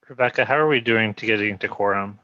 Rebecca, how are we doing to getting to quorum?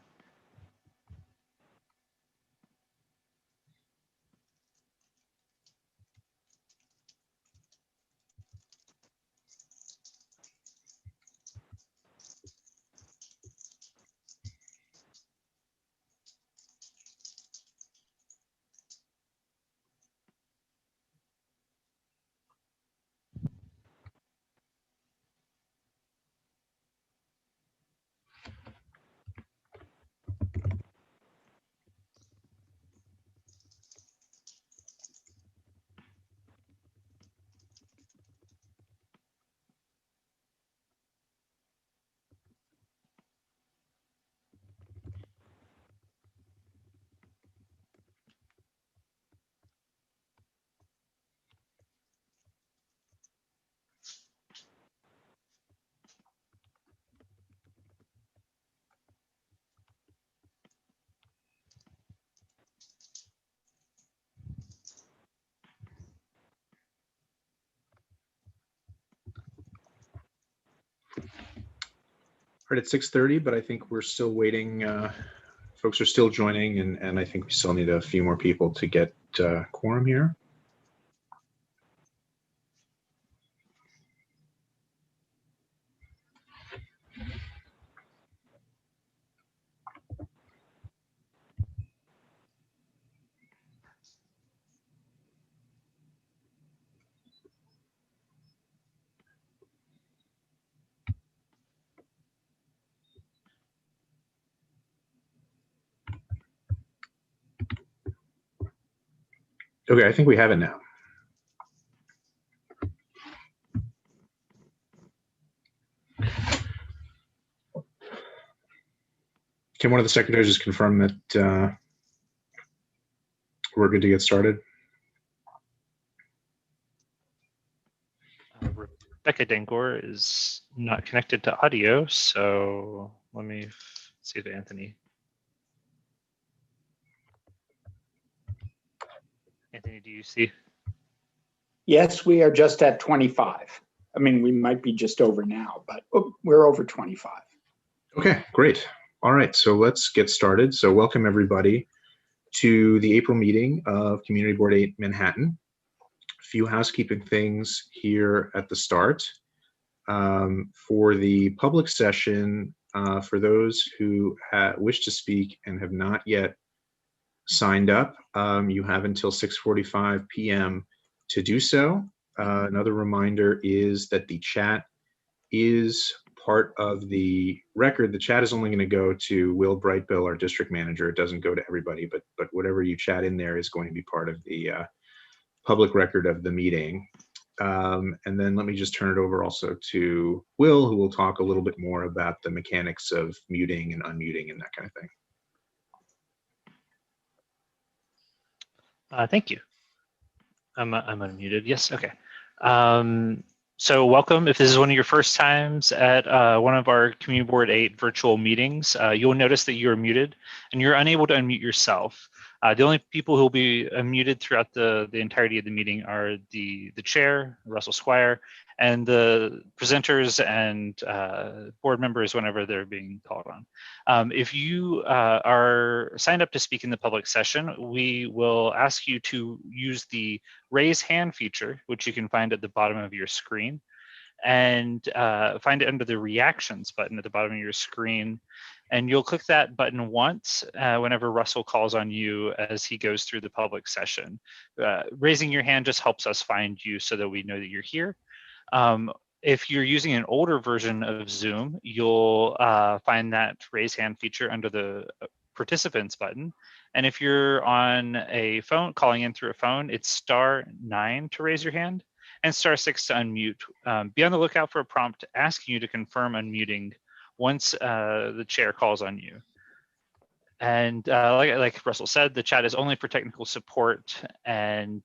Right at 6:30, but I think we're still waiting. Folks are still joining, and I think we still need a few more people to get quorum here. Okay, I think we have it now. Can one of the secretaries just confirm that we're good to get started? Rebecca Dangor is not connected to audio, so let me see if Anthony, do you see? Yes, we are just at 25. I mean, we might be just over now, but we're over 25. Okay, great. All right, so let's get started. So welcome everybody to the April meeting of Community Board 8 Manhattan. A few housekeeping things here at the start. For the public session, for those who wish to speak and have not yet signed up, you have until 6:45 p.m. to do so. Another reminder is that the chat is part of the record. The chat is only going to go to Will Brightbill, our district manager. It doesn't go to everybody, but whatever you chat in there is going to be part of the public record of the meeting. And then let me just turn it over also to Will, who will talk a little bit more about the mechanics of muting and unmuting and that kind of thing. Thank you. I'm unmuted. Yes. Okay. So welcome. If this is one of your first times at one of our Community Board 8 virtual meetings, you'll notice that you're muted and you're unable to unmute yourself. The only people who will be muted throughout the entirety of the meeting are the chair, Russell Squire, and the presenters and board members whenever they're being called on. If you are signed up to speak in the public session, we will ask you to use the raise hand feature, which you can find at the bottom of your screen, and find it under the reactions button at the bottom of your screen. And you'll click that button once whenever Russell calls on you as he goes through the public session. Raising your hand just helps us find you so that we know that you're here. If you're using an older version of Zoom, you'll find that raise hand feature under the participants button. And if you're on a phone, calling in through a phone, it's *9 to raise your hand and *6 to unmute. Be on the lookout for a prompt asking you to confirm unmuting once the chair calls on you. And like Russell said, the chat is only for technical support, and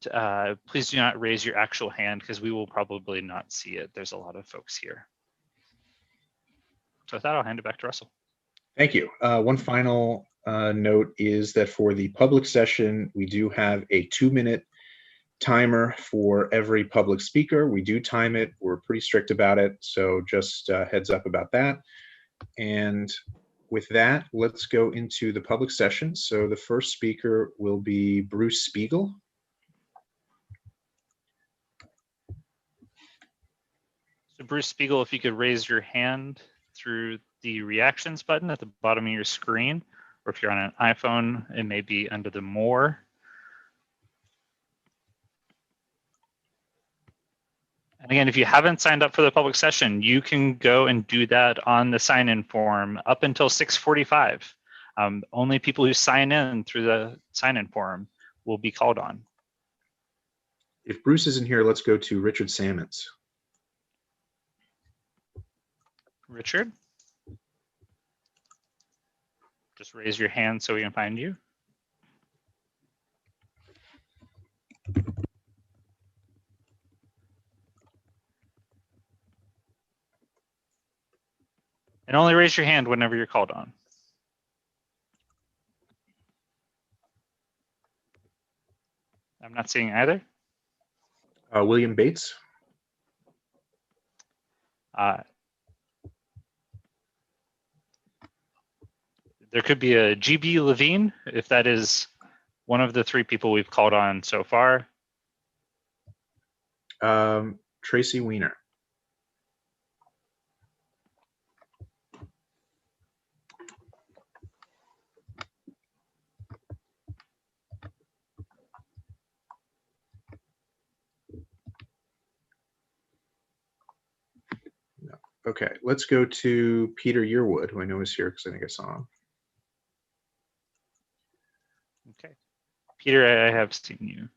please do not raise your actual hand because we will probably not see it. There's a lot of folks here. So with that, I'll hand it back to Russell. Thank you. One final note is that for the public session, we do have a 2-minute timer for every public speaker. We do time it. We're pretty strict about it, so just heads up about that. And with that, let's go into the public session. So the first speaker will be Bruce Spiegel. So Bruce Spiegel, if you could raise your hand through the reactions button at the bottom of your screen, or if you're on an iPhone, it may be under the More. And again, if you haven't signed up for the public session, you can go and do that on the sign-in form up until 6:45. Only people who sign in through the sign-in form will be called on. If Bruce isn't here, let's go to Richard Sammons. Richard, just raise your hand so we can find you. And only raise your hand whenever you're called on. I'm not seeing either. William Bates. There could be a GB Levine, if that is one of the three people we've called on so far. Tracy Weiner. No. Okay, let's go to Peter Yearwood, who I know is here because I think I saw him. Okay, Peter, I have seen you.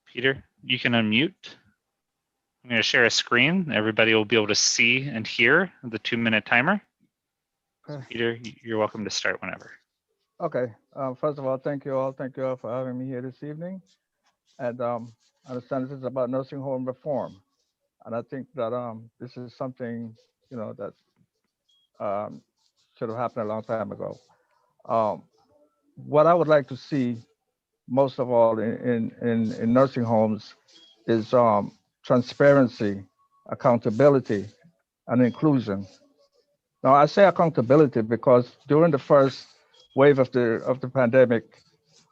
Peter, you can unmute. I'm going to share a screen. Everybody will be able to see and hear the 2-minute timer. So Peter, you're welcome to start whenever. Okay. First of all, thank you all. Thank you all for having me here this evening. And I understand this is about nursing home reform. And I think that this is something, you know, that should have happened a long time ago. What I would like to see most of all in nursing homes is transparency, accountability, and inclusion. Now, I say accountability because during the first wave of the pandemic,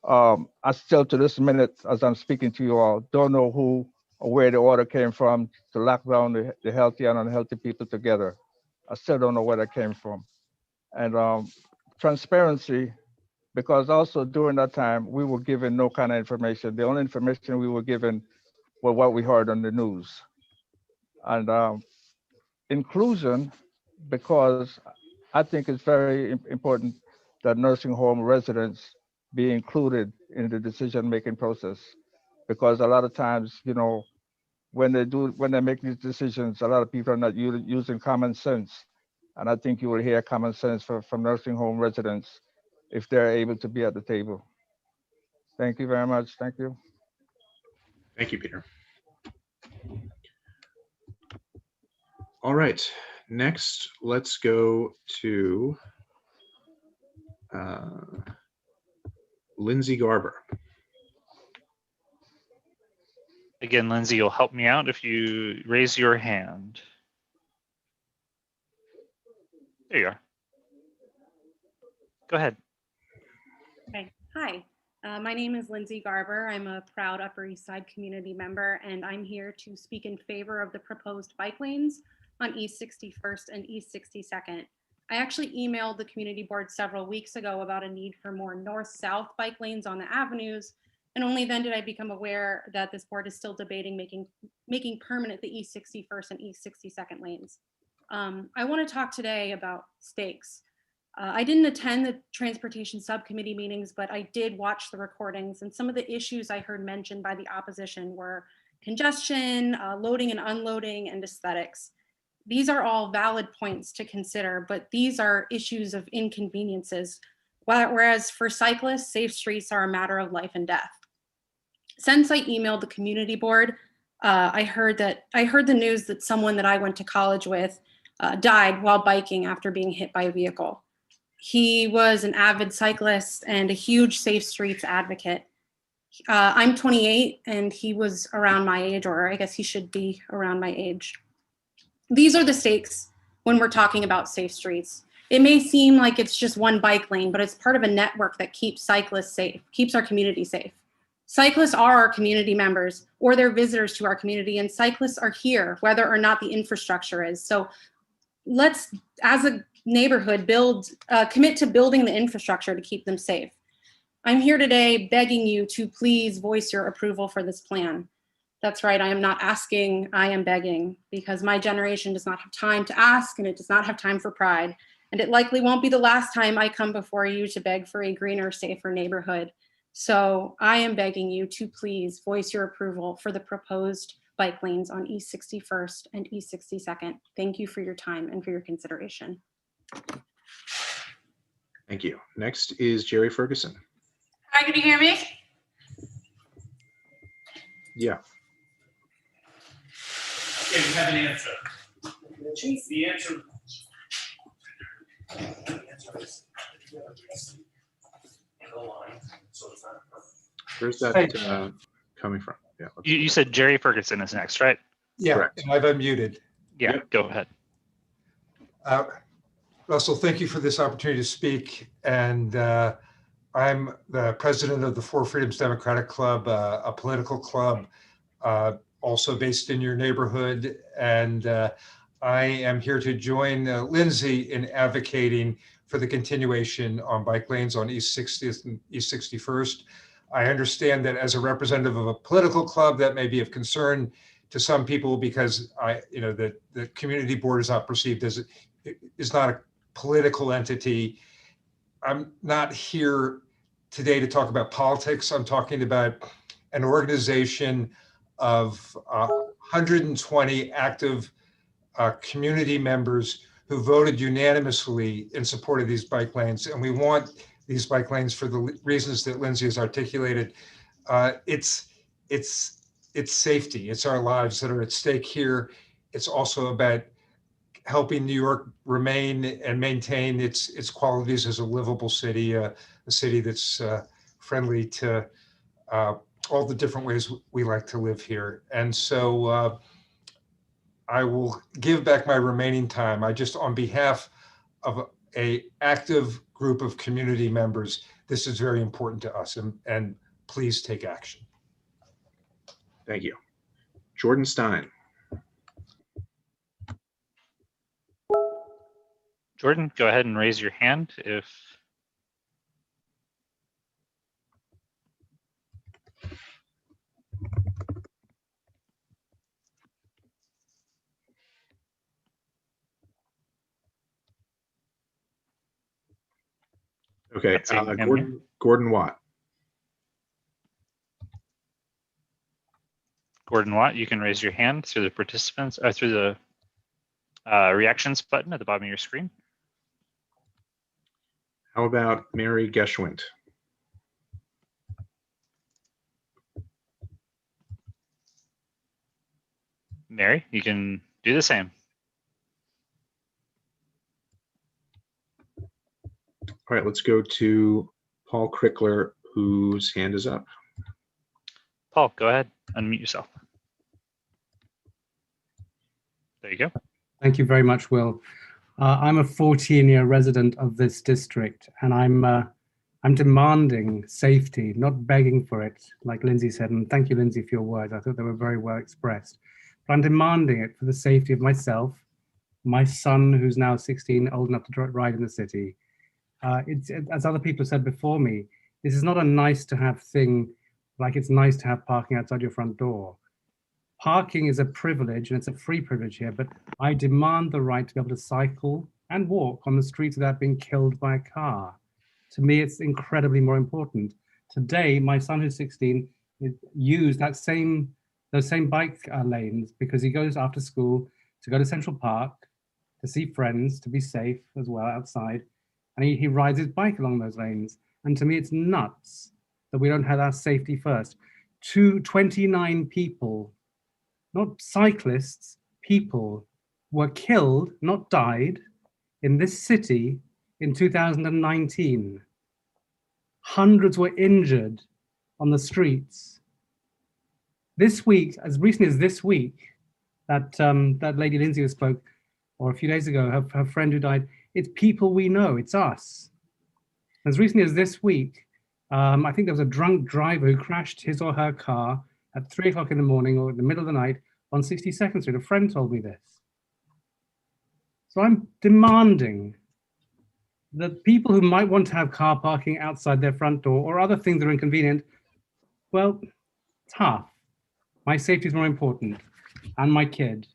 I still to this minute, as I'm speaking to you all, don't know who or where the order came from to lock down the healthy and unhealthy people together. I still don't know where that came from. And transparency, because also during that time, we were given no kind of information. The only information we were given were what we heard on the news. And inclusion, because I think it's very important that nursing home residents be included in the decision-making process, because a lot of times, you know, when they make these decisions, a lot of people are not using common sense. And I think you will hear common sense from nursing home residents if they're able to be at the table. Thank you very much. Thank you. Thank you, Peter. All right, next, let's go to Lindsay Garber. Again, Lindsay, you'll help me out if you raise your hand. There you are. Go ahead. Okay. Hi, my name is Lindsay Garber. I'm a proud Upper East Side community member, and I'm here to speak in favor of the proposed bike lanes on East 61st and East 62nd. I actually emailed the community board several weeks ago about a need for more north-south bike lanes on the avenues, and only then did I become aware that this board is still debating making permanent the East 61st and East 62nd lanes. I want to talk today about stakes. I didn't attend the transportation subcommittee meetings, but I did watch the recordings, and some of the issues I heard mentioned by the opposition were congestion, loading and unloading, and aesthetics. These are all valid points to consider, but these are issues of inconveniences, whereas for cyclists, safe streets are a matter of life and death. Since I emailed the community board, I heard the news that someone that I went to college with died while biking after being hit by a vehicle. He was an avid cyclist and a huge safe streets advocate. I'm 28 and he was around my age, or I guess he should be around my age. These are the stakes when we're talking about safe streets. It may seem like it's just one bike lane, but it's part of a network that keeps cyclists safe, keeps our community safe. Cyclists are our community members, or they're visitors to our community, and cyclists are here, whether or not the infrastructure is. So let's, as a neighborhood, commit to building the infrastructure to keep them safe. I'm here today begging you to please voice your approval for this plan. That's right, I am not asking, I am begging, because my generation does not have time to ask, and it does not have time for pride. And it likely won't be the last time I come before you to beg for a greener, safer neighborhood. So I am begging you to please voice your approval for the proposed bike lanes on East 61st and East 62nd. Thank you for your time and for your consideration. Thank you. Next is Jerry Ferguson. Hi, can you hear me? Yeah. Okay, we have an answer. The answer. Where's that coming from? Yeah. You said Jerry Ferguson is next, right? Yeah, Correct. and I've unmuted. Yeah, Yep. go ahead. Russell, thank you for this opportunity to speak. And I'm the president of the Four Freedoms Democratic Club, a political club also based in your neighborhood. And I am here to join Lindsay in advocating for the continuation on bike lanes on East 60th and East 61st. I understand that as a representative of a political club, that may be of concern to some people because the community board is not perceived as, is not a political entity. I'm not here today to talk about politics. I'm talking about an organization of 120 active community members who voted unanimously in support of these bike lanes. And we want these bike lanes for the reasons that Lindsay has articulated. It's safety. It's our lives that are at stake here. It's also about helping New York remain and maintain its qualities as a livable city, a city that's friendly to all the different ways we like to live here. And so I will give back my remaining time. I just, on behalf of a active group of community members, this is very important to us, and please take action. Thank you. Jordan Stein. Jordan, go ahead and raise your hand if. Okay, Not seeing him here. Gordon Watt. Gordon Watt, you can raise your hand through the participants, through the reactions button at the bottom of your screen. How about Mary Geschwind? Mary, you can do the same. All right, let's go to Paul Crickler, whose hand is up. Paul, go ahead, unmute yourself. There you go. Thank you very much, Will. I'm a 14-year resident of this district, and I'm demanding safety, not begging for it, like Lindsay said. And thank you, Lindsay, for your words. I thought they were very well expressed. But I'm demanding it for the safety of myself, my son, who's now 16, old enough to ride in the city. As other people have said before me, this is not a nice to have thing like it's nice to have parking outside your front door. Parking is a privilege, and it's a free privilege here, but I demand the right to be able to cycle and walk on the streets without being killed by a car. To me, it's incredibly more important. Today, my son, who's 16, used those same bike lanes because he goes after school to go to Central Park, to see friends, to be safe as well outside, and he rides his bike along those lanes. And to me, it's nuts that we don't have our safety first. 29 people, not cyclists, people were killed, not died, in this city in 2019. Hundreds were injured on the streets. This week, as recently as this week, that lady Lindsay who spoke, or a few days ago, her friend who died. It's people we know. It's us. As recently as this week, I think there was a drunk driver who crashed his or her car at 3 o'clock in the morning or in the middle of the night on 62nd Street. A friend told me this. So I'm demanding that people who might want to have car parking outside their front door or other things that are inconvenient, well, tough. My safety is more important. And my kid.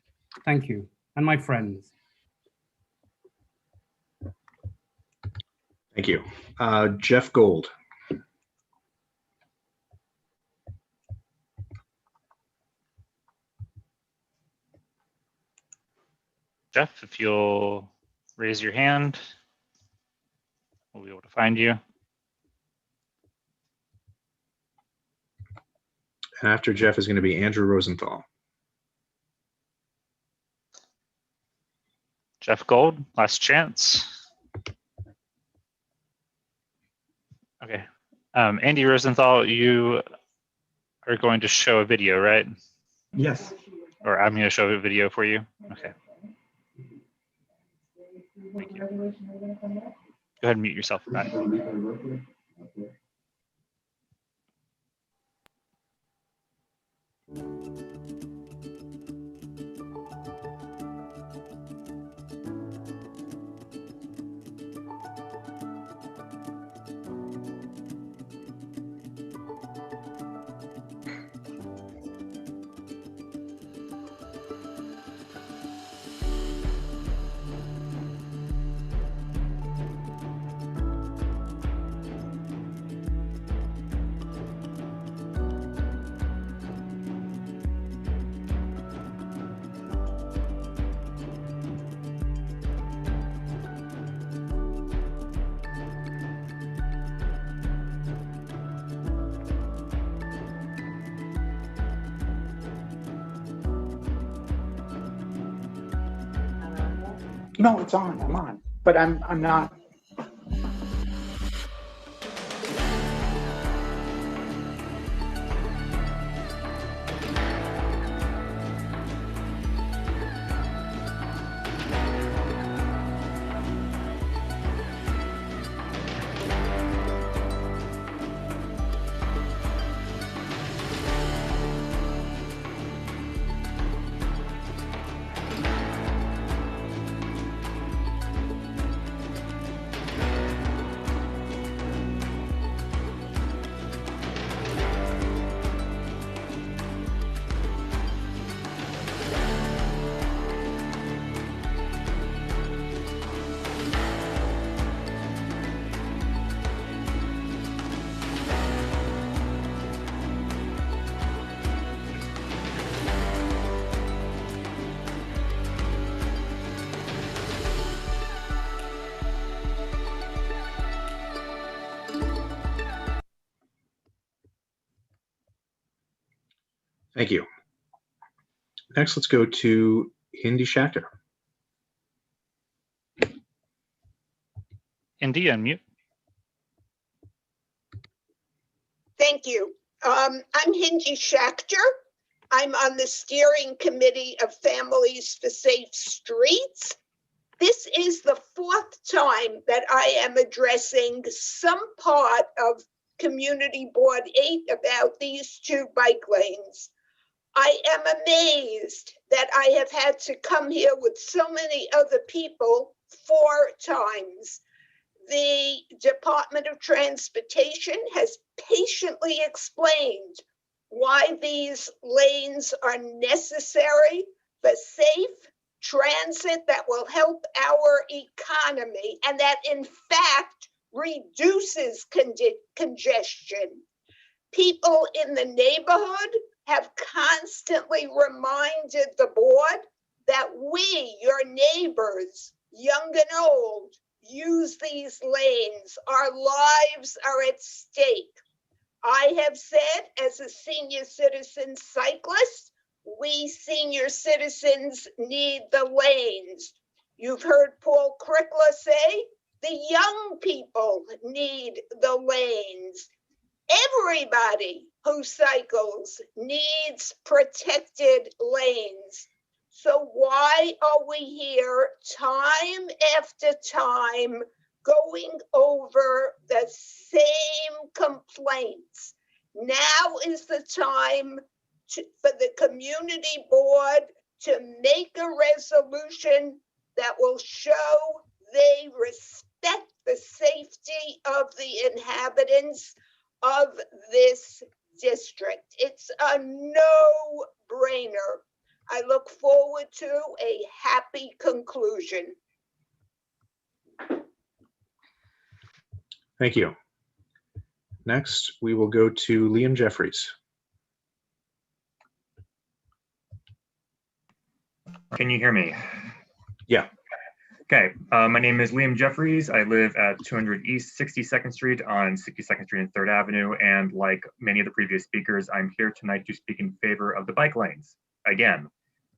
Thank you. And my friends. Thank you. Jeff Gold. Jeff, if you'll raise your hand, we'll be able to find you. And after Jeff is going to be Andrew Rosenthal. Jeff Gold, last chance. Okay. Andy Rosenthal, you are going to show a video, right? Yes. Or I'm going to show a video for you. Okay. Thank you. Go ahead and mute yourself. Bye. No, it's on. I'm on. But I'm not. Thank you. Next, let's go to Hindi Shachter. Indy, unmute. Thank you. I'm Hindi Shachter. I'm on the steering committee of Families for Safe Streets. This is the fourth time that I am addressing some part of Community Board 8 about these two bike lanes. I am amazed that I have had to come here with so many other people 4 times. The Department of Transportation has patiently explained why these lanes are necessary for safe transit that will help our economy and that in fact reduces congestion. People in the neighborhood have constantly reminded the board that we, your neighbors, young and old, use these lanes. Our lives are at stake. I have said, as a senior citizen cyclist, we senior citizens need the lanes. You've heard Paul Crickler say, the young people need the lanes. Everybody who cycles needs protected lanes. So why are we here time after time going over the same complaints? Now is the time for the community board to make a resolution that will show they respect the safety of the inhabitants of this district. It's a no-brainer. I look forward to a happy conclusion. Thank you. Next, we will go to Liam Jeffries. Can you hear me? Yeah. Okay, my name is Liam Jeffries. I live at 200 East 62nd Street on 62nd Street and 3rd Avenue. And like many of the previous speakers, I'm here tonight to speak in favor of the bike lanes, again.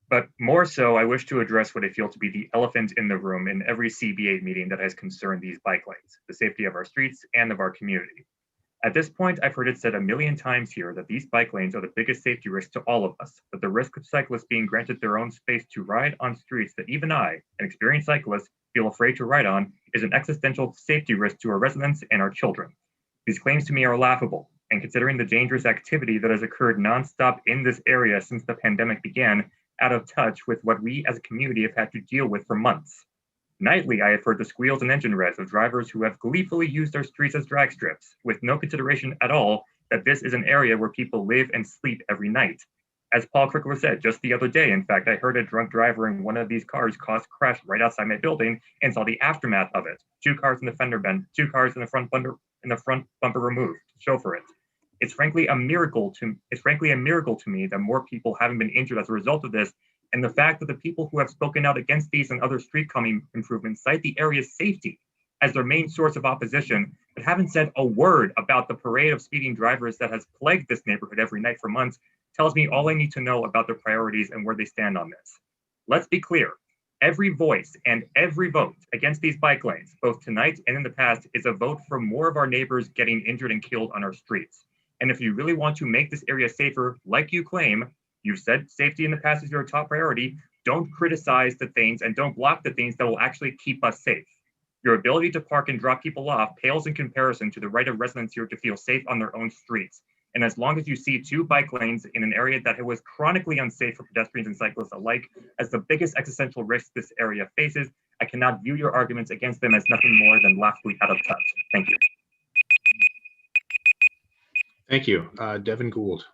But more so, I wish to address what I feel to be the elephant in the room in every CB8 meeting that has concerned these bike lanes, the safety of our streets and of our community. At this point, I've heard it said a million times here that these bike lanes are the biggest safety risk to all of us, that the risk of cyclists being granted their own space to ride on streets that even I, an experienced cyclist, feel afraid to ride on is an existential safety risk to our residents and our children. These claims to me are laughable, and considering the dangerous activity that has occurred nonstop in this area since the pandemic began, out of touch with what we as a community have had to deal with for months. Nightly, I have heard the squeals and engine revs of drivers who have gleefully used our streets as drag strips, with no consideration at all that this is an area where people live and sleep every night. As Paul Crickler said just the other day, in fact, I heard a drunk driver in one of these cars cause a crash right outside my building and saw the aftermath of it. 2 cars in the fender bend, 2 cars in the front bumper removed to show for it. It's frankly a miracle to me that more people haven't been injured as a result of this. And the fact that the people who have spoken out against these and other street calming improvements cite the area's safety as their main source of opposition, but haven't said a word about the parade of speeding drivers that has plagued this neighborhood every night for months tells me all I need to know about their priorities and where they stand on this. Let's be clear. Every voice and every vote against these bike lanes, both tonight and in the past, is a vote for more of our neighbors getting injured and killed on our streets. And if you really want to make this area safer, like you claim, you've said safety in the past is your top priority, don't criticize the things and don't block the things that will actually keep us safe. Your ability to park and drop people off pales in comparison to the right of residents here to feel safe on their own streets. And as long as you see 2 bike lanes in an area that was chronically unsafe for pedestrians and cyclists alike as the biggest existential risk this area faces, I cannot view your arguments against them as nothing more than laughably out of touch. Thank you. Thank you. Devin Gould.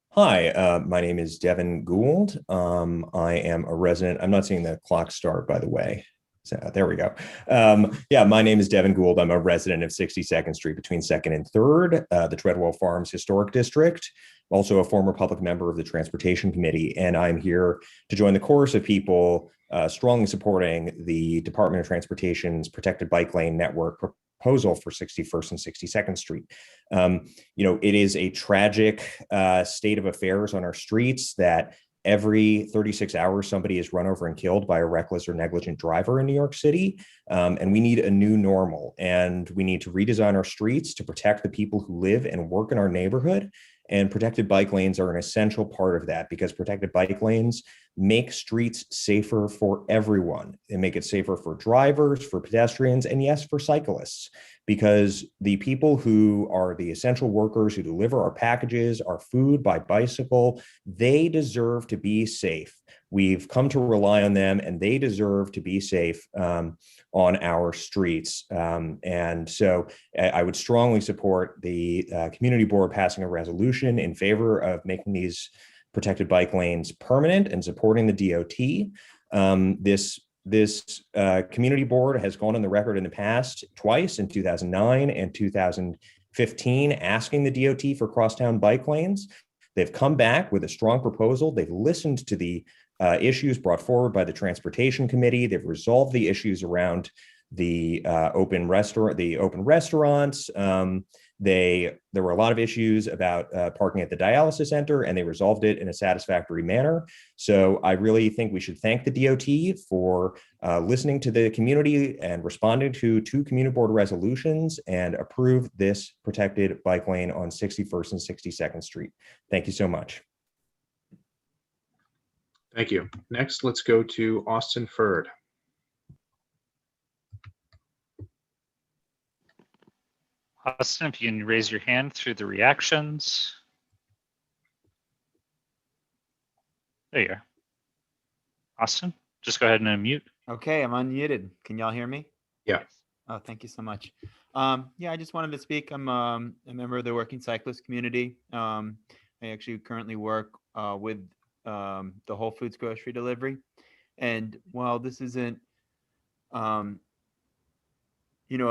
Hi, my name is Devin Gould. I am a resident. I'm not seeing the clock start, by the way. So there we go. Yeah, my name is Devin Gould. I'm a resident of 62nd Street between 2nd and 3rd, the Treadwell Farms Historic District. Also a former public member of the Transportation Committee, and I'm here to join the chorus of people strongly supporting the Department of Transportation's Protected Bike Lane Network proposal for 61st and 62nd Street. It is a tragic state of affairs on our streets that every 36 hours, somebody is run over and killed by a reckless or negligent driver in New York City. And we need a new normal, and we need to redesign our streets to protect the people who live and work in our neighborhood. And protected bike lanes are an essential part of that, because protected bike lanes make streets safer for everyone. They make it safer for drivers, for pedestrians, and yes, for cyclists, because the people who are the essential workers who deliver our packages, our food by bicycle, they deserve to be safe. We've come to rely on them, and they deserve to be safe on our streets. And so I would strongly support the community board passing a resolution in favor of making these protected bike lanes permanent and supporting the DOT. This community board has gone on the record in the past twice, in 2009 and 2015, asking the DOT for crosstown bike lanes. They've come back with a strong proposal. They've listened to the issues brought forward by the Transportation Committee. They've resolved the issues around the open restaurants. There were a lot of issues about parking at the dialysis center, and they resolved it in a satisfactory manner. So I really think we should thank the DOT for listening to the community and responding to 2 community board resolutions and approve this protected bike lane on 61st and 62nd Street. Thank you so much. Thank you. Next, let's go to Austin Ferd. Austin, if you can raise your hand through the reactions. There you are. Austin, just go ahead and unmute. Okay, I'm unmuted. Can y'all hear me? Yeah. Oh, thank you so much. Yeah, I just wanted to speak. I'm a member of the working cyclist community. I actually currently work with the Whole Foods grocery delivery. And while this isn't, a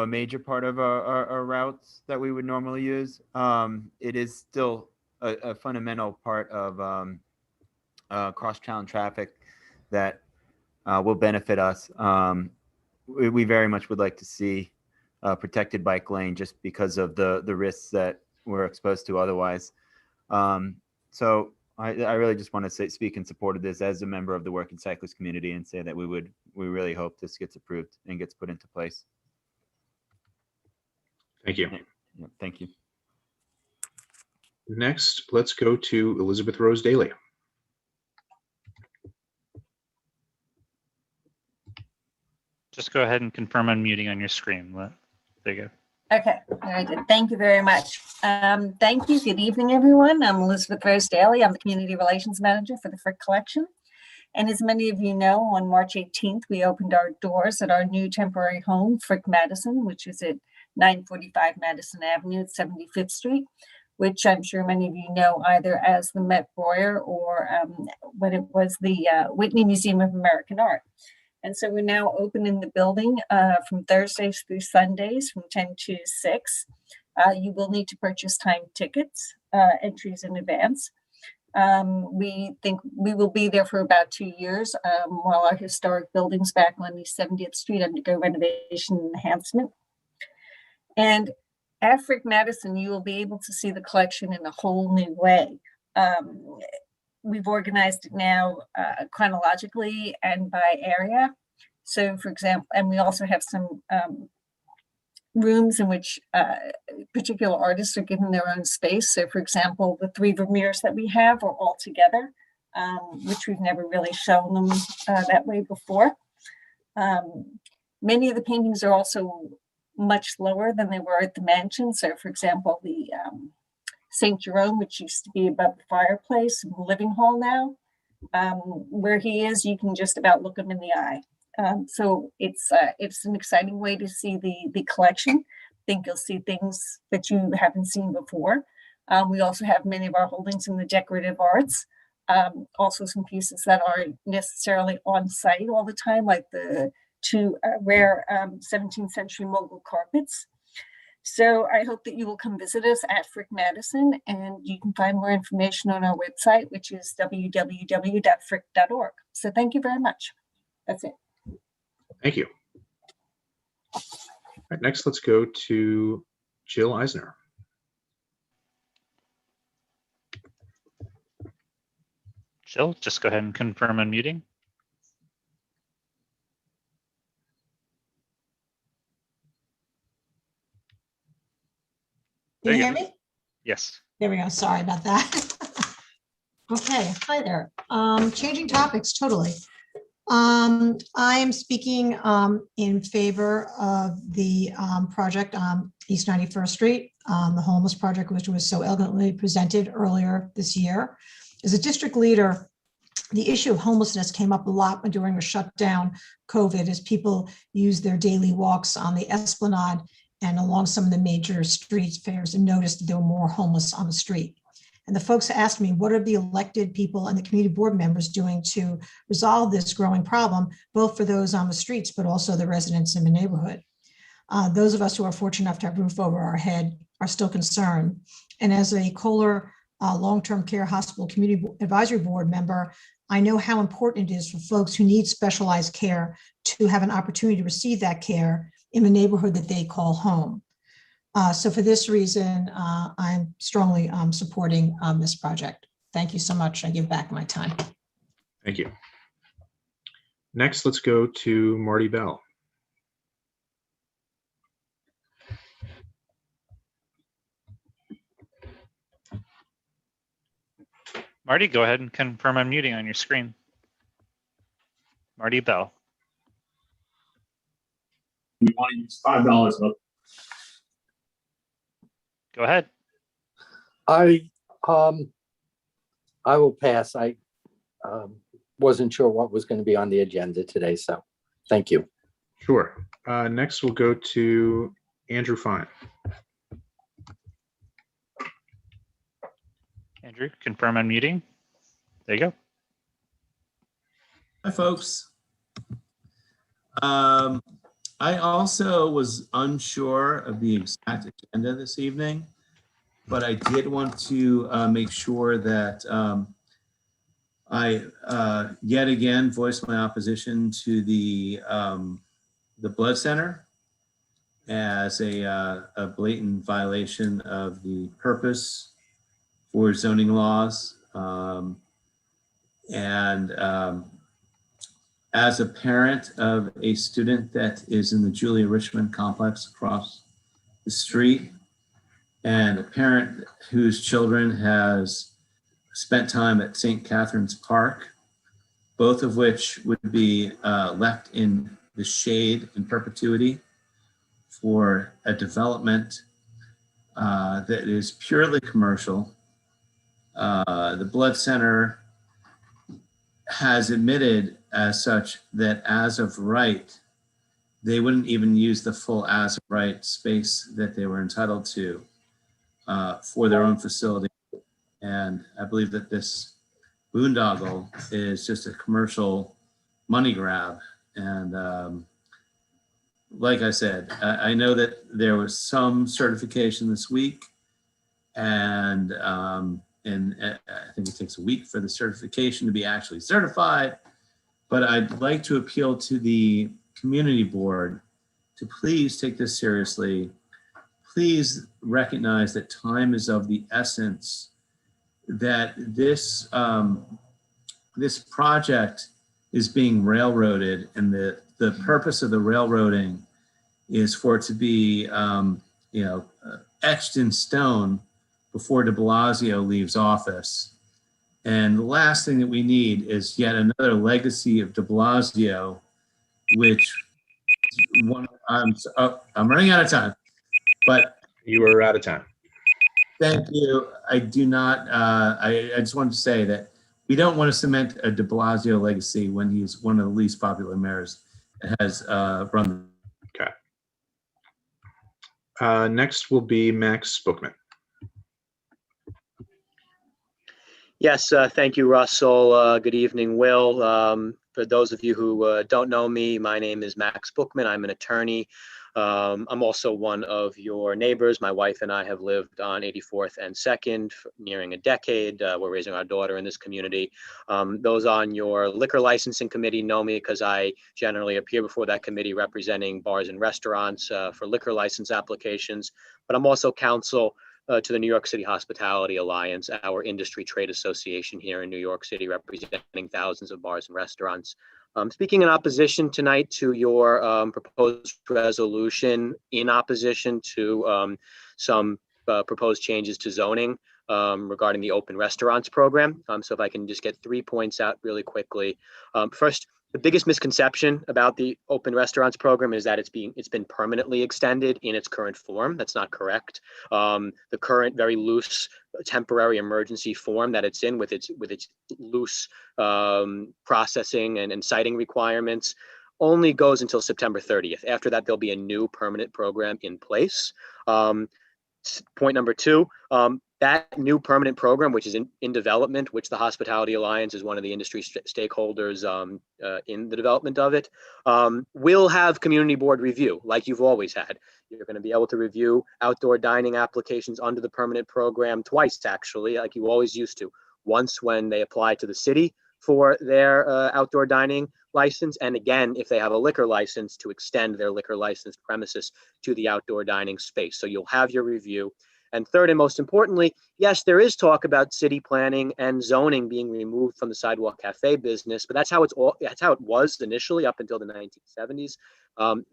major part of our routes that we would normally use, it is still a fundamental part of cross-town traffic that will benefit us. We very much would like to see a protected bike lane just because of the risks that we're exposed to otherwise. So I really just want to speak in support of this as a member of the working cyclist community and say that we really hope this gets approved and gets put into place. Thank you. Yeah, thank you. Next, let's go to Elizabeth Rose Daly. Just go ahead and confirm unmuting on your screen. There you go. Okay, very good. Thank you very much. Thank you. Good evening, everyone. I'm Elizabeth Rose Daly. I'm the Community Relations Manager for the Frick Collection. And as many of you know, on March 18th, we opened our doors at our new temporary home, Frick Madison, which is at 945 Madison Avenue at 75th Street, which I'm sure many of you know either as the Met Breuer or when it was the Whitney Museum of American Art. And so we're now open in the building from Thursdays through Sundays from 10 to 6. You will need to purchase timed tickets, entries in advance. We think we will be there for about 2 years while our historic buildings back on East 70th Street undergo renovation and enhancement. And at Frick Madison, you will be able to see the collection in a whole new way. We've organized it now chronologically and by area. So for example, and we also have some rooms in which particular artists are given their own space. So for example, the 3 Vermeers that we have are all together, which we've never really shown them that way before. Many of the paintings are also much lower than they were at the mansion. So for example, the St. Jerome, which used to be above the fireplace in the living hall now, where he is, you can just about look him in the eye. So it's an exciting way to see the collection. I think you'll see things that you haven't seen before. We also have many of our holdings in the decorative arts. Also some pieces that aren't necessarily on site all the time, like the 2 rare 17th century Mogul carpets. So I hope that you will come visit us at Frick Madison, and you can find more information on our website, which is www.frick.org. So thank you very much. That's it. Thank you. All right, next, let's go to Jill Eisner. Jill, just go ahead and confirm unmuting. Can you hear me? Yes. There we go. Sorry about that. Okay. Hi there. Changing topics totally. I am speaking in favor of the project on East 91st Street, the homeless project, which was so elegantly presented earlier this year. As a district leader, the issue of homelessness came up a lot during a shutdown COVID as people used their daily walks on the Esplanade and along some of the major street fairs and noticed that there were more homeless on the street. And the folks asked me, what are the elected people and the community board members doing to resolve this growing problem, both for those on the streets, but also the residents in the neighborhood? Those of us who are fortunate enough to have a roof over our head are still concerned. And as a Kohler long-term care hospital community advisory board member, I know how important it is for folks who need specialized care to have an opportunity to receive that care in the neighborhood that they call home. So for this reason, I'm strongly supporting this project. Thank you so much. I give back my time. Thank you. Next, let's go to Marty Bell. Marty, go ahead and confirm I'm muting on your screen. Marty Bell. We want to use $5 up. Go ahead. I will pass. I wasn't sure what was going to be on the agenda today, so thank you. Sure. Next, we'll go to Andrew Fine. Andrew, confirm I'm muting. There you go. Hi, folks. I also was unsure of the exact agenda this evening, but I did want to make sure that I yet again voiced my opposition to the blood center as a blatant violation of the purpose for zoning laws. As a parent of a student that is in the Julia Richmond complex across the street, and a parent whose children has spent time at St. Catherine's Park, both of which would be left in the shade in perpetuity for a development that is purely commercial. The blood center has admitted as such that as of right, they wouldn't even use the full as of right space that they were entitled to for their own facility. And I believe that this boondoggle is just a commercial money grab. And like I said, I know that there was some certification this week, and I think it takes a week for the certification to be actually certified. But I'd like to appeal to the community board to please take this seriously. Please recognize that time is of the essence, that this this project is being railroaded, and the purpose of the railroading is for it to be etched in stone before de Blasio leaves office. And the last thing that we need is yet another legacy of de Blasio, which I'm running out of time, but you are out of time. Thank you. I do not, I just wanted to say that we don't want to cement a de Blasio legacy when he's one of the least popular mayors that has run. Okay. Next will be Max Bookman. Yes, thank you, Russell. Good evening, Will. For those of you who don't know me, my name is Max Bookman. I'm an attorney. I'm also one of your neighbors. My wife and I have lived on 84th and 2nd for nearing a decade. We're raising our daughter in this community. Those on your liquor licensing committee know me because I generally appear before that committee representing bars and restaurants for liquor license applications. But I'm also counsel to the New York City Hospitality Alliance, our industry trade association here in New York City, representing thousands of bars and restaurants. Speaking in opposition tonight to your proposed resolution, in opposition to some proposed changes to zoning regarding the open restaurants program. So if I can just get 3 points out really quickly. First, the biggest misconception about the open restaurants program is that it's been permanently extended in its current form. That's not correct. The current very loose temporary emergency form that it's in with its loose processing and citing requirements only goes until September 30th. After that, there'll be a new permanent program in place. Point number 2, that new permanent program, which is in development, which the Hospitality Alliance is one of the industry stakeholders in the development of it, will have community board review like you've always had. You're going to be able to review outdoor dining applications under the permanent program twice, actually, like you always used to. Once when they apply to the city for their outdoor dining license. And again, if they have a liquor license, to extend their liquor license premises to the outdoor dining space. So you'll have your review. And third, and most importantly, yes, there is talk about city planning and zoning being removed from the sidewalk cafe business, but that's how it was initially up until the 1970s.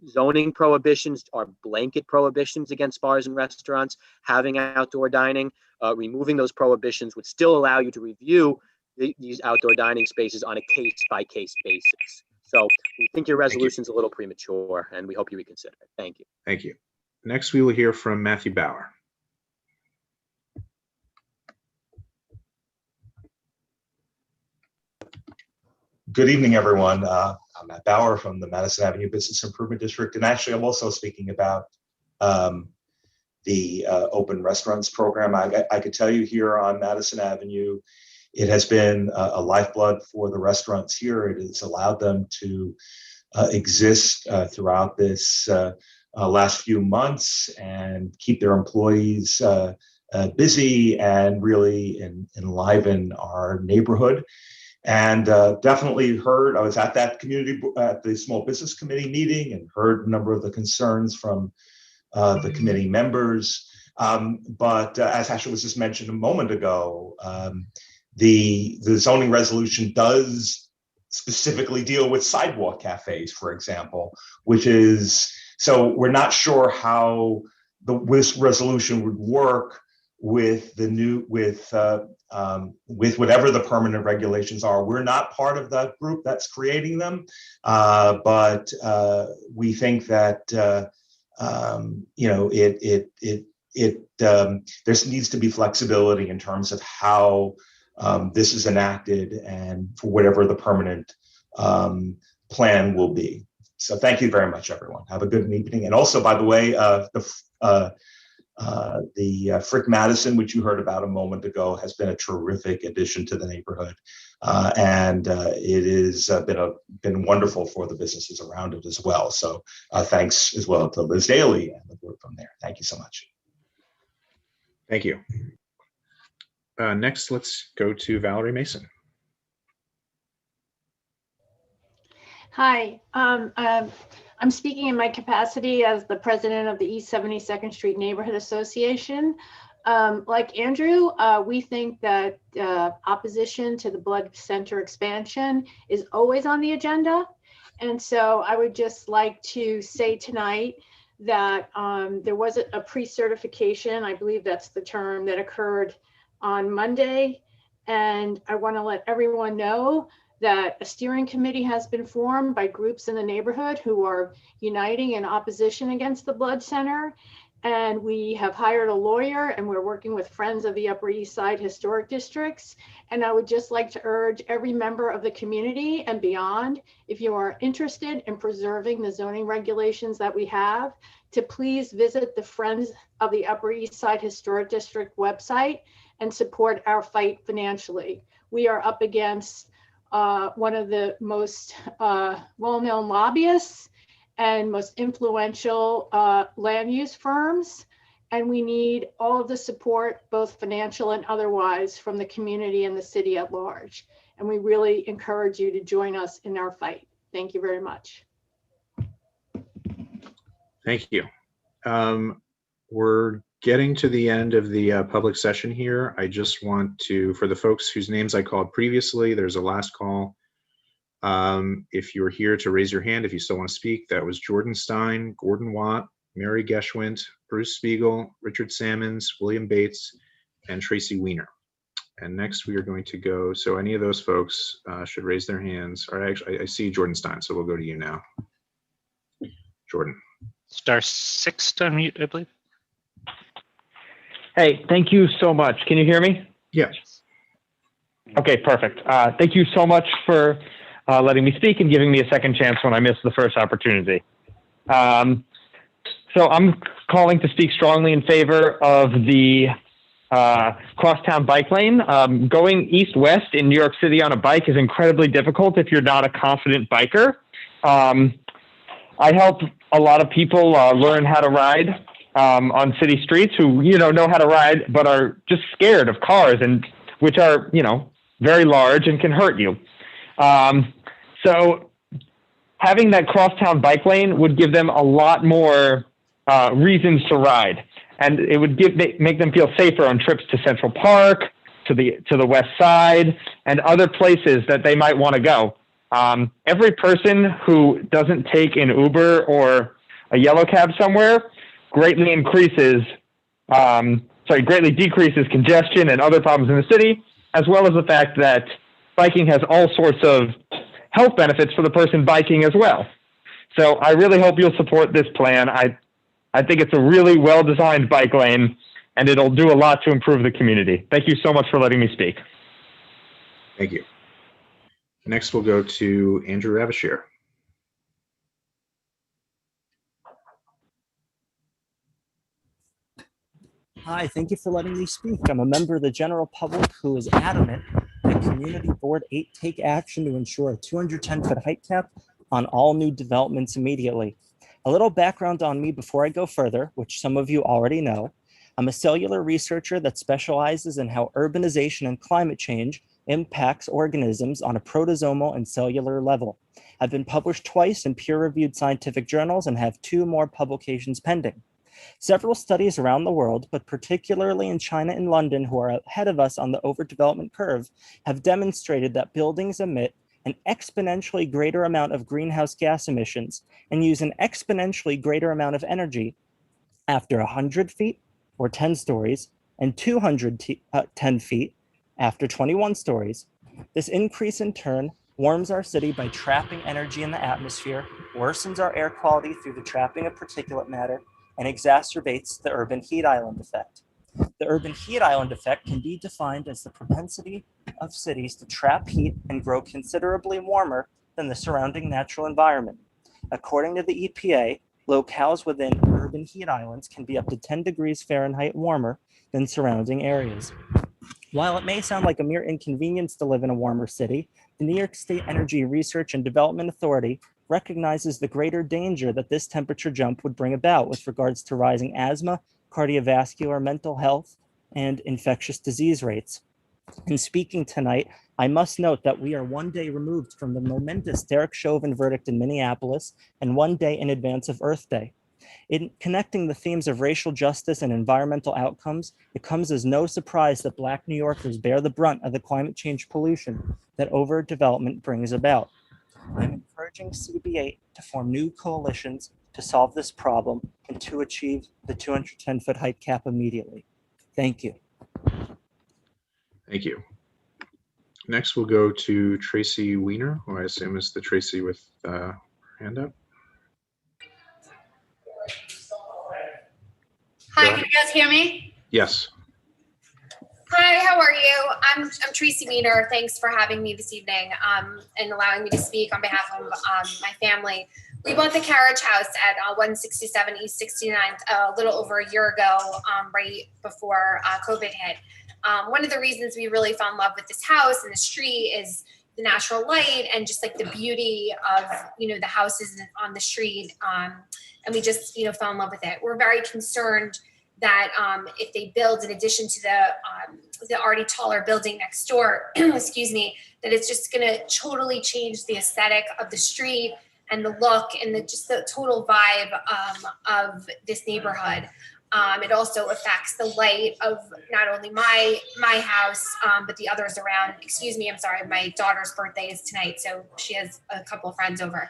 Zoning prohibitions are blanket prohibitions against bars and restaurants having outdoor dining. Removing those prohibitions would still allow you to review these outdoor dining spaces on a case-by-case basis. So we think your resolution is a little premature, and we hope you reconsider it. Thank you. Thank you. Next, we will hear from Matthew Bauer. Good evening, everyone. I'm Matt Bauer from the Madison Avenue Business Improvement District. And actually, I'm also speaking about the open restaurants program. I could tell you here on Madison Avenue, it has been a lifeblood for the restaurants here. It has allowed them to exist throughout this last few months and keep their employees busy and really enliven our neighborhood. And definitely heard, I was at that at the Small Business Committee meeting and heard a number of the concerns from the committee members. But as actually was just mentioned a moment ago, the zoning resolution does specifically deal with sidewalk cafes, for example, which is, so we're not sure how this resolution would work with the new, with whatever the permanent regulations are. We're not part of the group that's creating them, but we think that there needs to be flexibility in terms of how this is enacted and for whatever the permanent plan will be. So thank you very much, everyone. Have a good evening. And also, by the way, the Frick Madison, which you heard about a moment ago, has been a terrific addition to the neighborhood, and it has been wonderful for the businesses around it as well. So thanks as well to Liz Daly and the group from there. Thank you so much. Thank you. Next, let's go to Valerie Mason. Hi, I'm speaking in my capacity as the president of the East 72nd Street Neighborhood Association. Like Andrew, we think that opposition to the blood center expansion is always on the agenda. And so I would just like to say tonight that there was a pre-certification, I believe that's the term, that occurred on Monday. And I want to let everyone know that a steering committee has been formed by groups in the neighborhood who are uniting in opposition against the blood center. And we have hired a lawyer and we're working with Friends of the Upper East Side Historic Districts. And I would just like to urge every member of the community and beyond, if you are interested in preserving the zoning regulations that we have, to please visit the Friends of the Upper East Side Historic District website and support our fight financially. We are up against one of the most well-known lobbyists and most influential land use firms. And we need all of the support, both financial and otherwise, from the community and the city at large. And we really encourage you to join us in our fight. Thank you very much. Thank you. We're getting to the end of the public session here. I just want to, for the folks whose names I called previously, there's a last call. If you're here to raise your hand, if you still want to speak, that was Jordan Stein, Gordon Watt, Mary Geschwind, Bruce Spiegel, Richard Sammons, William Bates, and Tracy Weiner. And next we are going to go, so any of those folks should raise their hands. Or actually, I see Jordan Stein, so we'll go to you now. Jordan. *6 to unmute, I believe. Hey, thank you so much. Can you hear me? Yes. Okay, perfect. Thank you so much for letting me speak and giving me a second chance when I missed the first opportunity. So I'm calling to speak strongly in favor of the crosstown bike lane. Going east-west in New York City on a bike is incredibly difficult if you're not a confident biker. I help a lot of people learn how to ride on city streets who, know how to ride, but are just scared of cars, and which are, very large and can hurt you. So having that crosstown bike lane would give them a lot more reasons to ride, and it would make them feel safer on trips to Central Park, to the West Side, and other places that they might want to go. Every person who doesn't take an Uber or a yellow cab somewhere greatly decreases congestion and other problems in the city, as well as the fact that biking has all sorts of health benefits for the person biking as well. So I really hope you'll support this plan. I think it's a really well-designed bike lane, and it'll do a lot to improve the community. Thank you so much for letting me speak. Thank you. Next, we'll go to Andrew Ravishir. Hi, thank you for letting me speak. I'm a member of the general public who is adamant that Community Board 8 take action to ensure a 210-foot height cap on all new developments immediately. A little background on me before I go further, which some of you already know. I'm a cellular researcher that specializes in how urbanization and climate change impacts organisms on a protozomal and cellular level. I've been published twice in peer-reviewed scientific journals and have 2 more publications pending. Several studies around the world, but particularly in China and London, who are ahead of us on the overdevelopment curve, have demonstrated that buildings emit an exponentially greater amount of greenhouse gas emissions and use an exponentially greater amount of energy after 100 feet or 10 stories and 210 feet after 21 stories. This increase in turn warms our city by trapping energy in the atmosphere, worsens our air quality through the trapping of particulate matter, and exacerbates the urban heat island effect. The urban heat island effect can be defined as the propensity of cities to trap heat and grow considerably warmer than the surrounding natural environment. According to the EPA, locales within urban heat islands can be up to 10 degrees Fahrenheit warmer than surrounding areas. While it may sound like a mere inconvenience to live in a warmer city, the New York State Energy Research and Development Authority recognizes the greater danger that this temperature jump would bring about with regards to rising asthma, cardiovascular, mental health, and infectious disease rates. In speaking tonight, I must note that we are one day removed from the momentous Derek Chauvin verdict in Minneapolis and one day in advance of Earth Day. In connecting the themes of racial justice and environmental outcomes, it comes as no surprise that Black New Yorkers bear the brunt of the climate change pollution that overdevelopment brings about. I'm encouraging CB8 to form new coalitions to solve this problem and to achieve the 210-foot height cap immediately. Thank you. Thank you. Next, we'll go to Tracy Weiner, who I assume is the Tracy with her hand up. Hi, can you guys hear me? Yes. Hi, how are you? I'm Tracy Weiner. Thanks for having me this evening and allowing me to speak on behalf of my family. We bought the carriage house at 167 East 69th a little over a year ago, right before COVID hit. One of the reasons we really fell in love with this house and the street is the natural light and just like the beauty of, the houses on the street. And we just, fell in love with it. We're very concerned that if they build in addition to the already taller building next door, excuse me, that it's just going to totally change the aesthetic of the street and the look and just the total vibe of this neighborhood. It also affects the light of not only my house, but the others around. Excuse me, I'm sorry, my daughter's birthday is tonight, so she has a couple of friends over.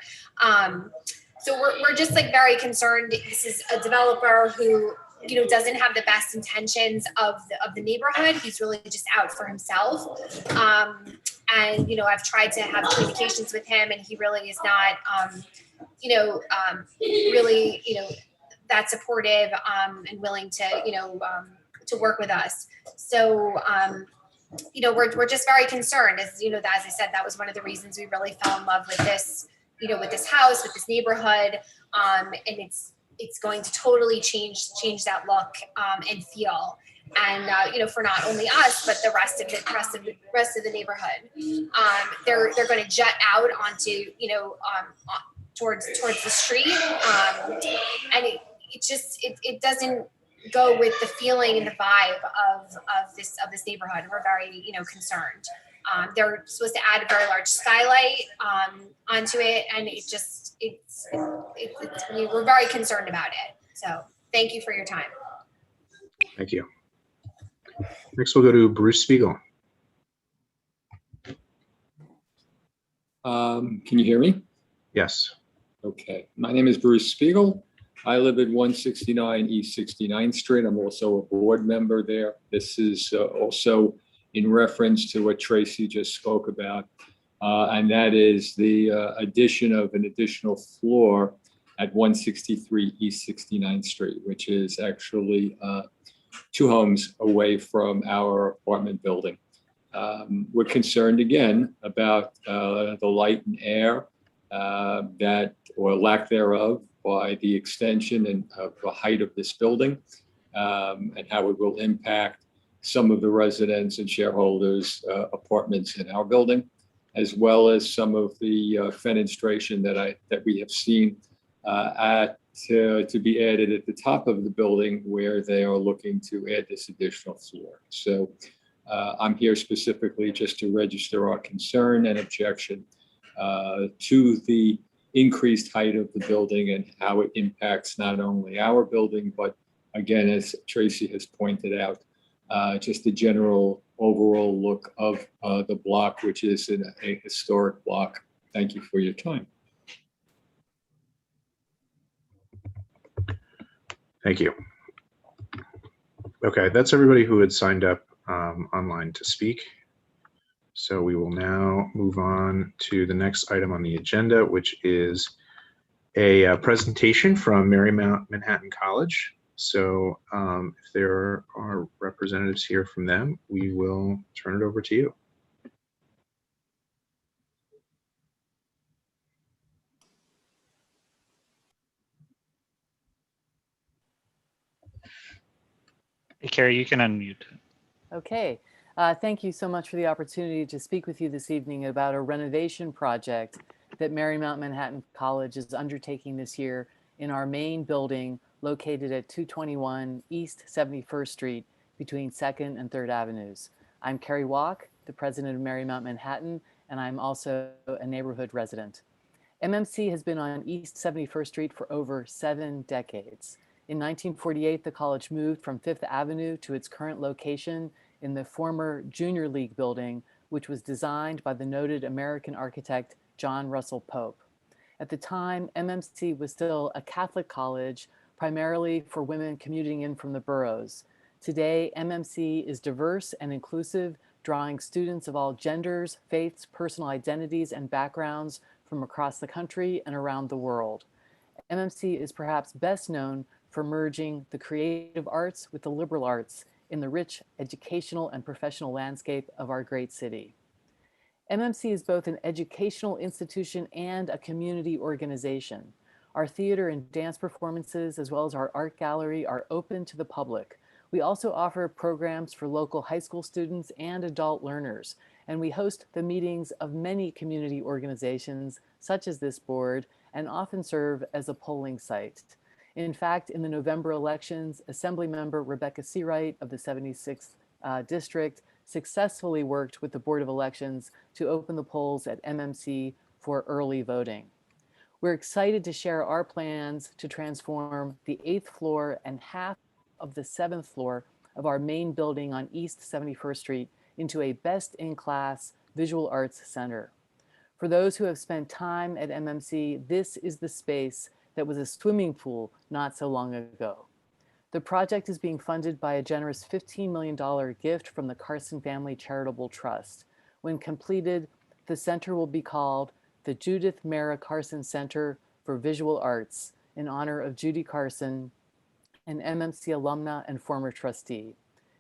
So we're just like very concerned. This is a developer who doesn't have the best intentions of the neighborhood. He's really just out for himself. And I've tried to have communications with him, and he really is not, really, that supportive and willing to work with us. So, we're just very concerned. As as I said, that was one of the reasons we really fell in love with this, with this house, with this neighborhood, and it's going to totally change that look and feel. And for not only us, but the rest of the neighborhood, they're going to jet out onto towards the street, and it doesn't go with the feeling and the vibe of this neighborhood. We're very concerned. They're supposed to add a very large skylight onto it, and we're very concerned about it. So thank you for your time. Thank you. Next, we'll go to Bruce Spiegel. Can you hear me? Yes. Okay. My name is Bruce Spiegel. I live at 169 East 69th Street. I'm also a board member there. This is also in reference to what Tracy just spoke about, and that is the addition of an additional floor at 163 East 69th Street, which is actually 2 homes away from our apartment building. We're concerned again about the light and air that, or lack thereof, by the extension and of the height of this building, and how it will impact some of the residents and shareholders' apartments in our building, as well as some of the fenestration that we have seen to be added at the top of the building, where they are looking to add this additional floor. So I'm here specifically just to register our concern and objection to the increased height of the building and how it impacts not only our building, but again, as Tracy has pointed out, just the general overall look of the block, which is a historic block. Thank you for your time. Thank you. Okay, that's everybody who had signed up online to speak. So we will now move on to the next item on the agenda, which is a presentation from Marymount Manhattan College. So if there are representatives here from them, we will turn it over to you. Hey, Carrie, you can unmute. Okay. Thank you so much for the opportunity to speak with you this evening about a renovation project that Marymount Manhattan College is undertaking this year in our main building located at 221 East 71st Street between 2nd and 3rd Avenues. I'm Carrie Walk, the president of Marymount Manhattan, and I'm also a neighborhood resident. MMC has been on East 71st Street for over 7 decades. In 1948, the college moved from 5th Avenue to its current location in the former Junior League building, which was designed by the noted American architect John Russell Pope. At the time, MMC was still a Catholic college, primarily for women commuting in from the boroughs. Today, MMC is diverse and inclusive, drawing students of all genders, faiths, personal identities, and backgrounds from across the country and around the world. MMC is perhaps best known for merging the creative arts with the liberal arts in the rich educational and professional landscape of our great city. MMC is both an educational institution and a community organization. Our theater and dance performances, as well as our art gallery, are open to the public. We also offer programs for local high school students and adult learners, and we host the meetings of many community organizations, such as this board, and often serve as a polling site. In fact, in the November elections, Assemblymember Rebecca Seawright of the 76th District successfully worked with the Board of Elections to open the polls at MMC for early voting. We're excited to share our plans to transform the 8th floor and half of the 7th floor of our main building on East 71st Street into a best-in-class visual arts center. For those who have spent time at MMC, this is the space that was a swimming pool not so long ago. The project is being funded by a generous $15 million gift from the Carson Family Charitable Trust. When completed, the center will be called the Judith Mara Carson Center for Visual Arts in honor of Judy Carson, an MMC alumna and former trustee.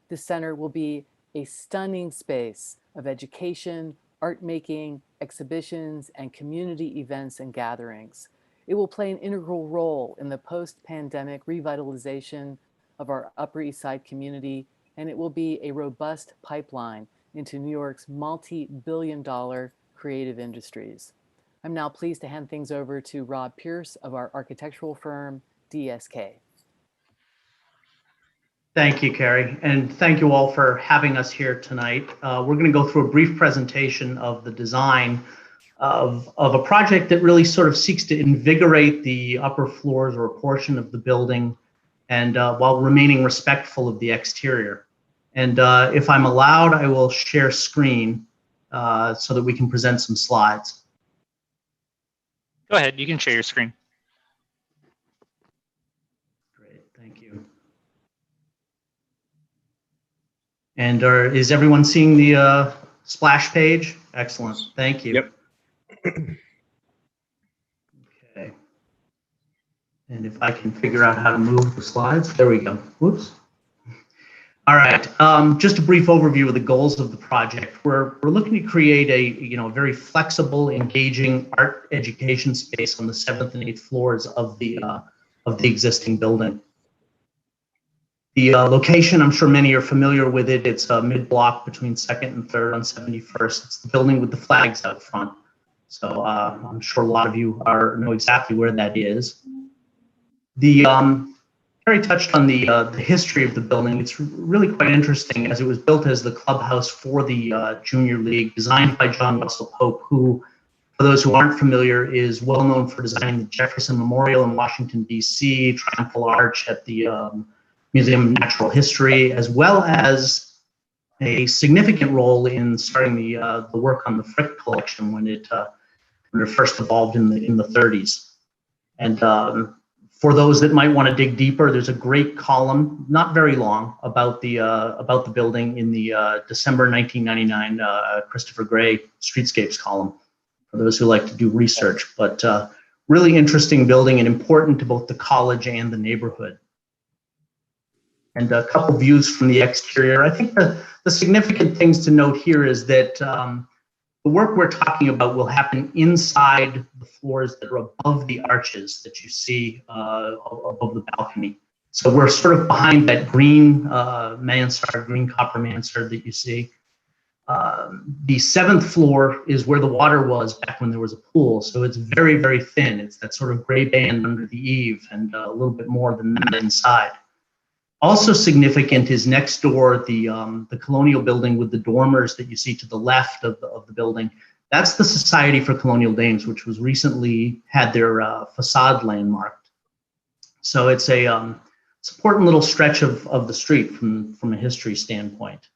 This center will be a stunning space of education, art making, exhibitions, and community events and gatherings. It will play an integral role in the post-pandemic revitalization of our Upper East Side community, and it will be a robust pipeline into New York's multi-billion-dollar creative industries. I'm now pleased to hand things over to Rob Pierce of our architectural firm, DSK. Thank you, Carrie, and thank you all for having us here tonight. We're going to go through a brief presentation of the design of a project that really sort of seeks to invigorate the upper floors or a portion of the building, and while remaining respectful of the exterior. And if I'm allowed, I will share screen so that we can present some slides. Go ahead, you can share your screen. Thank you. And is everyone seeing the splash page? Excellent. Thank you. Yep. Okay. And if I can figure out how to move the slides, there we go. Whoops. All right. Just a brief overview of the goals of the project. We're looking to create a very flexible, engaging art education space on the 7th and 8th floors of the existing building. The location, I'm sure many are familiar with it. It's mid-block between 2nd and 3rd on 71st. It's the building with the flags out front. So I'm sure a lot of you know exactly where that is. Harry touched on the history of the building. It's really quite interesting, as it was built as the clubhouse for the Junior League, designed by John Russell Pope, who, for those who aren't familiar, is well known for designing the Jefferson Memorial in Washington, D.C., Triumphal Arch at the Museum of Natural History, as well as a significant role in starting the work on the Frick collection when it first evolved in the 30s. And for those that might want to dig deeper, there's a great column, not very long, about the building in the December 1999 Christopher Gray Streetscapes column, for those who like to do research. But really interesting building and important to both the college and the neighborhood. And a couple views from the exterior. I think the significant things to note here is that the work we're talking about will happen inside the floors that are above the arches that you see above the balcony. So we're sort of behind that green mansard, green copper mansard that you see. The 7th floor is where the water was back when there was a pool. So it's very, very thin. It's that sort of gray band under the eave and a little bit more than that inside. Also significant is next door, the Colonial building with the dormers that you see to the left of the building. That's the Society for Colonial Dames, which was recently had their facade landmarked. So it's a important little stretch of the street from a history standpoint.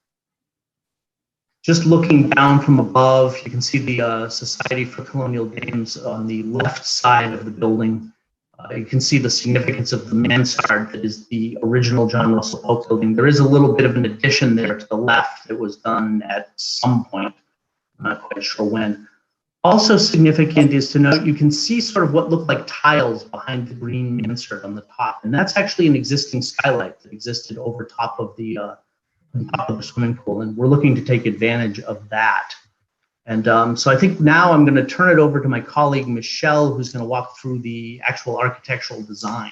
Just looking down from above, you can see the Society for Colonial Dames on the left side of the building. You can see the significance of the mansard that is the original John Russell Pope building. There is a little bit of an addition there to the left that was done at some point. I'm not quite sure when. Also significant is to note you can see sort of what looked like tiles behind the green mansard on the top. And that's actually an existing skylight that existed over top of the swimming pool. And we're looking to take advantage of that. And so I think now I'm going to turn it over to my colleague, Michelle, who's going to walk through the actual architectural design.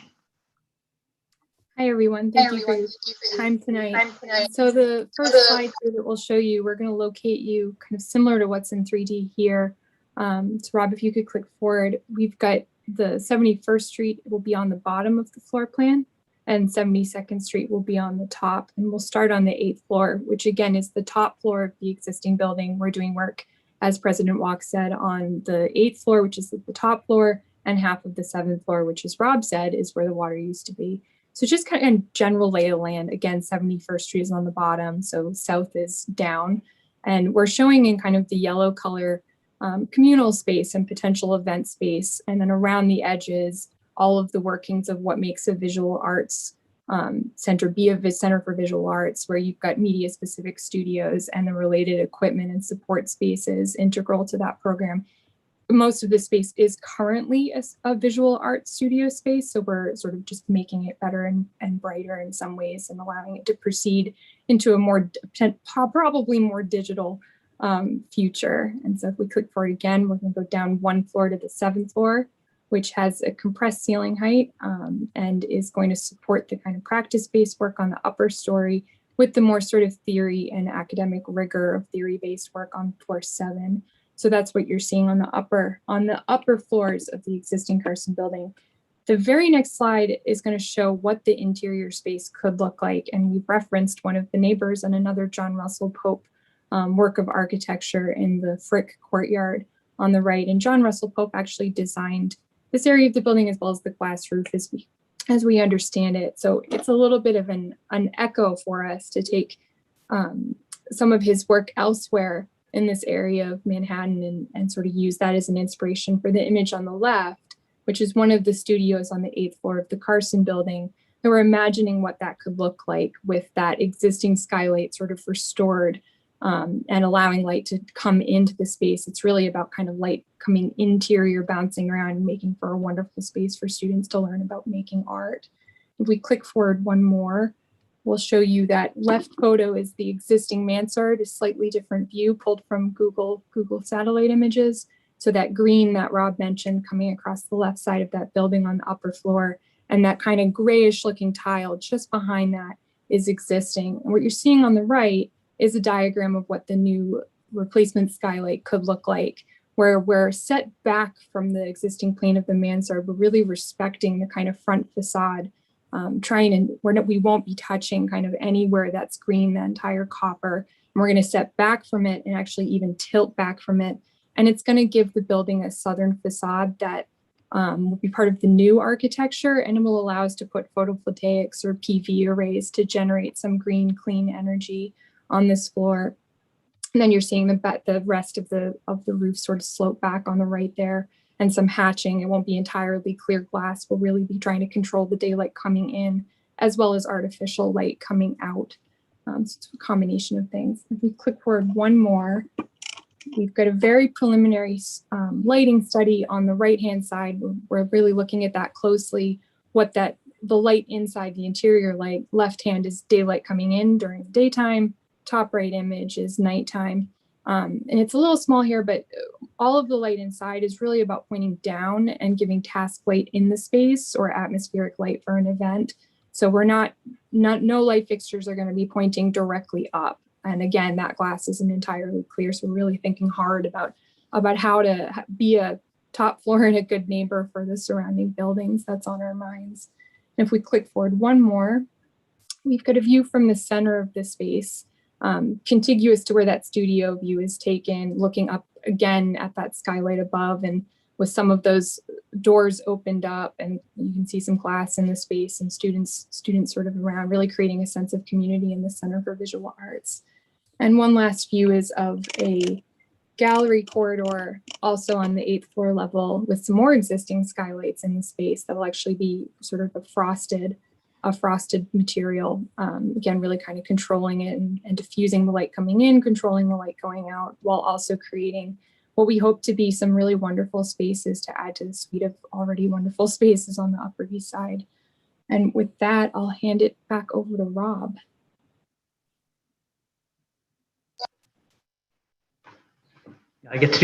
Hi, everyone. Thank you for your time tonight. So the first slide here that we'll show you, we're going to locate you kind of similar to what's in 3D here. So Rob, if you could click forward, we've got the 71st Street will be on the bottom of the floor plan, and 72nd Street will be on the top. And we'll start on the 8th floor, which again is the top floor of the existing building. We're doing work, as President Walk said, on the 8th floor, which is the top floor, and half of the 7th floor, which, as Rob said, is where the water used to be. So just kind of general lay of land. Again, 71st Street is on the bottom, so south is down. And we're showing in kind of the yellow color communal space and potential event space. And then around the edges, all of the workings of what makes a visual arts center be a center for visual arts, where you've got media specific studios and the related equipment and support spaces integral to that program. Most of the space is currently a visual art studio space, so we're sort of just making it better and brighter in some ways and allowing it to proceed into a more, probably more digital future. And so if we click forward again, we're going to go down one floor to the 7th floor, which has a compressed ceiling height and is going to support the kind of practice-based work on the upper story with the more sort of theory and academic rigor of theory-based work on floor 7. So that's what you're seeing on the upper floors of the existing Carson building. The very next slide is going to show what the interior space could look like. And we've referenced one of the neighbors and another John Russell Pope work of architecture in the Frick courtyard on the right. And John Russell Pope actually designed this area of the building as well as the glass roof as we understand it. So it's a little bit of an echo for us to take some of his work elsewhere in this area of Manhattan and sort of use that as an inspiration for the image on the left, which is one of the studios on the 8th floor of the Carson building. And we're imagining what that could look like with that existing skylight sort of restored and allowing light to come into the space. It's really about kind of light coming interior, bouncing around, and making for a wonderful space for students to learn about making art. If we click forward one more, we'll show you that left photo is the existing mansard, a slightly different view pulled from Google satellite images. So that green that Rob mentioned coming across the left side of that building on the upper floor, and that kind of grayish looking tile just behind that is existing. And what you're seeing on the right is a diagram of what the new replacement skylight could look like, where we're set back from the existing plane of the mansard. We're really respecting the kind of front facade, we won't be touching kind of anywhere that's green, the entire copper. And we're going to step back from it and actually even tilt back from it. And it's going to give the building a southern facade that will be part of the new architecture, and it will allow us to put photovoltaics or PV arrays to generate some green, clean energy on this floor. And then you're seeing the rest of the roof sort of slope back on the right there, and some hatching. It won't be entirely clear glass. We'll really be trying to control the daylight coming in as well as artificial light coming out. So it's a combination of things. If we click forward one more, we've got a very preliminary lighting study on the right-hand side. We're really looking at that closely, the light inside the interior light. Left hand is daylight coming in during the daytime. Top right image is nighttime. And it's a little small here, but all of the light inside is really about pointing down and giving task light in the space or atmospheric light for an event. So no light fixtures are going to be pointing directly up. And again, that glass isn't entirely clear. So we're really thinking hard about how to be a top floor and a good neighbor for the surrounding buildings. That's on our minds. And if we click forward one more, we've got a view from the center of the space, contiguous to where that studio view is taken, looking up again at that skylight above, and with some of those doors opened up, and you can see some glass in the space and students sort of around, really creating a sense of community in the Center for Visual Arts. And one last view is of a gallery corridor also on the 8th floor level with some more existing skylights in the space that will actually be sort of a frosted material, again, really kind of controlling it and diffusing the light coming in, controlling the light going out, while also creating what we hope to be some really wonderful spaces to add to the suite of already wonderful spaces on the Upper East Side. And with that, I'll hand it back over to Rob. I get to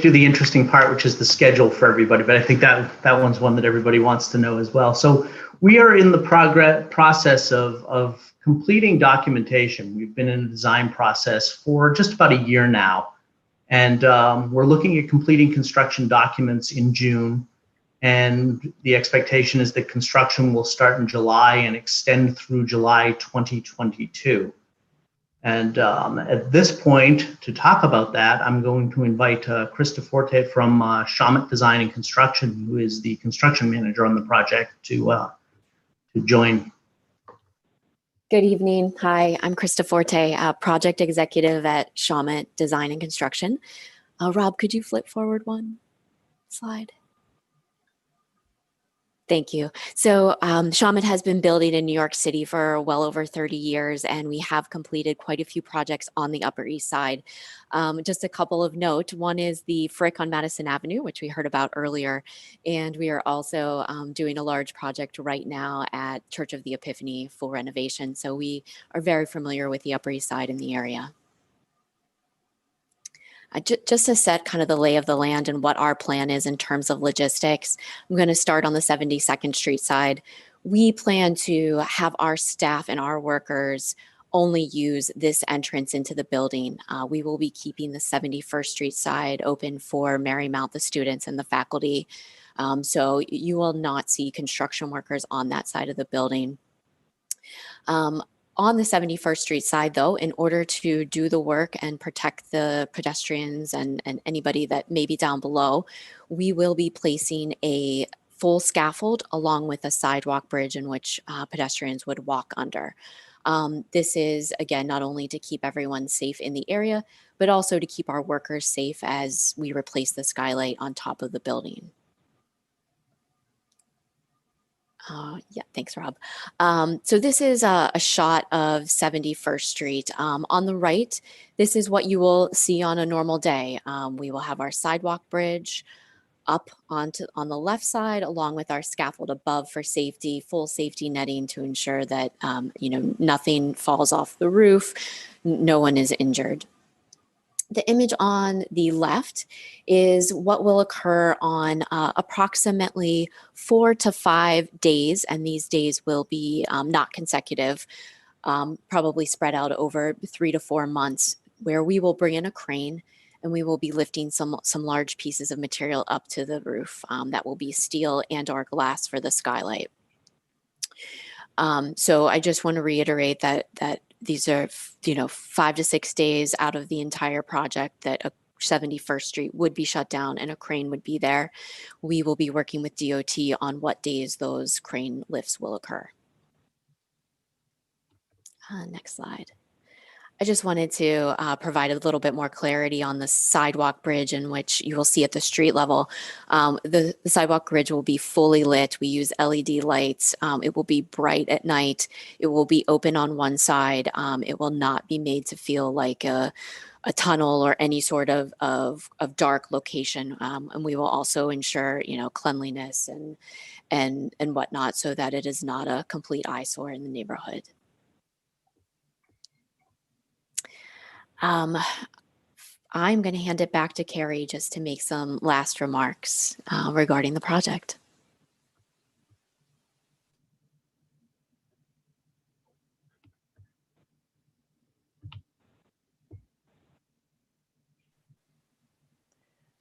do the interesting part, which is the schedule for everybody, but I think that one's one that everybody wants to know as well. So we are in the process of completing documentation. We've been in the design process for just about a year now, and we're looking at completing construction documents in June. And the expectation is that construction will start in July and extend through July 2022. And at this point, to talk about that, I'm going to invite Krista Forte from Shawmut Design and Construction, who is the construction manager on the project, to join. Good evening. Hi, I'm Krista Forte, project executive at Shawmut Design and Construction. Rob, could you flip forward one slide? Thank you. So Shawmut has been building in New York City for well over 30 years, and we have completed quite a few projects on the Upper East Side. Just a couple of note. One is the Frick on Madison Avenue, which we heard about earlier. And we are also doing a large project right now at Church of the Epiphany for renovation. So we are very familiar with the Upper East Side in the area. Just to set kind of the lay of the land and what our plan is in terms of logistics, I'm going to start on the 72nd Street side. We plan to have our staff and our workers only use this entrance into the building. We will be keeping the 71st Street side open for Marymount, the students and the faculty. So you will not see construction workers on that side of the building. On the 71st Street side, though, in order to do the work and protect the pedestrians and anybody that may be down below, we will be placing a full scaffold along with a sidewalk bridge in which pedestrians would walk under. This is, again, not only to keep everyone safe in the area, but also to keep our workers safe as we replace the skylight on top of the building. Yeah, thanks, Rob. So this is a shot of 71st Street. On the right, this is what you will see on a normal day. We will have our sidewalk bridge up on the left side, along with our scaffold above for safety, full safety netting to ensure that nothing falls off the roof, no one is injured. The image on the left is what will occur on approximately 4 to 5 days, and these days will be not consecutive, probably spread out over 3 to 4 months, where we will bring in a crane and we will be lifting some large pieces of material up to the roof. That will be steel and or glass for the skylight. So I just want to reiterate that these are, 5 to 6 days out of the entire project that a 71st Street would be shut down and a crane would be there. We will be working with DOT on what days those crane lifts will occur. Next slide. I just wanted to provide a little bit more clarity on the sidewalk bridge, in which you will see at the street level. The sidewalk bridge will be fully lit. We use LED lights. It will be bright at night. It will be open on one side. It will not be made to feel like a tunnel or any sort of dark location. And we will also ensure, cleanliness and whatnot, so that it is not a complete eyesore in the neighborhood. I'm going to hand it back to Carrie just to make some last remarks regarding the project.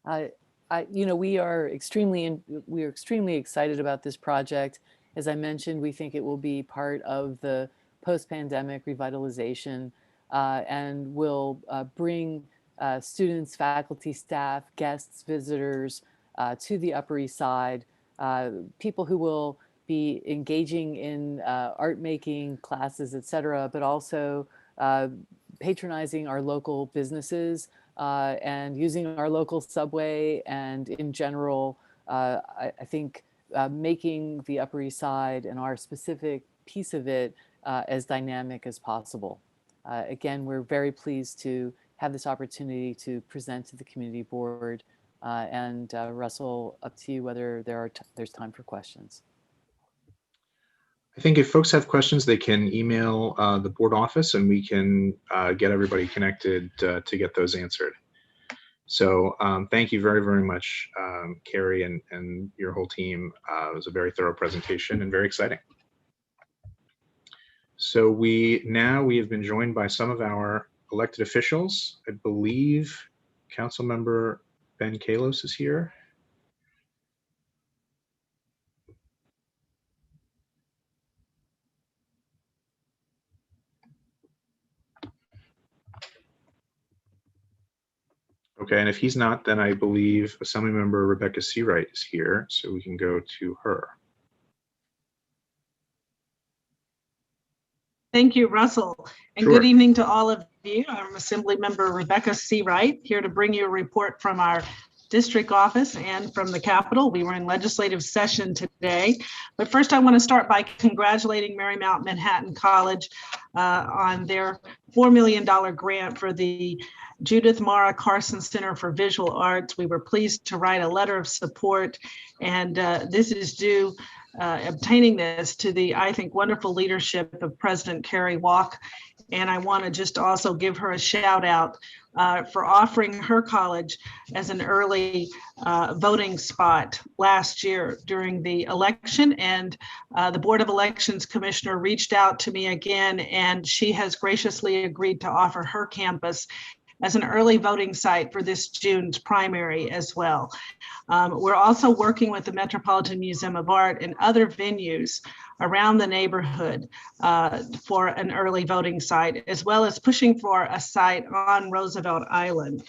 We are extremely excited about this project. As I mentioned, we think it will be part of the post-pandemic revitalization and will bring students, faculty, staff, guests, visitors to the Upper East Side, people who will be engaging in art making classes, etc., but also patronizing our local businesses and using our local subway, and in general, I think making the Upper East Side and our specific piece of it as dynamic as possible. Again, we're very pleased to have this opportunity to present to the community board. And Russell, up to you whether there's time for questions. I think if folks have questions, they can email the board office and we can get everybody connected to get those answered. So thank you very, very much, Carrie and your whole team. It was a very thorough presentation and very exciting. So we have been joined by some of our elected officials. I believe Councilmember Ben Kalos is here. Okay, and if he's not, then I believe Assemblymember Rebecca Seawright is here, so we can go to her. Thank you, Russell, and Sure. Good evening to all of you. I'm Assemblymember Rebecca Seawright, here to bring you a report from our district office and from the Capitol. We were in legislative session today, but first I want to start by congratulating Marymount Manhattan College on their $4 million grant for the Judith Mara Carson Center for Visual Arts. We were pleased to write a letter of support, and this is due obtaining this to the, I think, wonderful leadership of President Kerry Walk And I want to just also give her a shout out for offering her college as an early voting spot last year during the election. And the Board of Elections Commissioner reached out to me again, and she has graciously agreed to offer her campus as an early voting site for this June's primary as well. We're also working with the Metropolitan Museum of Art and other venues around the neighborhood for an early voting site, as well as pushing for a site on Roosevelt Island.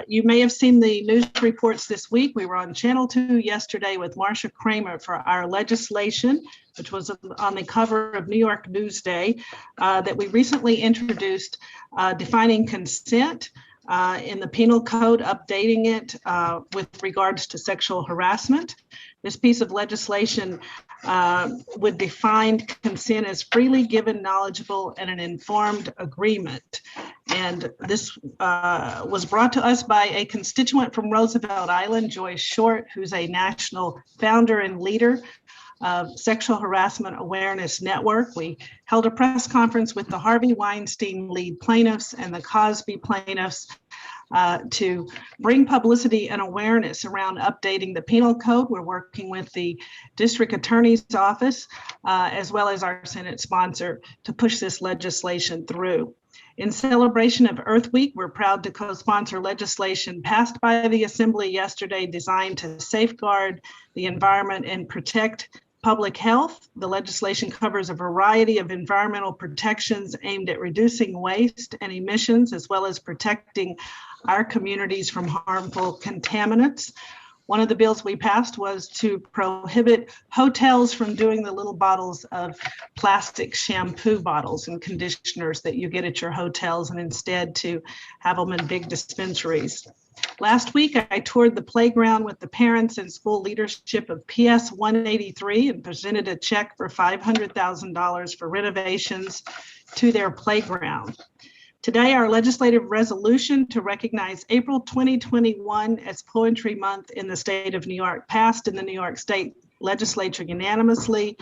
You may have seen the news reports this week. We were on Channel 2 yesterday with Marsha Kramer for our legislation, which was on the cover of New York Newsday, that we recently introduced, defining consent in the penal code, updating it with regards to sexual harassment. This piece of legislation would define consent as freely given, knowledgeable, and an informed agreement. And this was brought to us by a constituent from Roosevelt Island, Joyce Short, who's a national founder and leader of Sexual Harassment Awareness Network. We held a press conference with the Harvey Weinstein lead plaintiffs and the Cosby plaintiffs to bring publicity and awareness around updating the penal code. We're working with the district attorney's office as well as our Senate sponsor to push this legislation through. In celebration of Earth Week, we're proud to co-sponsor legislation passed by the Assembly yesterday designed to safeguard the environment and protect public health. The legislation covers a variety of environmental protections aimed at reducing waste and emissions, as well as protecting our communities from harmful contaminants. One of the bills we passed was to prohibit hotels from doing the little bottles of plastic shampoo bottles and conditioners that you get at your hotels, and instead to have them in big dispensaries. Last week, I toured the playground with the parents and school leadership of PS 183 and presented a check for $500,000 for renovations to their playground. Today, our legislative resolution to recognize April 2021 as Poetry Month in the state of New York passed in the New York State Legislature unanimously.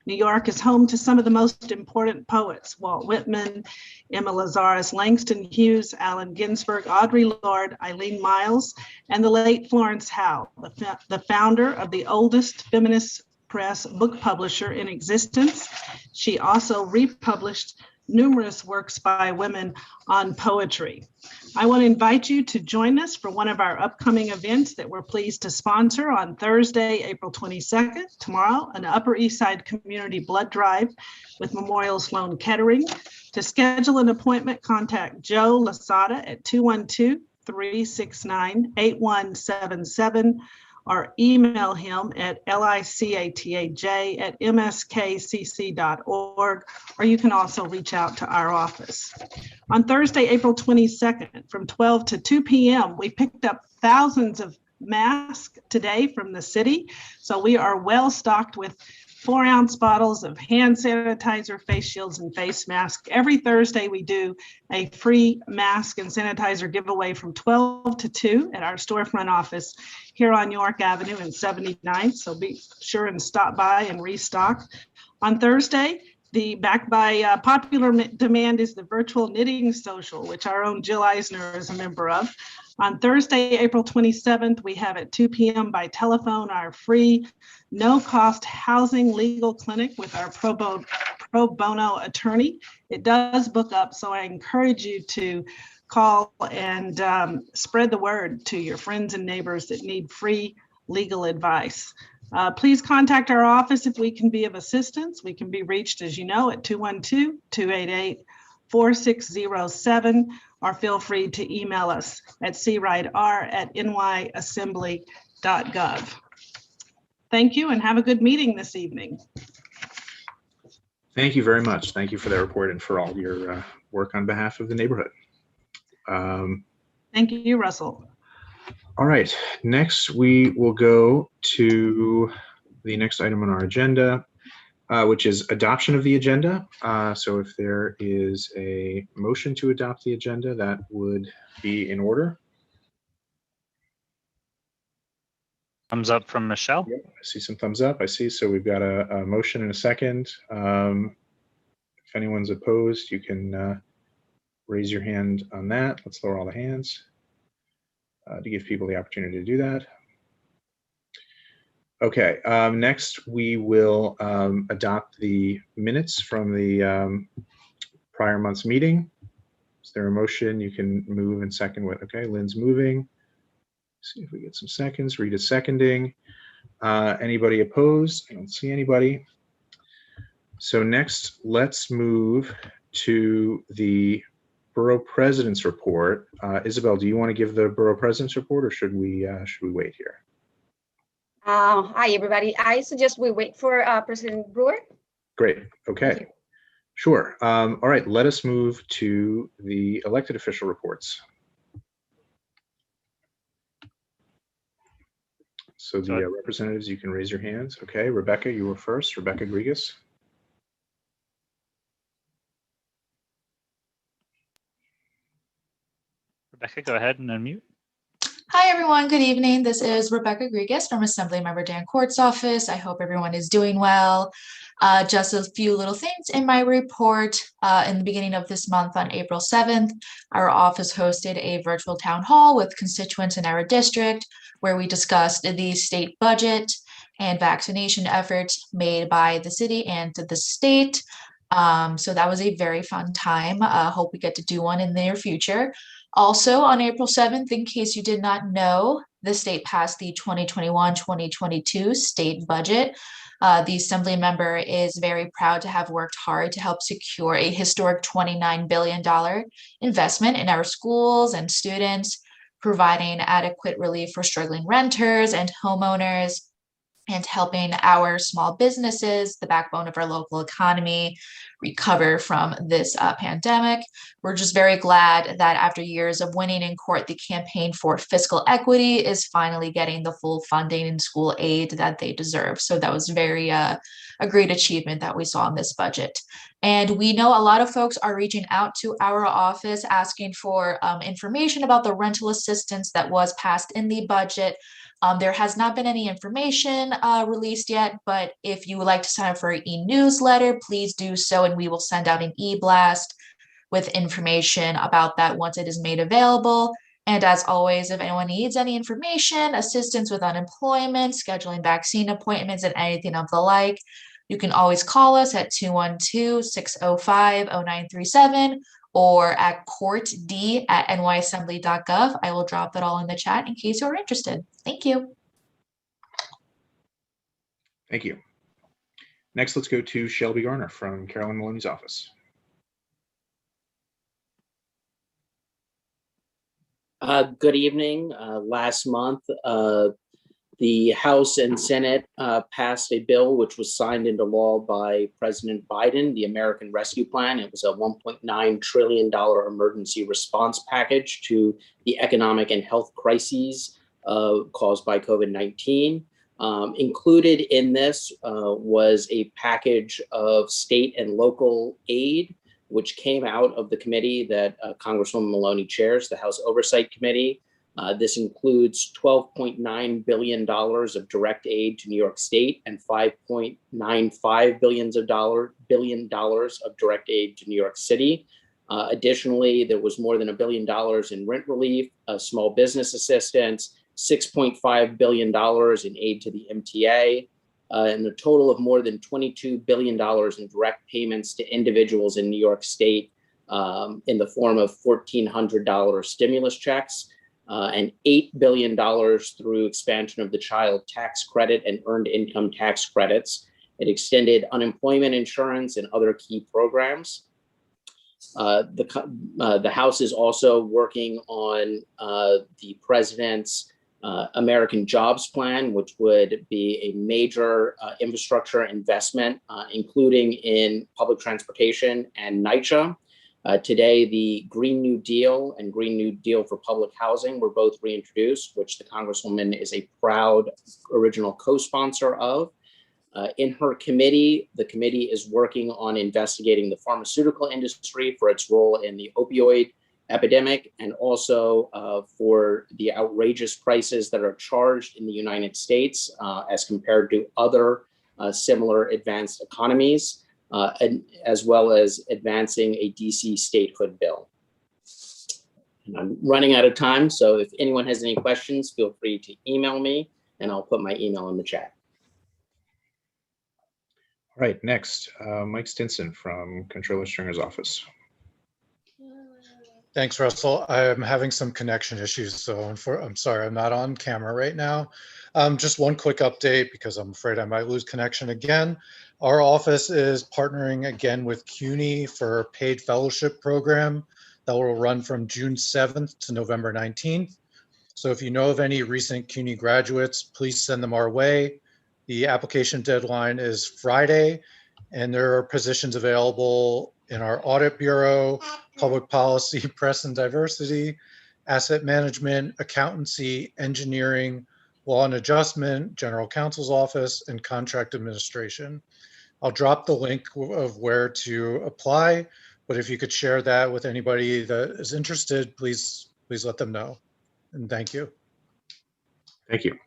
New York is home to some of the most important poets: Walt Whitman, Emma Lazarus, Langston Hughes, Allen Ginsberg, Audre Lorde, Eileen Miles, and the late Florence Howe, the founder of the oldest feminist press book publisher in existence. She also republished numerous works by women on poetry. I want to invite you to join us for one of our upcoming events that we're pleased to sponsor on Thursday, April 22nd, tomorrow, an Upper East Side Community Blood Drive with Memorial Sloan Kettering. To schedule an appointment, contact Joe Lasada at 212-369-8177 or email him at licataj@mskcc.org, or you can also reach out to our office. On Thursday, April 22nd, from 12 to 2 p.m., we picked up thousands of masks today from the city. So we are well stocked with 4-ounce bottles of hand sanitizer, face shields, and face masks. Every Thursday, we do a free mask and sanitizer giveaway from 12 to 2 at our storefront office here on York Avenue and 79th. So be sure and stop by and restock. On Thursday, backed by popular demand is the virtual knitting social, which our own Jill Eisner is a member of. On Thursday, April 27th, we have at 2 p.m. by telephone our free no-cost housing legal clinic with our pro bono attorney. It does book up, so I encourage you to call and spread the word to your friends and neighbors that need free legal advice. Please contact our office if we can be of assistance. We can be reached, as you know, at 212-288-4607, or feel free to email us at cwriter@nyassembly.gov. Thank you and have a good meeting this evening. Thank you very much. Thank you for that report and for all your work on behalf of the neighborhood. Thank you, Russell. All right, next we will go to the next item on our agenda, which is adoption of the agenda. So if there is a motion to adopt the agenda, that would be in order. Thumbs up from Michelle. Yep, I see some thumbs up. I see. So we've got a motion and a second. If anyone's opposed, you can raise your hand on that. Let's lower all the hands to give people the opportunity to do that. Okay, next we will adopt the minutes from the prior month's meeting. Is there a motion? You can move and second with, okay, Lynn's moving. See if we get some seconds. Rita seconding. Anybody opposed? I don't see anybody. So next, let's move to the Borough President's report. Isabel, do you want to give the Borough President's report, or should we wait here? Hi, everybody. I suggest we wait for President Brewer. Great. Okay. Sure. All right. Let us move to the elected official reports. So the representatives, you can raise your hands. Okay. Rebecca, you were first. Rebecca Grigas. Rebecca, go ahead and unmute. Hi, everyone. Good evening. This is Rebecca Grigas from Assemblymember Dan Court's office. I hope everyone is doing well. Just a few little things in my report. In the beginning of this month on April 7th, our office hosted a virtual town hall with constituents in our district where we discussed the state budget and vaccination efforts made by the city and the state. So that was a very fun time. Hope we get to do one in the near future. Also, on April 7th, in case you did not know, the state passed the 2021-2022 state budget. The Assembly member is very proud to have worked hard to help secure a historic $29 billion investment in our schools and students, providing adequate relief for struggling renters and homeowners, and helping our small businesses, the backbone of our local economy, recover from this pandemic. We're just very glad that after years of winning in court, the campaign for fiscal equity is finally getting the full funding and school aid that they deserve. So that was very a great achievement that we saw in this budget. And we know a lot of folks are reaching out to our office asking for information about the rental assistance that was passed in the budget. There has not been any information released yet, but if you would like to sign up for an e-newsletter, please do so, and we will send out an e-blast with information about that once it is made available. And as always, if anyone needs any information, assistance with unemployment, scheduling vaccine appointments, and anything of the like, you can always call us at 212-605-0937 or at courtd@nyassembly.gov. I will drop that all in the chat in case you're interested. Thank you. Thank you. Next, let's go to Shelby Garner from Carolyn Maloney's office. Good evening. Last month, the House and Senate passed a bill which was signed into law by President Biden, the American Rescue Plan. It was a $1.9 trillion emergency response package to the economic and health crises caused by COVID-19. Included in this was a package of state and local aid, which came out of the committee that Congresswoman Maloney chairs, the House Oversight Committee. This includes $12.9 billion of direct aid to New York State and $5.95 billion of direct aid to New York City. Additionally, there was more than $1 billion in rent relief, small business assistance, $6.5 billion in aid to the MTA, and a total of more than $22 billion in direct payments to individuals in New York State in the form of $1,400 stimulus checks. And $8 billion through expansion of the child tax credit and earned income tax credits. It extended unemployment insurance and other key programs. The House is also working on the president's American Jobs Plan, which would be a major infrastructure investment, including in public transportation and NYCHA. Today, the Green New Deal and Green New Deal for Public Housing were both reintroduced, which the Congresswoman is a proud original co-sponsor of. In her committee, the committee is working on investigating the pharmaceutical industry for its role in the opioid epidemic and also for the outrageous prices that are charged in the United States as compared to other similar advanced economies. and as well as advancing a DC statehood bill. And I'm running out of time, so if anyone has any questions, feel free to email me, and I'll put my email in the chat. All right, next, Mike Stinson from Controller Stringer's office. Thanks, Russell. I'm having some connection issues, so I'm sorry, I'm not on camera right now. Just one quick update because I'm afraid I might lose connection again. Our office is partnering again with CUNY for a paid fellowship program that will run from June 7th to November 19th. So if you know of any recent CUNY graduates, please send them our way. The application deadline is Friday, and there are positions available in our audit bureau, public policy, press and diversity, asset management, accountancy, engineering, law and adjustment, general counsel's office, and contract administration. I'll drop the link of where to apply, but if you could share that with anybody that is interested, please let them know. And thank you. Thank you.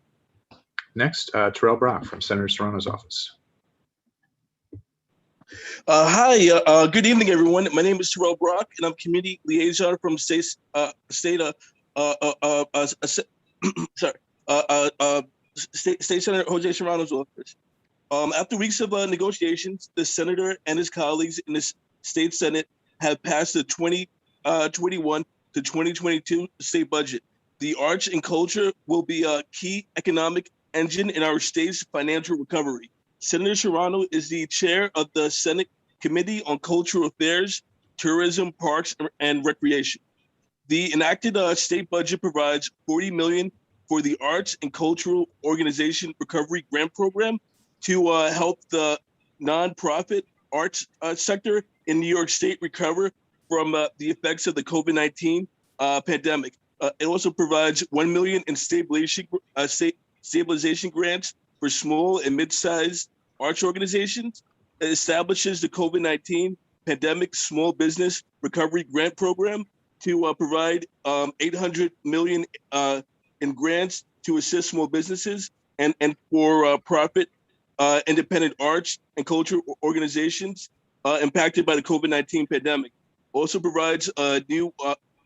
Next, Terrell Brock from Senator Serrano's office. Hi, good evening, everyone. My name is Terrell Brock, and I'm community liaison from State Senator Jose Serrano's office. After weeks of negotiations, the senator and his colleagues in the state senate have passed the 2021 to 2022 state budget. The arts and culture will be a key economic engine in our state's financial recovery. Senator Serrano is the chair of the Senate Committee on Cultural Affairs, Tourism, Parks, and Recreation. The enacted state budget provides $40 million for the Arts and Cultural Organization Recovery Grant Program to help the nonprofit arts sector in New York State recover from the effects of the COVID-19 pandemic. It also provides $1 million in stabilization grants for small and mid-sized arts organizations. It establishes the COVID-19 pandemic small business recovery grant program to provide $800 million in grants to assist small businesses and for profit independent arts and culture organizations impacted by the COVID-19 pandemic. Also provides a new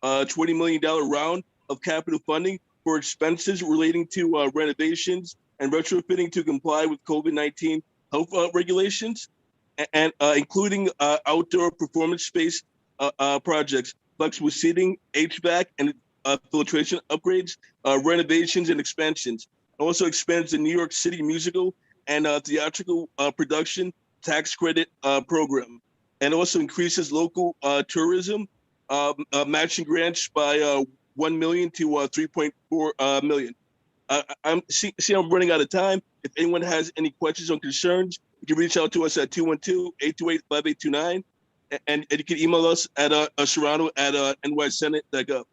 $20 million round of capital funding for expenses relating to renovations and retrofitting to comply with COVID-19 health regulations, and including outdoor performance space projects, flexible seating, HVAC, and filtration upgrades, renovations and expansions. It also expands the New York City musical and theatrical production tax credit program, and also increases local tourism matching grants by $1 million to $3.4 million. I'm running out of time. If anyone has any questions or concerns, you can reach out to us at 212-828-5829, and you can email us at serrano@nysenate.gov.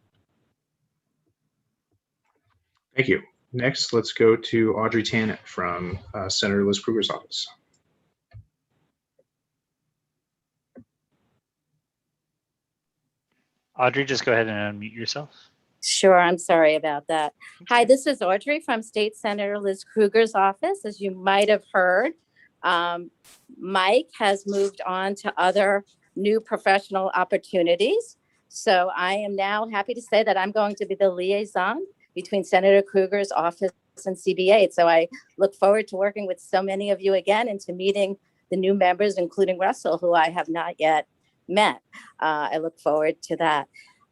Thank you. Next, let's go to Audrey Tannant from Senator Liz Krueger's office. Audrey, just go ahead and unmute yourself. Sure, I'm sorry about that. Hi, this is Audrey from State Senator Liz Krueger's office. As you might have heard, Mike has moved on to other new professional opportunities. So I am now happy to say that I'm going to be the liaison between Senator Krueger's office and CB8. So I look forward to working with so many of you again and to meeting the new members, including Russell, who I have not yet met. I look forward to that.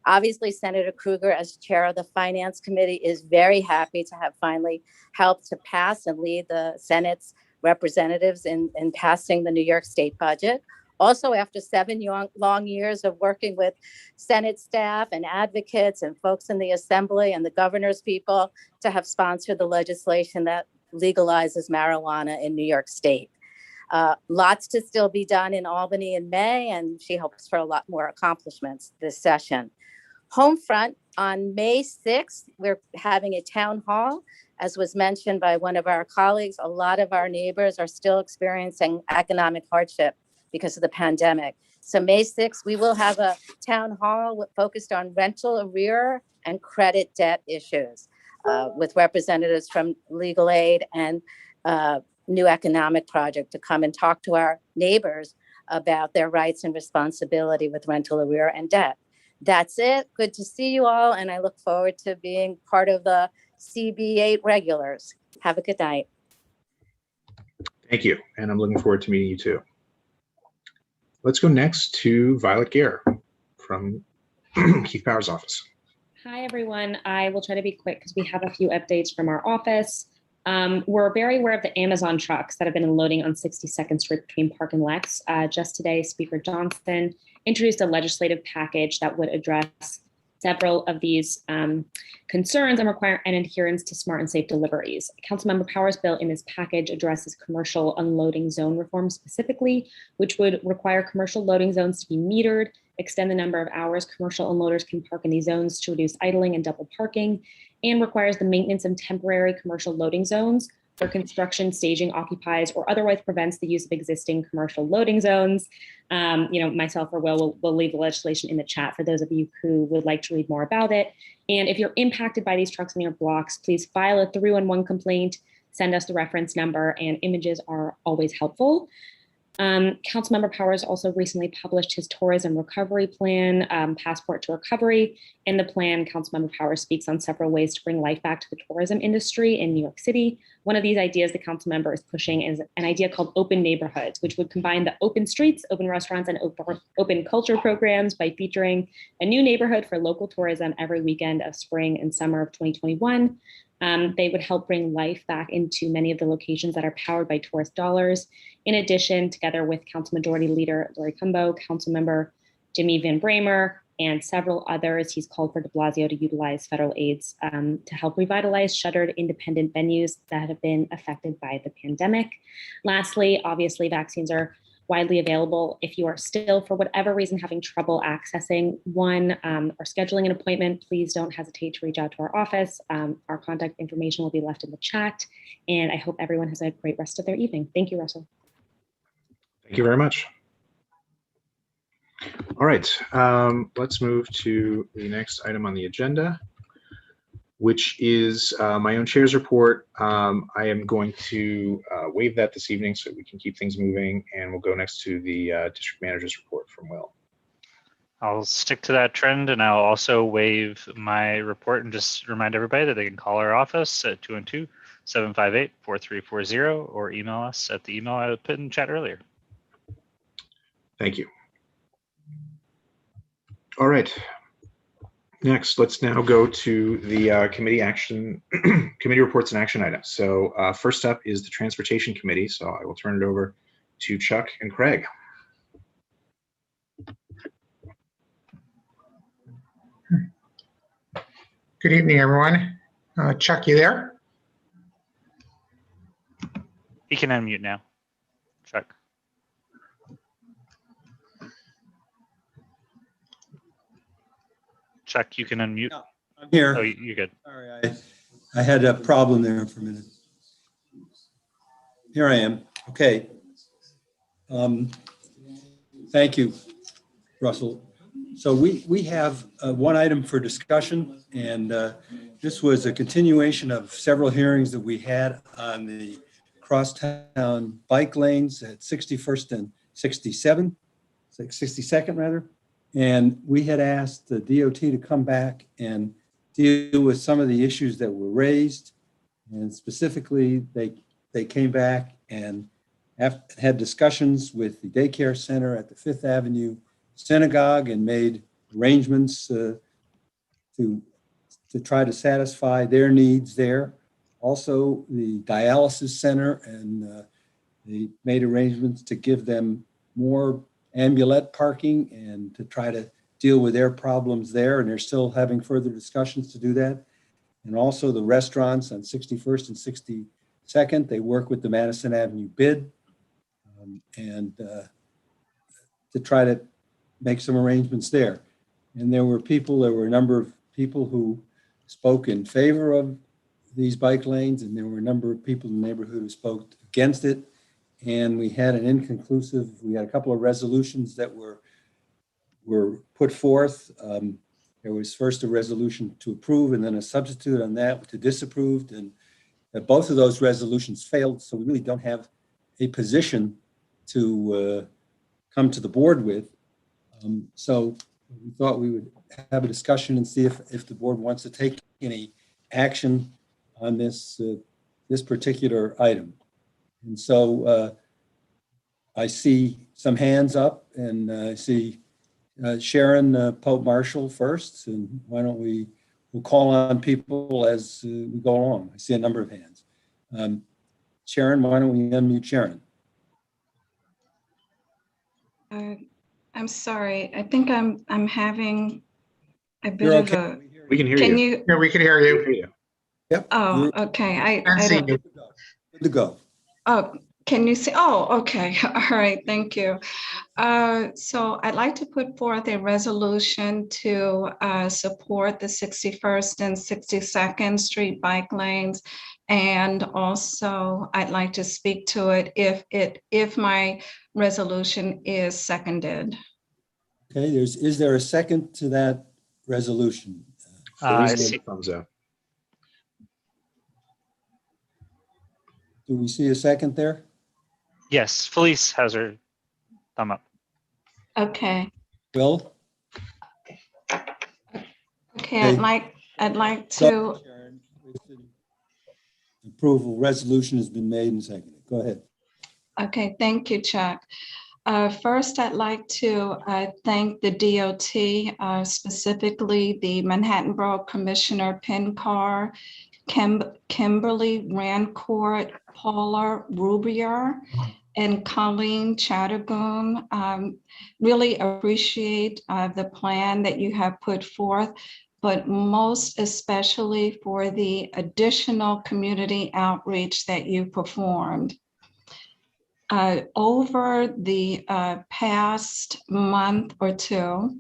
Obviously, Senator Krueger, as chair of the Finance Committee, is very happy to have finally helped to pass and lead the Senate's representatives in passing the New York State budget. Also, after 7 long years of working with Senate staff and advocates and folks in the Assembly and the governor's people to have sponsored the legislation that legalizes marijuana in New York State. Lots to still be done in Albany in May, and she hopes for a lot more accomplishments this session. Home front, on May 6th, we're having a town hall. As was mentioned by one of our colleagues, a lot of our neighbors are still experiencing economic hardship because of the pandemic. So May 6th, we will have a town hall focused on rental arrear and credit debt issues with representatives from legal aid and New Economic Project to come and talk to our neighbors about their rights and responsibility with rental arrear and debt. That's it. Good to see you all, and I look forward to being part of the CB8 regulars. Have a good night. Thank you, and I'm looking forward to meeting you too. Let's go next to Violet Gare from Keith Power's office. Hi, everyone. I will try to be quick because we have a few updates from our office. We're very aware of the Amazon trucks that have been unloading on 62nd Street between Park and Lex. Just today, Speaker Johnson introduced a legislative package that would address several of these concerns and require an adherence to smart and safe deliveries. Councilmember Power's bill in this package addresses commercial unloading zone reform specifically, which would require commercial loading zones to be metered, extend the number of hours commercial unloaders can park in these zones to reduce idling and double parking, and requires the maintenance of temporary commercial loading zones where construction, staging occupies or otherwise prevents the use of existing commercial loading zones. Myself or Will leave the legislation in the chat for those of you who would like to read more about it. And if you're impacted by these trucks in your blocks, please file a 311 complaint, send us the reference number, and images are always helpful. Councilmember Powers also recently published his tourism recovery plan, Passport to Recovery. In the plan, Councilmember Powers speaks on several ways to bring life back to the tourism industry in New York City. One of these ideas the councilmember is pushing is an idea called open neighborhoods, which would combine the open streets, open restaurants, and open culture programs by featuring a new neighborhood for local tourism every weekend of spring and summer of 2021. They would help bring life back into many of the locations that are powered by tourist dollars. In addition, together with Council Majority Leader Lori Cumbo, Councilmember Jimmy Van Bramer, and several others, he's called for de Blasio to utilize federal aids to help revitalize shuttered independent venues that have been affected by the pandemic. Lastly, obviously, vaccines are widely available. If you are still, for whatever reason, having trouble accessing one or scheduling an appointment, please don't hesitate to reach out to our office. Our contact information will be left in the chat. And I hope everyone has a great rest of their evening. Thank you, Russell. Thank you very much. All right, let's move to the next item on the agenda, which is my own chair's report. I am going to waive that this evening so we can keep things moving, and we'll go next to the district manager's report from Will. I'll stick to that trend, and I'll also waive my report and just remind everybody that they can call our office at 212-758-4340 or email us at the email I put in chat earlier. Thank you. All right. Next, let's now go to the committee reports and action items. So first up is the Transportation Committee. So I will turn it over to Chuck and Craig. Good evening, everyone. Chuck, you there? He can unmute now. Chuck. Chuck, you can unmute. No, I'm here. Oh, you're good. Sorry, I had a problem there for a minute. Here I am. Okay. Thank you, Russell. So we have one item for discussion, and this was a continuation of several hearings that we had on the crosstown bike lanes at 61st and 62nd rather. And we had asked the DOT to come back and deal with some of the issues that were raised. And specifically, they came back and had discussions with the daycare center at the Fifth Avenue Synagogue and made arrangements to try to satisfy their needs there. Also, the dialysis center, and they made arrangements to give them more ambulette parking and to try to deal with their problems there. And they're still having further discussions to do that. And also the restaurants on 61st and 62nd, they work with the Madison Avenue bid and to try to make some arrangements there. And there were a number of people who spoke in favor of these bike lanes, and there were a number of people in the neighborhood who spoke against it. And we had a couple of resolutions that were put forth. There was first a resolution to approve and then a substitute on that to disapproved, and both of those resolutions failed. So we really don't have a position to come to the board with. So we thought we would have a discussion and see if the board wants to take any action on this particular item. And so I see some hands up, and I see Sharon Pope Marshall first. And why don't we'll call on people as we go along. I see a number of hands. Sharon, why don't we unmute Sharon? I'm sorry. I think I'm having a bit You're of okay. a. We can hear Can you. you? Yeah, we can hear you. Yep. Oh, okay. Can't I see don't. you. Good to go. Oh, can you see? Oh, okay. All right. Thank you. So I'd like to put forth a resolution to support the 61st and 62nd Street bike lanes. And also I'd like to speak to it if my resolution is seconded. Okay, is there a second to that resolution? I see. Thumbs up. Do we see a second there? Yes, Felice has her thumb up. Okay. Will? Okay, I'd like to. Approval resolution has been made and seconded. Go ahead. Okay, thank you, Chuck. First, I'd like to thank the DOT, specifically the Manhattan Borough Commissioner Pinkar, Kimberly Rancourt, Paula Rubier, and Colleen Chattergoon. Really appreciate the plan that you have put forth, but most especially for the additional community outreach that you performed. Over the past month or two,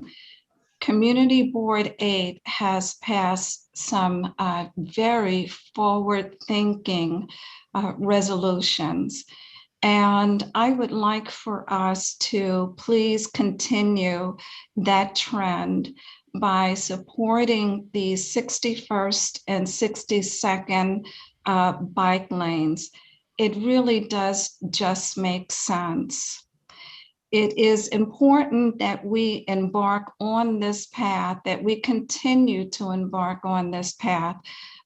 Community Board 8 has passed some very forward-thinking resolutions. And I would like for us to please continue that trend by supporting the 61st and 62nd bike lanes. It really does just make sense. It is important that we embark on this path, that we continue to embark on this path,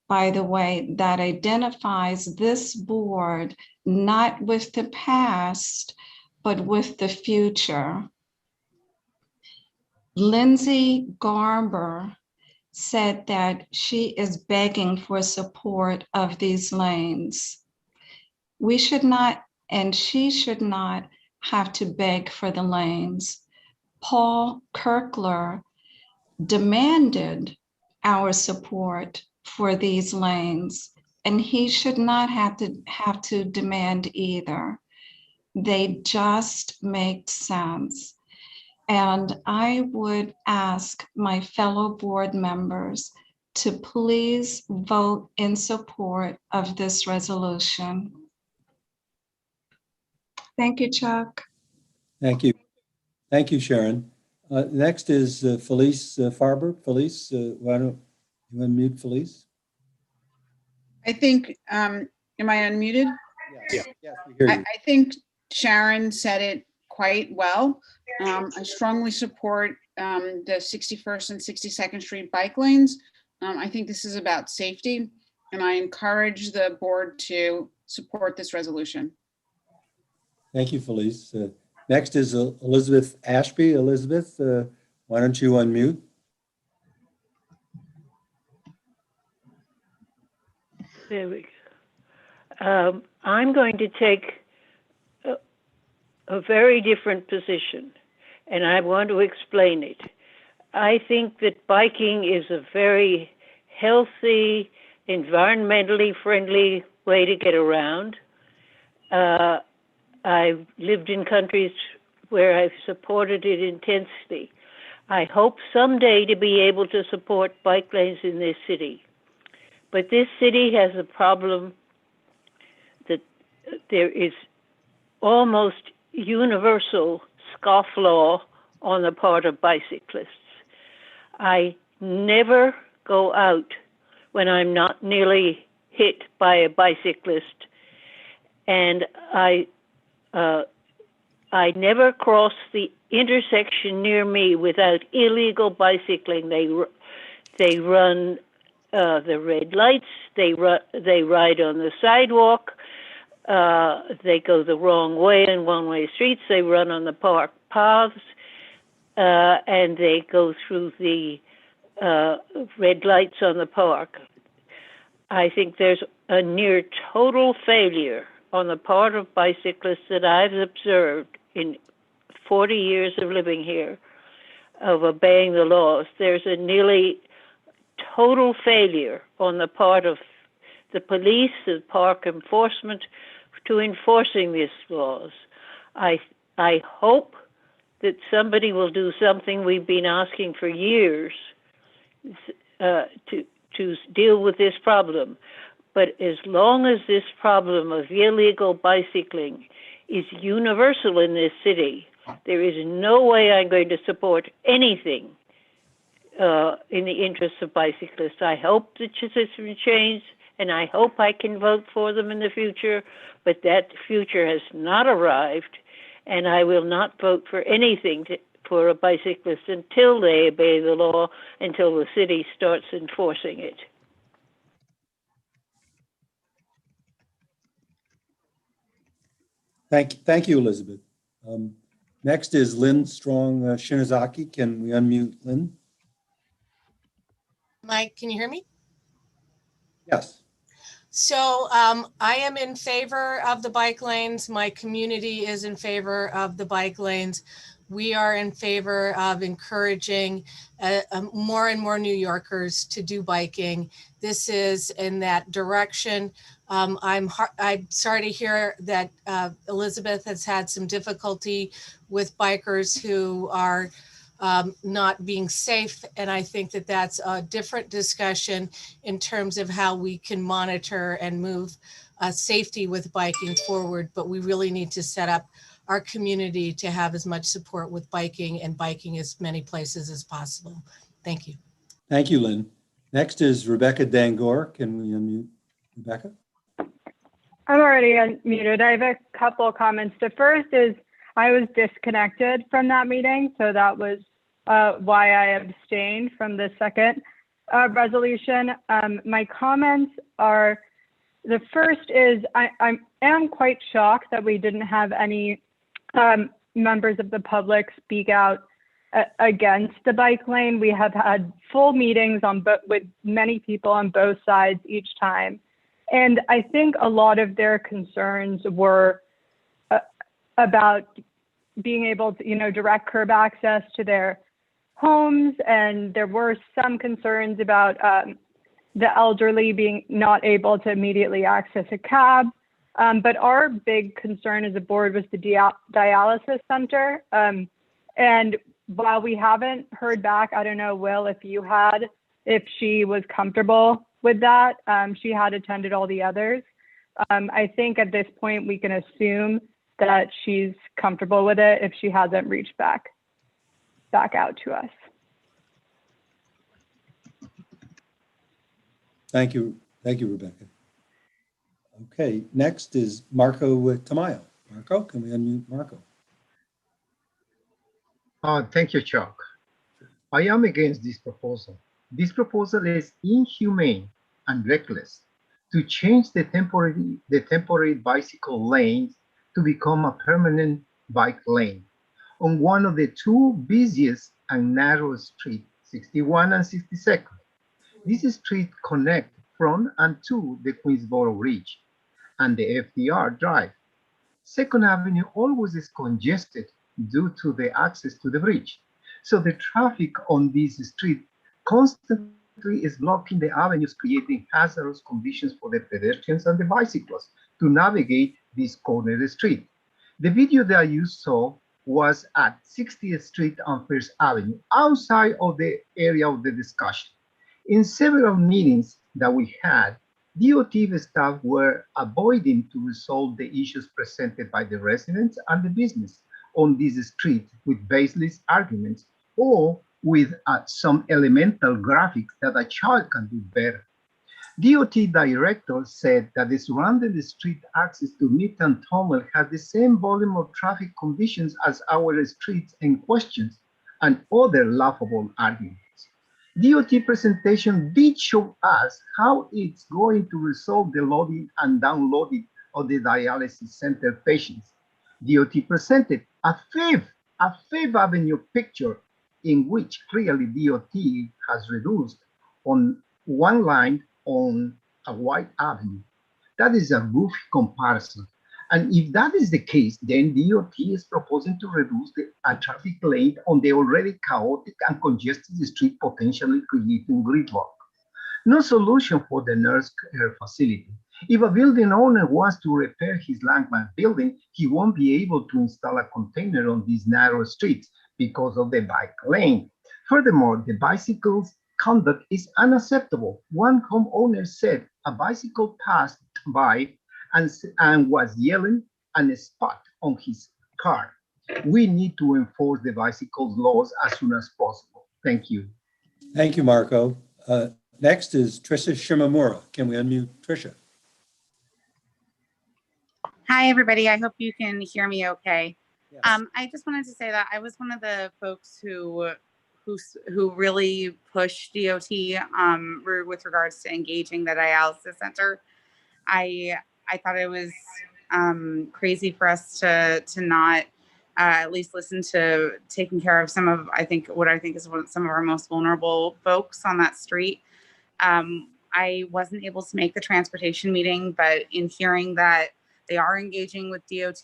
by the way, that identifies this board not with the past, but with the future. Lindsay Garber said that she is begging for support of these lanes. We should not, and she should not, have to beg for the lanes. Paul Kirkler demanded our support for these lanes, and he should not have to demand either. They just make sense. And I would ask my fellow board members to please vote in support of this resolution. Thank you, Chuck. Thank you. Thank you, Sharon. Next is Felice Farber. Felice, why don't you unmute Felice? I think, am I unmuted? Yes, yes, we hear you. I think Sharon said it quite well. I strongly support the 61st and 62nd Street bike lanes. I think this is about safety, and I encourage the board to support this resolution. Thank you, Felice. Next is Elizabeth Ashby. Elizabeth, why don't you unmute? There we go. I'm going to take a very different position, and I want to explain it. I think that biking is a very healthy, environmentally friendly way to get around. I've lived in countries where I've supported it intensely. I hope someday to be able to support bike lanes in this city. But this city has a problem that there is almost universal scofflaw on the part of bicyclists. I never go out when I'm not nearly hit by a bicyclist, and I I never cross the intersection near me without illegal bicycling. They run the red lights. They ride on the sidewalk. They go the wrong way in one-way streets. They run on the park paths, and they go through the red lights on the park. I think there's a near total failure on the part of bicyclists that I've observed in 40 years of living here of obeying the laws. There's a nearly total failure on the part of the police and park enforcement to enforcing these laws. I hope that somebody will do something we've been asking for years to deal with this problem. But as long as this problem of illegal bicycling is universal in this city, there is no way I'm going to support anything in the interests of bicyclists. I hope the system changes, and I hope I can vote for them in the future, but that future has not arrived, and I will not vote for anything for a bicyclist until they obey the law, until the city starts enforcing it. Thank you, Elizabeth. Next is Lynn Strong Shinozaki. Can we unmute Lynn? Mike, can you hear me? Yes. So I am in favor of the bike lanes. My community is in favor of the bike lanes. We are in favor of encouraging more and more New Yorkers to do biking. This is in that direction. I'm sorry to hear that Elizabeth has had some difficulty with bikers who are not being safe. And I think that that's a different discussion in terms of how we can monitor and move safety with biking forward. But we really need to set up our community to have as much support with biking and biking as many places as possible. Thank you. Thank you, Lynn. Next is Rebecca Dangor. Can we unmute Rebecca? I'm already unmuted. I have a couple of comments. The first is I was disconnected from that meeting, so that was why I abstained from the second resolution. My comments are, the first is I am quite shocked that we didn't have any members of the public speak out against the bike lane. We have had full meetings with many people on both sides each time. And I think a lot of their concerns were about being able to, direct curb access to their homes. And there were some concerns about the elderly being not able to immediately access a cab. But our big concern as a board was the dialysis center. And while we haven't heard back, I don't know, Will, if she was comfortable with that. She had attended all the others. I think at this point we can assume that she's comfortable with it if she hasn't reached back out to us. Thank you, Rebecca. Okay, next is Marco Tamayo. Marco, can we unmute Marco? Thank you, Chuck. I am against this proposal. This proposal is inhumane and reckless to change the temporary bicycle lanes to become a permanent bike lane on one of the two busiest and narrowest streets, 61 and 62nd. This street connects from and to the Queensboro Bridge and the FDR Drive. 2nd Avenue always is congested due to the access to the bridge. So the traffic on this street constantly is blocking the avenues, creating hazardous conditions for the pedestrians and the bicyclists to navigate this corner street. The video that you saw was at 60th Street and 1st Avenue, outside of the area of the discussion. In several meetings that we had, DOT staff were avoiding to resolve the issues presented by the residents and the business on this street with baseless arguments or with some elemental graphics that a child can do better. DOT director said that the surrounding street access to Midtown Tunnel has the same volume of traffic conditions as our streets in questions and other laughable arguments. DOT presentation did show us how it's going to resolve the loading and downloading of the dialysis center patients. DOT presented a Fifth Avenue picture in which clearly DOT has reduced on one line on a wide avenue. That is a goofy comparison. And if that is the case, then DOT is proposing to reduce the traffic lane on the already chaotic and congested street, potentially creating gridlock. No solution for the nurse care facility. If a building owner wants to repair his landmark building, he won't be able to install a container on these narrow streets because of the bike lane. Furthermore, the bicycle's conduct is unacceptable. One homeowner said a bicycle passed by and was yelling and spat on his car. We need to enforce the bicycle laws as soon as possible. Thank you. Thank you, Marco. Next is Tricia Shimamura. Can we unmute Tricia? Hi, everybody. I hope you can hear me okay. Yes. I just wanted to say that I was one of the folks who really pushed DOT with regards to engaging the dialysis center. I thought it was crazy for us to not at least listen to taking care of some of what I think is some of our most vulnerable folks on that street. I wasn't able to make the transportation meeting, but in hearing that they are engaging with DOT,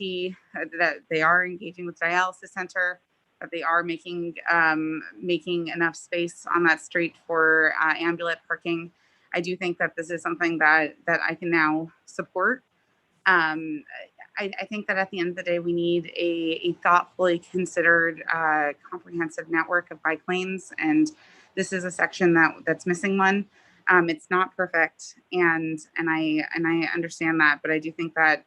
that they are engaging with dialysis center, that they are making enough space on that street for ambulance parking, I do think that this is something that I can now support. I think that at the end of the day, we need a thoughtfully considered comprehensive network of bike lanes, and this is a section that's missing one. It's not perfect, and I understand that, but I do think that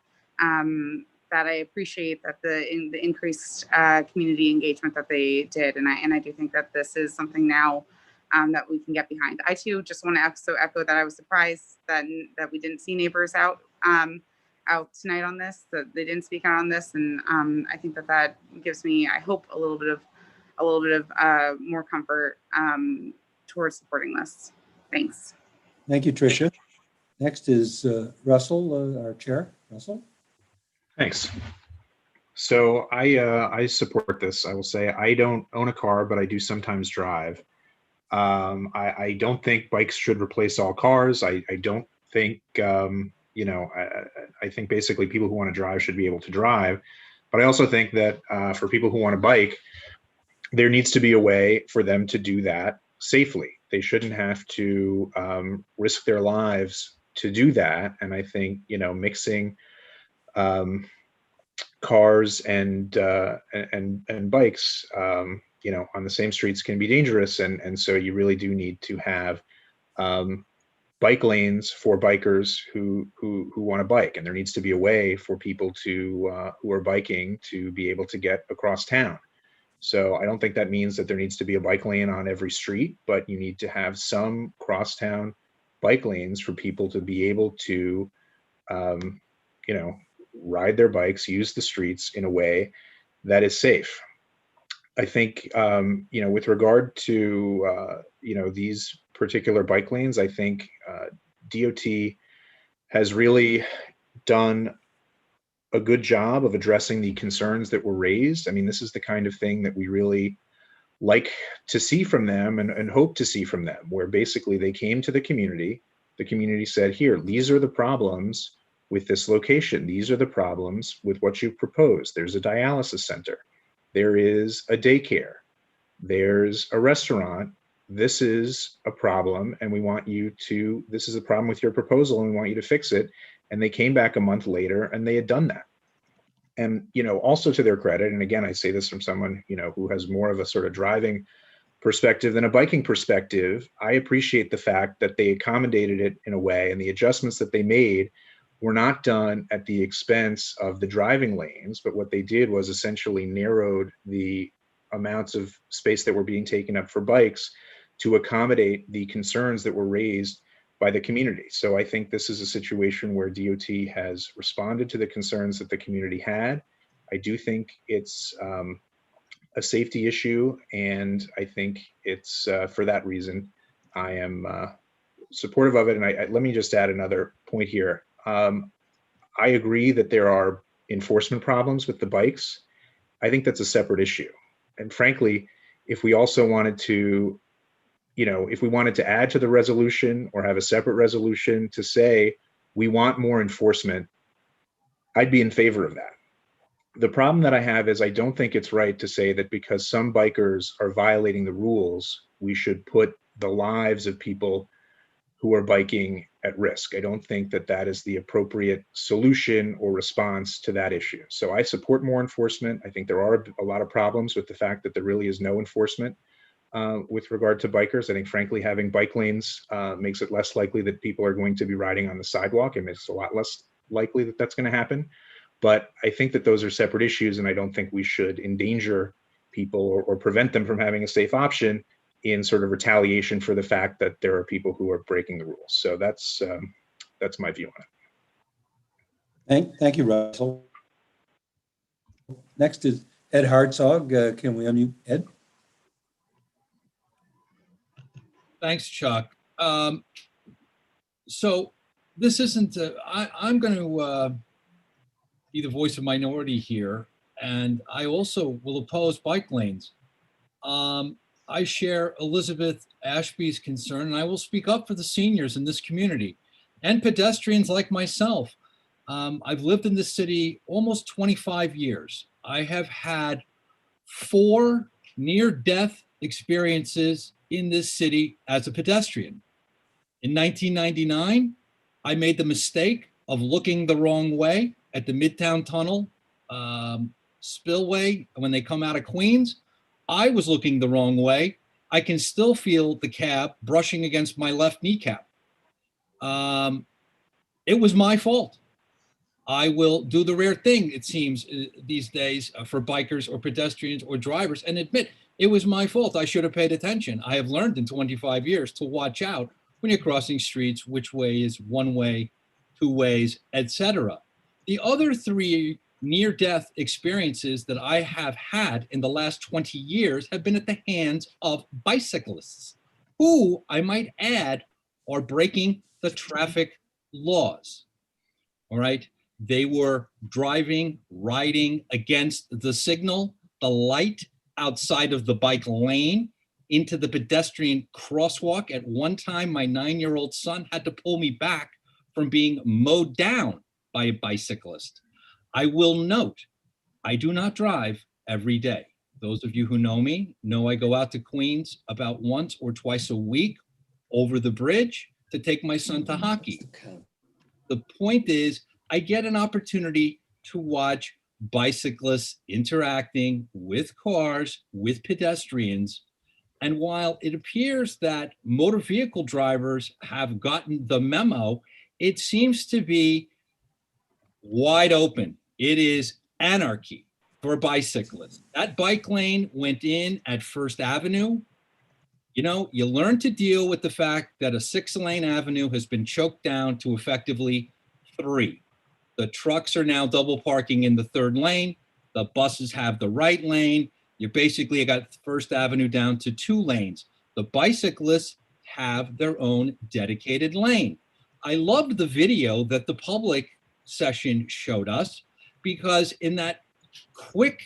that I appreciate that the increased community engagement that they did, and I do think that this is something now that we can get behind. I too just want to also echo that I was surprised that we didn't see neighbors out tonight on this, that they didn't speak out on this, and I think that gives me, I hope, a little bit of more comfort towards supporting this. Thanks. Thank you, Tricia. Next is Russell, our chair. Russell. Thanks. So I support this. I will say I don't own a car, but I do sometimes drive. I don't think bikes should replace all cars. I don't think, I think basically people who want to drive should be able to drive. But I also think that for people who want to bike, there needs to be a way for them to do that safely. They shouldn't have to risk their lives to do that. And I think, mixing cars and bikes, on the same streets can be dangerous. And so you really do need to have bike lanes for bikers who want to bike. And there needs to be a way for people to who are biking to be able to get across town. So I don't think that means that there needs to be a bike lane on every street, but you need to have some crosstown bike lanes for people to be able to, ride their bikes, use the streets in a way that is safe. I think, with regard to, these particular bike lanes, I think DOT has really done a good job of addressing the concerns that were raised. I mean, this is the kind of thing that we really like to see from them and hope to see from them, where basically they came to the community said, here, these are the problems with this location. These are the problems with what you've proposed. There's a dialysis center. There is a daycare. There's a restaurant. This is a problem, and we want you to, this is a problem with your proposal, and we want you to fix it. And they came back a month later and they had done that. And, also to their credit, and again, I say this from someone, who has more of a sort of driving perspective than a biking perspective, I appreciate the fact that they accommodated it in a way, and the adjustments that they made were not done at the expense of the driving lanes, but what they did was essentially narrowed the amounts of space that were being taken up for bikes to accommodate the concerns that were raised by the community. So I think this is a situation where DOT has responded to the concerns that the community had. I do think it's a safety issue, and I think it's for that reason I am supportive of it. And let me just add another point here. I agree that there are enforcement problems with the bikes. I think that's a separate issue. And frankly, if we also wanted to, if we wanted to add to the resolution or have a separate resolution to say we want more enforcement, I'd be in favor of that. The problem that I have is I don't think it's right to say that because some bikers are violating the rules, we should put the lives of people who are biking at risk. I don't think that that is the appropriate solution or response to that issue. So I support more enforcement. I think there are a lot of problems with the fact that there really is no enforcement with regard to bikers. I think, frankly, having bike lanes makes it less likely that people are going to be riding on the sidewalk. It makes it a lot less likely that that's going to happen. But I think that those are separate issues, and I don't think we should endanger people or prevent them from having a safe option in sort of retaliation for the fact that there are people who are breaking the rules. So that's my view on it. Thank you, Russell. Next is Ed Hartzog. Can we unmute Ed? Thanks, Chuck. So this isn't, I'm going to be the voice of minority here, and I also will oppose bike lanes. I share Elizabeth Ashby's concern, and I will speak up for the seniors in this community and pedestrians like myself. I've lived in this city almost 25 years. I have had 4 near-death experiences in this city as a pedestrian. In 1999, I made the mistake of looking the wrong way at the Midtown Tunnel spillway when they come out of Queens. I was looking the wrong way. I can still feel the cab brushing against my left kneecap. It was my fault. I will do the rare thing, it seems, these days for bikers or pedestrians or drivers and admit it was my fault. I should have paid attention. I have learned in 25 years to watch out when you're crossing streets, which way is one way, 2 ways, etc. The other 3 near-death experiences that I have had in the last 20 years have been at the hands of bicyclists, who, I might add, are breaking the traffic laws. All right? They were driving, riding against the signal, the light outside of the bike lane, into the pedestrian crosswalk. At one time, my 9-year-old son had to pull me back from being mowed down by a bicyclist. I will note, I do not drive every day. Those of you who know me know I go out to Queens about once or twice a week over the bridge to take my son to hockey. The point is, I get an opportunity to watch bicyclists interacting with cars, with pedestrians. And while it appears that motor vehicle drivers have gotten the memo, it seems to be wide open. It is anarchy for bicyclists. That bike lane went in at First Avenue. You know, you learn to deal with the fact that a 6-lane avenue has been choked down to effectively 3. The trucks are now double parking in the 3rd lane. The buses have the right lane. You basically got First Avenue down to 2 lanes. The bicyclists have their own dedicated lane. I loved the video that the public session showed us, because in that quick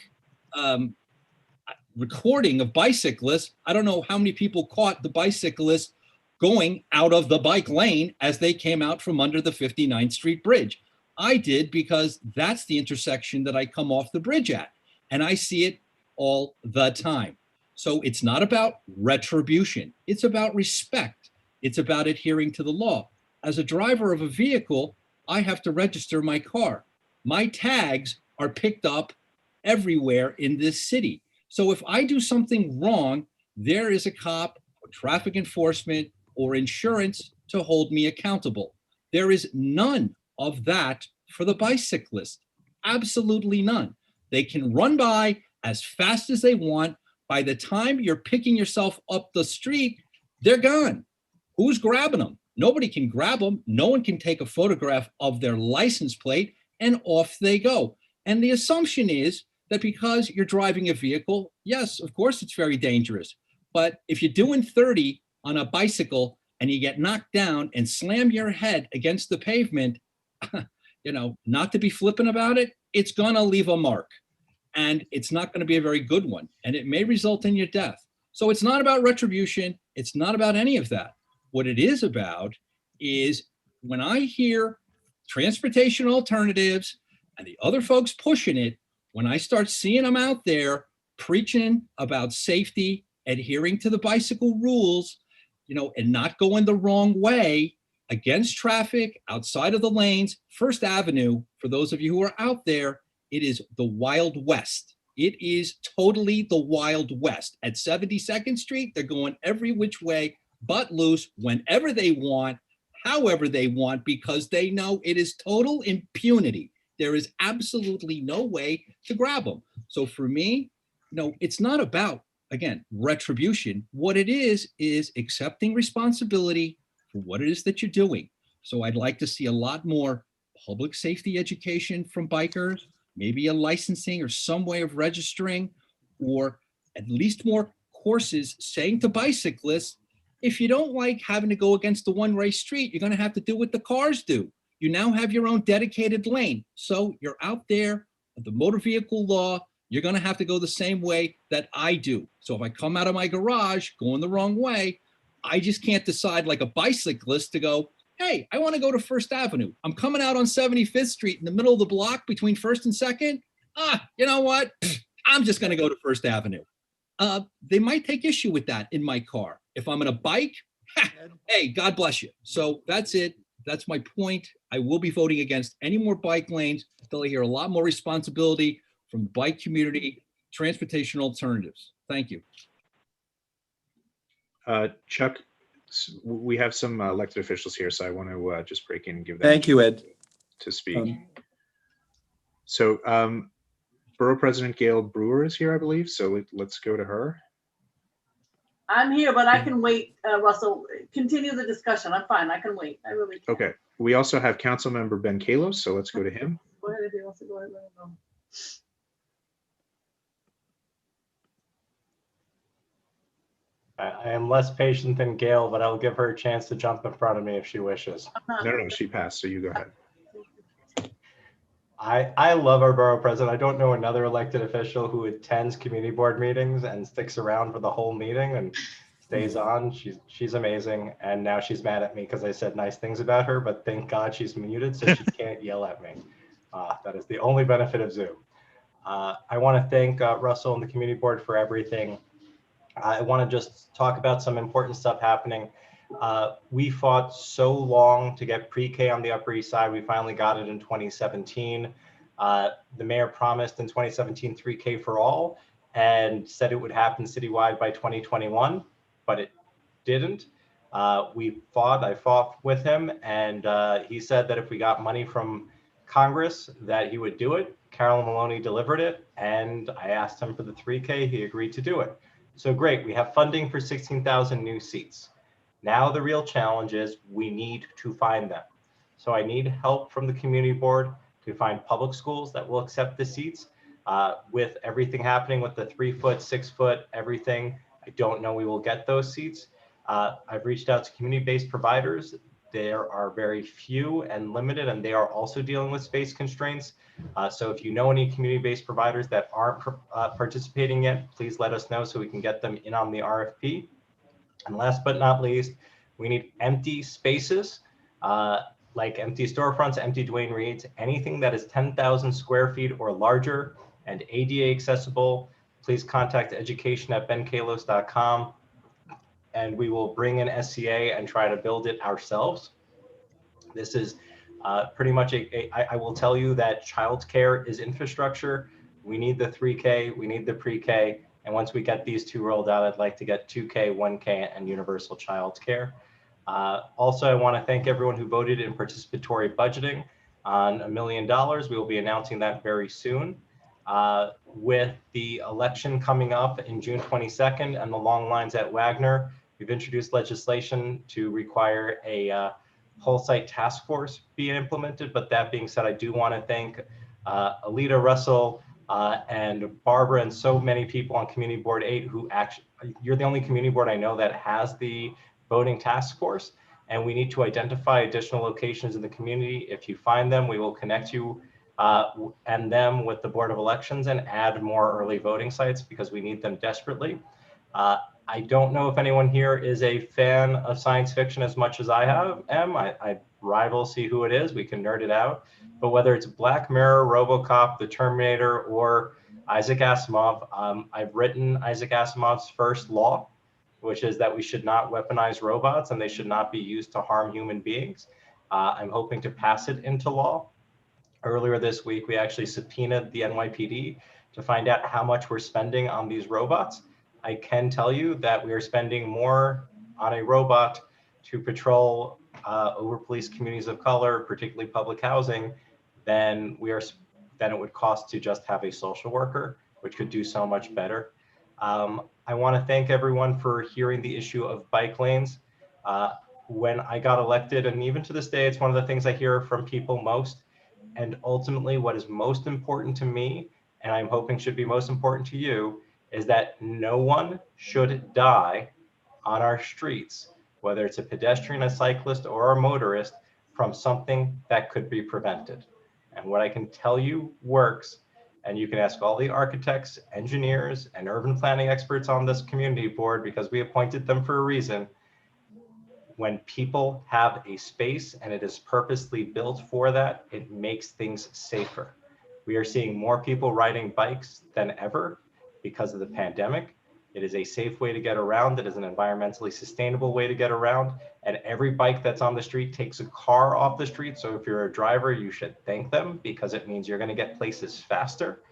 recording of bicyclists, I don't know how many people caught the bicyclists going out of the bike lane as they came out from under the 59th Street Bridge. I did, because that's the intersection that I come off the bridge at, and I see it all the time. So it's not about retribution. It's about respect. It's about adhering to the law. As a driver of a vehicle, I have to register my car. My tags are picked up everywhere in this city. So if I do something wrong, there is a cop or traffic enforcement or insurance to hold me accountable. There is none of that for the bicyclist. Absolutely none. They can run by as fast as they want. By the time you're picking yourself up the street, they're gone. Who's grabbing them? Nobody can grab them. No one can take a photograph of their license plate, and off they go. And the assumption is that because you're driving a vehicle, yes, of course, it's very dangerous. But if you're doing 30 on a bicycle and you get knocked down and slam your head against the pavement, not to be flippant about it, it's going to leave a mark. And it's not going to be a very good one. And it may result in your death. So it's not about retribution. It's not about any of that. What it is about is when I hear transportation alternatives and the other folks pushing it, when I start seeing them out there preaching about safety, adhering to the bicycle rules, and not going the wrong way against traffic, outside of the lanes, First Avenue, for those of you who are out there, it is the Wild West. It is totally the Wild West. At 72nd Street, they're going every which way but loose whenever they want, however they want, because they know it is total impunity. There is absolutely no way to grab them. So for me, it's not about, again, retribution. What it is accepting responsibility for what it is that you're doing. So I'd like to see a lot more public safety education from bikers, maybe a licensing or some way of registering, or at least more courses saying to bicyclists, if you don't like having to go against the one-way street, you're going to have to do what the cars do. You now have your own dedicated lane. So you're out there, the motor vehicle law, you're going to have to go the same way that I do. So if I come out of my garage going the wrong way, I just can't decide like a bicyclist to go, hey, I want to go to First Avenue. I'm coming out on 75th Street in the middle of the block between 1st and 2nd. You know what? I'm just going to go to First Avenue. They might take issue with that in my car. If I'm on a bike, hey, God bless you. So that's it. That's my point. I will be voting against any more bike lanes until I hear a lot more responsibility from the bike community, transportation alternatives. Thank you. Chuck, we have some elected officials here, so I want to just break in and give them. Thank you, Ed. To speak. So Borough President Gail Brewer is here, I believe. So let's go to her. I'm here, but I can wait, Russell. Continue the discussion. I'm fine. I can wait. I really can. Okay. We also have Councilmember Ben Kalos, so let's go to him. Go ahead if you want to go ahead. Let him know. I am less patient than Gail, but I'll give her a chance to jump in front of me if she wishes. No, she passed, so you go ahead. I love our borough president. I don't know another elected official who attends community board meetings and sticks around for the whole meeting and stays on. She's amazing. And now she's mad at me because I said nice things about her, but thank God she's muted so she can't yell at me. That is the only benefit of Zoom. I want to thank Russell and the community board for everything. I want to just talk about some important stuff happening. We fought so long to get pre-K on the Upper East Side. We finally got it in 2017. The mayor promised in 2017 3K for all and said it would happen citywide by 2021, but it didn't. I fought with him, and he said that if we got money from Congress that he would do it. Carolyn Maloney delivered it, and I asked him for the 3K. He agreed to do it. So great, we have funding for 16,000 new seats. Now the real challenge is we need to find them. So I need help from the community board to find public schools that will accept the seats. With everything happening with the 3 foot, 6 foot, everything, I don't know we will get those seats. I've reached out to community-based providers. There are very few and limited, and they are also dealing with space constraints. So if you know any community-based providers that aren't participating yet, please let us know so we can get them in on the RFP. And last but not least, we need empty spaces, like empty storefronts, empty Dwayne Reeds, anything that is 10,000 square feet or larger and ADA accessible. Please contact education@benkalos.com. and we will bring in SCA and try to build it ourselves. This is pretty much I will tell you that childcare is infrastructure. We need the 3K, we need the pre-K, and once we get these two rolled out, I'd like to get 2K, 1K, and universal childcare. Also, I want to thank everyone who voted in participatory budgeting on $1 million. We will be announcing that very soon. With the election coming up in June 22nd and the long lines at Wagner, We've introduced legislation to require a whole site task force be implemented. But that being said, I do want to thank Alita, Russell, and Barbara, and so many people on Community Board 8 who actually, you're the only community board I know that has the voting task force. And we need to identify additional locations in the community. If you find them, we will connect you and them with the Board of Elections and add more early voting sites because we need them desperately. I don't know if anyone here is a fan of science fiction as much as I am. I rival, see who it is. We can nerd it out. But whether it's Black Mirror, RoboCop, The Terminator, or Isaac Asimov, I've written Isaac Asimov's first law, which is that we should not weaponize robots and they should not be used to harm human beings. I'm hoping to pass it into law. Earlier this week, we actually subpoenaed the NYPD to find out how much we're spending on these robots. I can tell you that we are spending more on a robot to patrol over police communities of color, particularly public housing, than it would cost to just have a social worker, which could do so much better. I want to thank everyone for hearing the issue of bike lanes. When I got elected, and even to this day, it's one of the things I hear from people most. And ultimately, what is most important to me, and I'm hoping should be most important to you, is that no one should die on our streets, whether it's a pedestrian, a cyclist, or a motorist, from something that could be prevented. And what I can tell you works, and you can ask all the architects, engineers, and urban planning experts on this community board because we appointed them for a reason. When people have a space and it is purposely built for that, it makes things safer. We are seeing more people riding bikes than ever because of the pandemic. It is a safe way to get around. It is an environmentally sustainable way to get around. And every bike that's on the street takes a car off the street. So if you're a driver, you should thank them because it means you're going to get places faster.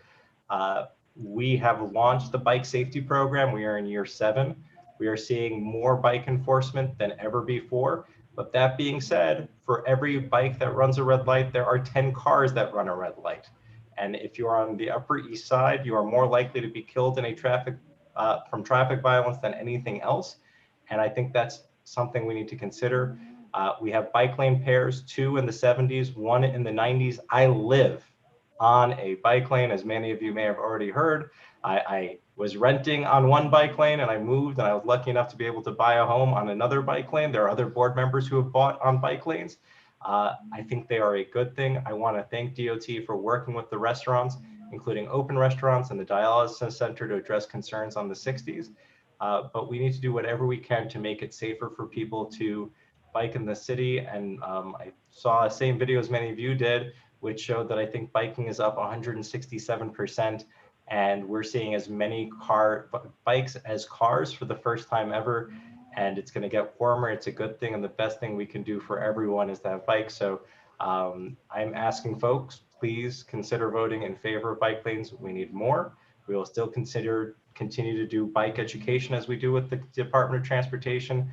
We have launched the bike safety program. We are in year 7. We are seeing more bike enforcement than ever before. But that being said, for every bike that runs a red light, there are 10 cars that run a red light. And if you're on the Upper East Side, you are more likely to be killed in from traffic violence than anything else. And I think that's something we need to consider. We have bike lane pairs, 2 in the 70s, 1 in the 90s. I live on a bike lane, as many of you may have already heard. I was renting on one bike lane and I moved, and I was lucky enough to be able to buy a home on another bike lane. There are other board members who have bought on bike lanes. I think they are a good thing. I want to thank DOT for working with the restaurants, including open restaurants and the dialysis center, to address concerns on the 60s. But we need to do whatever we can to make it safer for people to bike in the city. And I saw the same video as many of you did, which showed that I think biking is up 167%. And we're seeing as many bikes as cars for the first time ever. And it's going to get warmer. It's a good thing. And the best thing we can do for everyone is to have bikes. So I'm asking folks, please consider voting in favor of bike lanes. We need more. We will still continue to do bike education as we do with the Department of Transportation.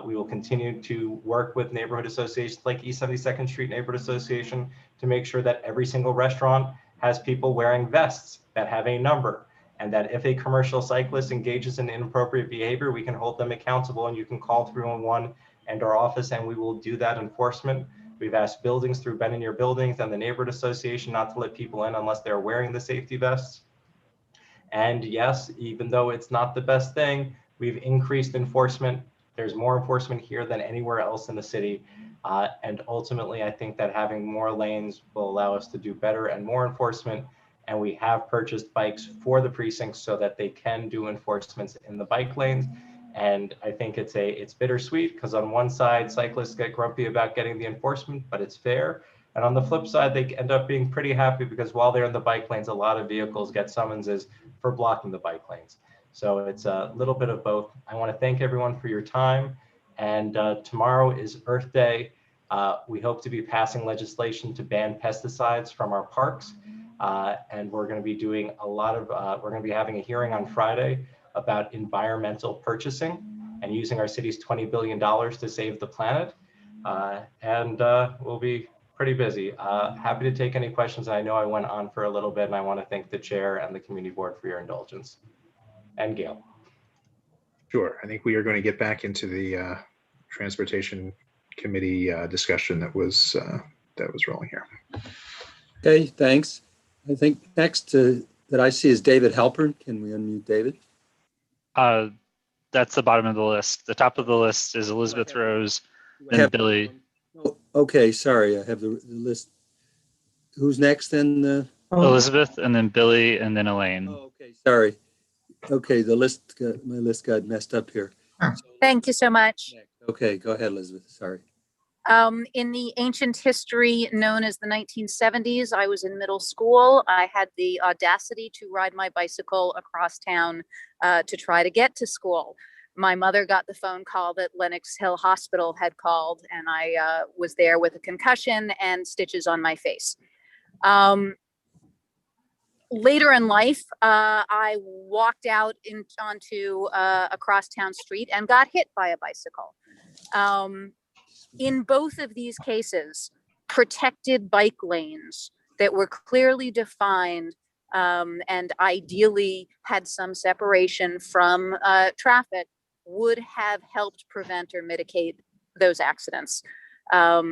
We will continue to work with neighborhood associations like East 72nd Street Neighborhood Association to make sure that every single restaurant has people wearing vests that have a number, and that if a commercial cyclist engages in inappropriate behavior, we can hold them accountable, and you can call 311 and our office, and we will do that enforcement. We've asked buildings through Ben and Your Buildings and the Neighborhood Association not to let people in unless they're wearing the safety vests. And yes, even though it's not the best thing, we've increased enforcement. There's more enforcement here than anywhere else in the city. And ultimately, I think that having more lanes will allow us to do better and more enforcement. And we have purchased bikes for the precincts so that they can do enforcements in the bike lanes. And I think it's bittersweet because on one side, cyclists get grumpy about getting the enforcement, but it's fair. And on the flip side, they end up being pretty happy because while they're in the bike lanes, a lot of vehicles get summonses for blocking the bike lanes. So it's a little bit of both. I want to thank everyone for your time. And tomorrow is Earth Day. We hope to be passing legislation to ban pesticides from our parks. And we're going to be doing we're going to be having a hearing on Friday about environmental purchasing and using our city's $20 billion to save the planet. And we'll be pretty busy. Happy to take any questions. I know I went on for a little bit, and I want to thank the chair and the community board for your indulgence. And Gail. Sure. I think we are going to get back into the Transportation Committee discussion that was rolling here. Okay, thanks. I think next that I see is David Halpern. Can we unmute David? That's the bottom of the list. The top of the list is Elizabeth Rose, then Billy. Oh, okay, sorry, I have the list. Who's next then? Elizabeth, and then Billy, and then Elaine. Oh, okay, sorry. Okay, my list got messed up here. Thank you so much. Okay, go ahead, Elizabeth. Sorry. In the ancient history known as the 1970s, I was in middle school. I had the audacity to ride my bicycle across town to try to get to school. My mother got the phone call that Lenox Hill Hospital had called, and I was there with a concussion and stitches on my face. Later in life, I walked out onto a crosstown street and got hit by a bicycle. In both of these cases, protected bike lanes that were clearly defined and ideally had some separation from traffic would have helped prevent or mitigate those accidents.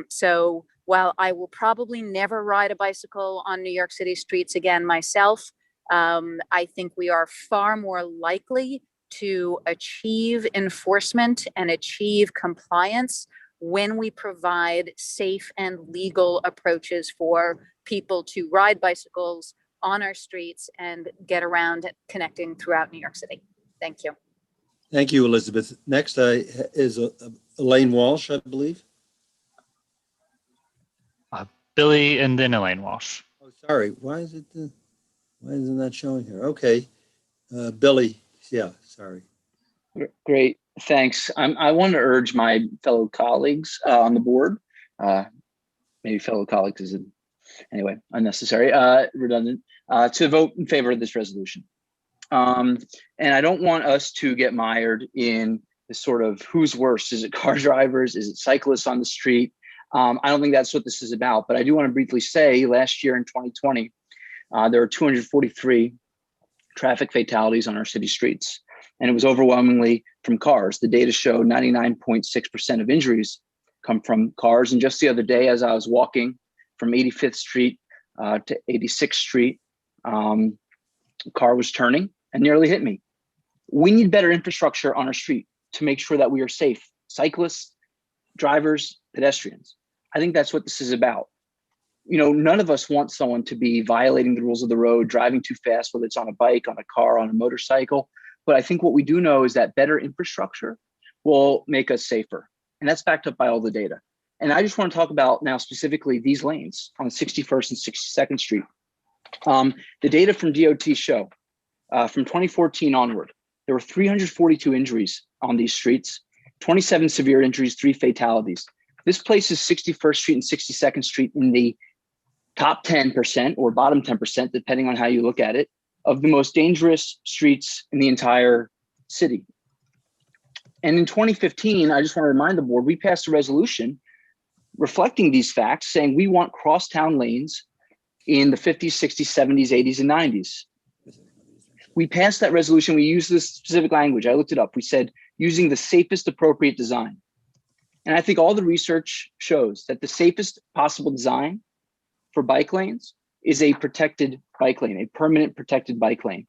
So while I will probably never ride a bicycle on New York City streets again myself, I think we are far more likely to achieve enforcement and achieve compliance when we provide safe and legal approaches for people to ride bicycles on our streets and get around connecting throughout New York City. Thank you. Thank you, Elizabeth. Next is Elaine Walsh, I believe. Billy, and then Elaine Walsh. Oh, sorry. Why isn't that showing here? Okay. Billy, yeah, sorry. Great, thanks. I want to urge my fellow colleagues on the board, maybe fellow colleagues is anyway unnecessary, redundant, to vote in favor of this resolution. And I don't want us to get mired in this sort of who's worse. Is it car drivers? Is it cyclists on the street? I don't think that's what this is about, but I do want to briefly say last year in 2020, there were 243 traffic fatalities on our city streets, and it was overwhelmingly from cars. The data show 99.6% of injuries come from cars. And just the other day, as I was walking from 85th Street to 86th Street, a car was turning and nearly hit me. We need better infrastructure on our street to make sure that we are safe. Cyclists, drivers, pedestrians. I think that's what this is about. You know, none of us want someone to be violating the rules of the road, driving too fast, whether it's on a bike, on a car, on a motorcycle. But I think what we do know is that better infrastructure will make us safer. And that's backed up by all the data. And I just want to talk about now specifically these lanes on 61st and 62nd Street. The data from DOT show from 2014 onward, there were 342 injuries on these streets, 27 severe injuries, 3 fatalities. This places 61st Street and 62nd Street in the top 10% or bottom 10%, depending on how you look at it, of the most dangerous streets in the entire city. And in 2015, I just want to remind the board, we passed a resolution reflecting these facts, saying we want crosstown lanes in the 50s, 60s, 70s, 80s, and 90s. We passed that resolution. We used this specific language. I looked it up. We said using the safest appropriate design. And I think all the research shows that the safest possible design for bike lanes is a protected bike lane, a permanent protected bike lane.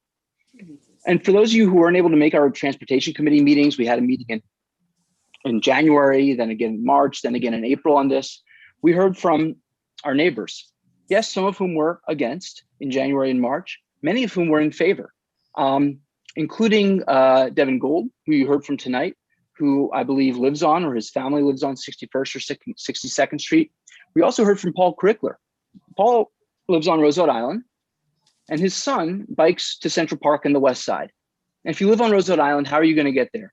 And for those of you who weren't able to make our transportation committee meetings, we had a meeting in January, then again in March, then again in April on this. We heard from our neighbors. Yes, some of whom were against in January and March, many of whom were in favor, including Devin Gold, who you heard from tonight, who I believe lives on, or his family lives on 61st or 62nd Street. We also heard from Paul Crickler. Paul lives on Roosevelt Island, and his son bikes to Central Park in the West Side. And if you live on Roosevelt Island, how are you going to get there?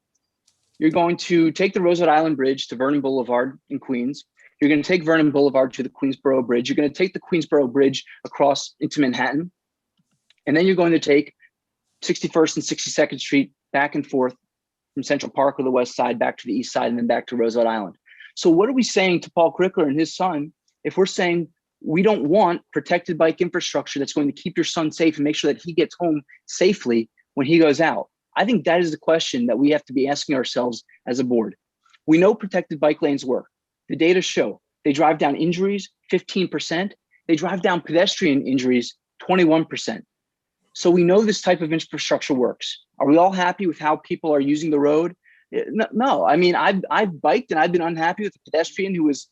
You're going to take the Roosevelt Island Bridge to Vernon Boulevard in Queens. You're going to take Vernon Boulevard to the Queensboro Bridge. You're going to take the Queensboro Bridge across into Manhattan. And then you're going to take 61st and 62nd Street back and forth from Central Park or the West Side back to the East Side and then back to Roosevelt Island. So what are we saying to Paul Crickler and his son if we're saying we don't want protected bike infrastructure that's going to keep your son safe and make sure that he gets home safely when he goes out? I think that is the question that we have to be asking ourselves as a board. We know protected bike lanes work. The data show they drive down injuries 15%. They drive down pedestrian injuries 21%. So we know this type of infrastructure works. Are we all happy with how people are using the road? No. I mean, I've biked and I've been unhappy with a pedestrian who was,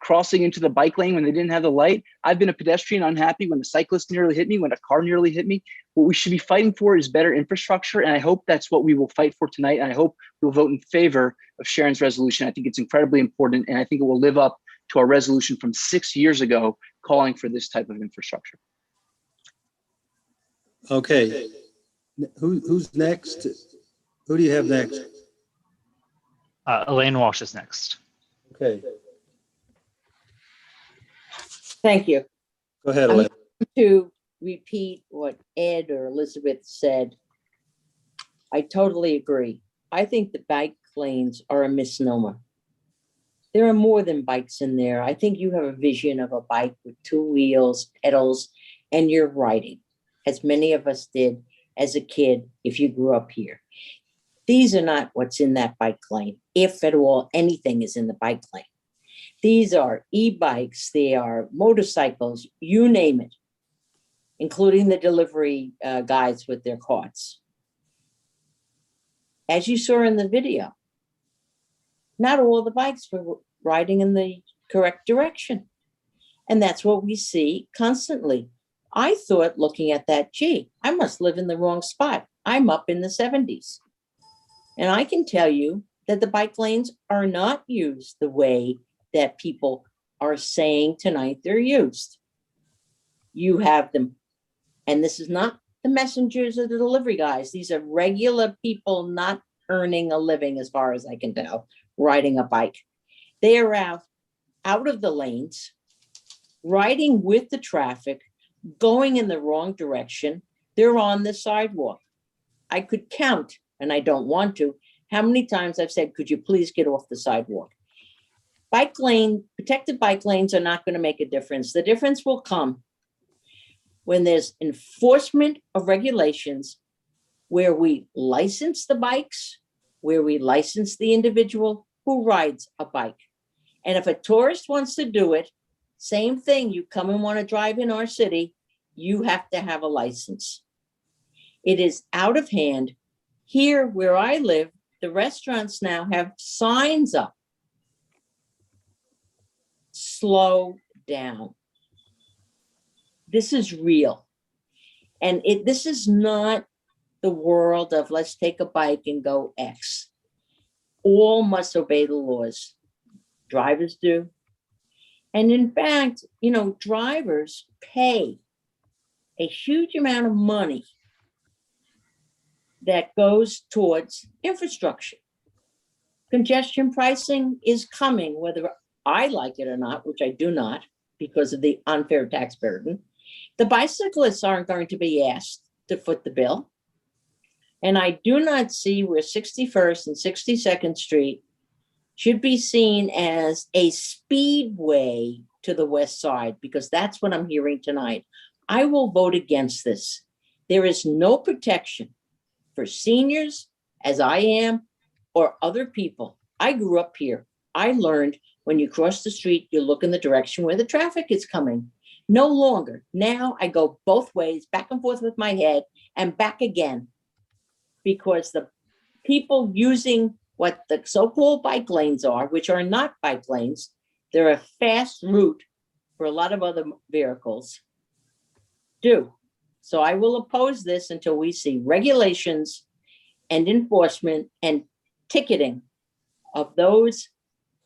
crossing into the bike lane when they didn't have the light. I've been a pedestrian unhappy when a cyclist nearly hit me, when a car nearly hit me. What we should be fighting for is better infrastructure. And I hope that's what we will fight for tonight. And I hope we'll vote in favor of Sharon's resolution. I think it's incredibly important. And I think it will live up to our resolution from 6 years ago, calling for this type of infrastructure. Okay. Who's next? Who do you have next? Elaine Walsh is next. Okay. Thank you. Go ahead, I'm Elaine. going to repeat what Ed or Elizabeth said. I totally agree. I think the bike lanes are a misnomer. There are more than bikes in there. I think you have a vision of a bike with two wheels, pedals, and you're riding, as many of us did as a kid if you grew up here. These are not what's in that bike lane, if at all anything is in the bike lane. These are e-bikes, they are motorcycles, you name it, including the delivery guys with their carts. As you saw in the video, not all the bikes were riding in the correct direction. And that's what we see constantly. I thought looking at that, gee, I must live in the wrong spot. I'm up in the 70s. And I can tell you that the bike lanes are not used the way that people are saying tonight they're used. You have them, and this is not the messengers or the delivery guys. These are regular people not earning a living, as far as I can tell, riding a bike. They are out of the lanes, riding with the traffic, going in the wrong direction. They're on the sidewalk. I could count, and I don't want to, how many times I've said, could you please get off the sidewalk? Protected bike lanes are not going to make a difference. The difference will come when there's enforcement of regulations where we license the bikes, where we license the individual who rides a bike. And if a tourist wants to do it, same thing, you come and want to drive in our city, you have to have a license. It is out of hand. Here where I live, the restaurants now have signs up. Slow down. This is real. And this is not the world of let's take a bike and go X. All must obey the laws. Drivers do. And in fact, drivers pay a huge amount of money that goes towards infrastructure. Congestion pricing is coming, whether I like it or not, which I do not because of the unfair tax burden. The bicyclists aren't going to be asked to foot the bill. And I do not see where 61st and 62nd Street should be seen as a speedway to the west side, because that's what I'm hearing tonight. I will vote against this. There is no protection for seniors, as I am, or other people. I grew up here. I learned when you cross the street, you look in the direction where the traffic is coming. No longer. Now I go both ways, back and forth with my head and back again, because the people using what the so-called bike lanes are, which are not bike lanes, they're a fast route for a lot of other vehicles, do. So I will oppose this until we see regulations and enforcement and ticketing of those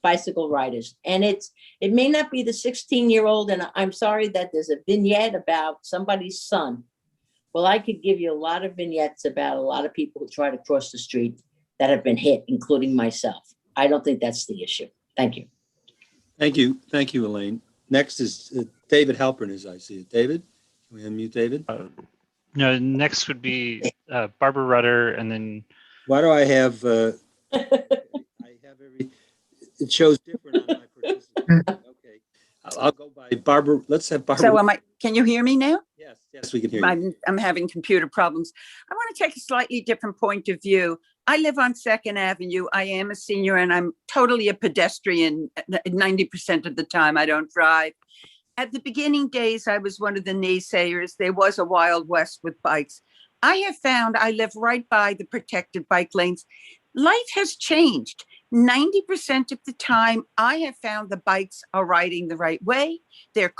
bicycle riders. And it may not be the 16-year-old, and I'm sorry that there's a vignette about somebody's son. Well, I could give you a lot of vignettes about a lot of people who try to cross the street that have been hit, including myself. I don't think that's the issue. Thank you. Thank you. Thank you, Elaine. Next is David Halpern, as I see it. David, can we unmute David? No, next would be Barbara Rudder, and then. Why do I have? I have it shows different on my participant. Okay. I'll go by Barbara. Let's have Barbara. So can you hear me now? Yes, we can hear you. I'm having computer problems. I want to take a slightly different point of view. I live on 2nd Avenue. I am a senior and I'm totally a pedestrian 90% of the time. I don't drive. At the beginning days, I was one of the naysayers. There was a Wild West with bikes. I have found I live right by the protected bike lanes. Life has changed. 90% of the time, I have found the bikes are riding the right way. They're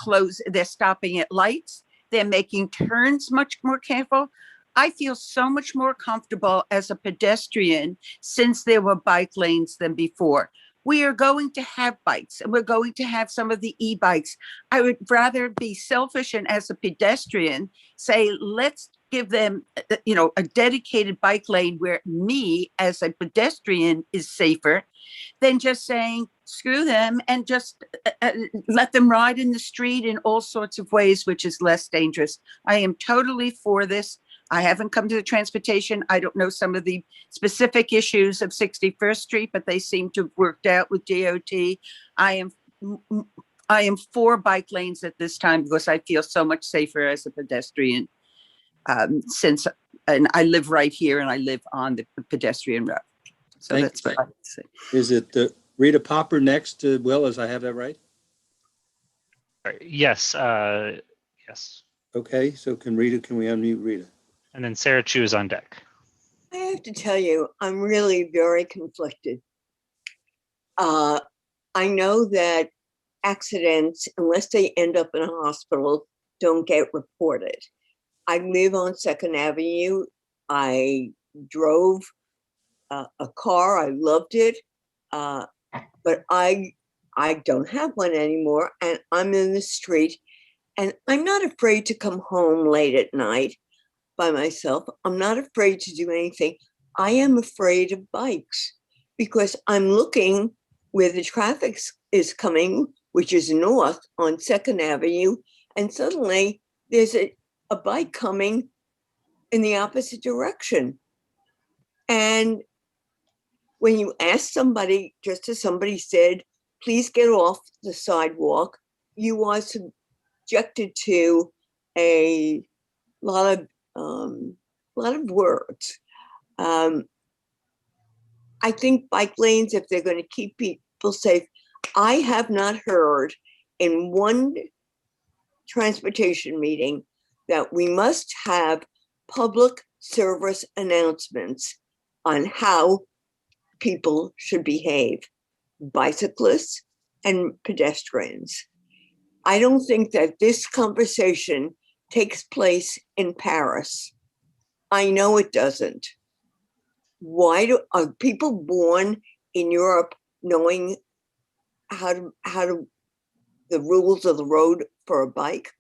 stopping at lights. They're making turns much more careful. I feel so much more comfortable as a pedestrian since there were bike lanes than before. We are going to have bikes and we're going to have some of the e-bikes. I would rather be selfish and as a pedestrian say, let's give them, a dedicated bike lane where me as a pedestrian is safer than just saying, screw them and just let them ride in the street in all sorts of ways, which is less dangerous. I am totally for this. I haven't come to the transportation. I don't know some of the specific issues of 61st Street, but they seem to have worked out with DOT. I am for bike lanes at this time because I feel so much safer as a pedestrian and I live right here and I live on the pedestrian road. So that's what I would say. Is it Rita Popper next to Will, as I have that right? Yes. Yes. Okay, so can we unmute Rita? And then Sarah Chu is on deck. I have to tell you, I'm really very conflicted. I know that accidents, unless they end up in a hospital, don't get reported. I live on 2nd Avenue. I drove a car. I loved it. But I don't have one anymore. And I'm in the street. And I'm not afraid to come home late at night by myself. I'm not afraid to do anything. I am afraid of bikes because I'm looking where the traffic is coming, which is north on 2nd Avenue. And suddenly there's a bike coming in the opposite direction. And when you ask somebody, just as somebody said, please get off the sidewalk, you are subjected to a lot of words. I think bike lanes, if they're going to keep people safe, I have not heard in one transportation meeting that we must have public service announcements on how people should behave, bicyclists and pedestrians. I don't think that this conversation takes place in Paris. I know it doesn't. Why are people born in Europe knowing how to the rules of the road for a bike?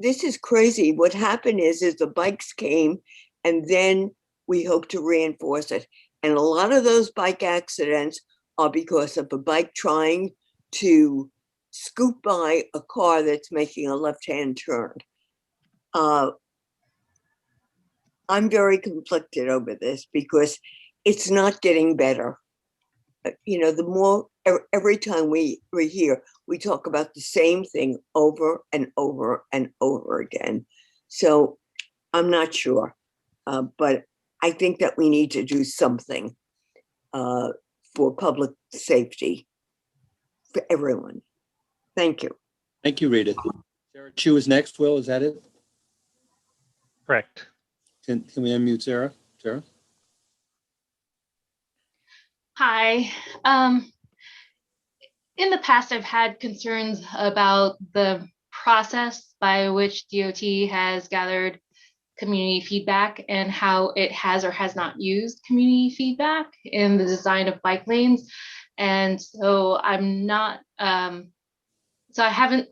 This is crazy. What happened is the bikes came and then we hope to reinforce it. And a lot of those bike accidents are because of a bike trying to scoot by a car that's making a left-hand turn. I'm very conflicted over this because it's not getting better. The more, every time we're here, we talk about the same thing over and over and over again. So I'm not sure, but I think that we need to do something for public safety for everyone. Thank you. Thank you, Rita. Sarah Chu is next. Will, is that it? Correct. Can we unmute Sarah? Sarah? Hi. In the past, I've had concerns about the process by which DOT has gathered community feedback and how it has or has not used community feedback in the design of bike lanes. And so I'm not, so I haven't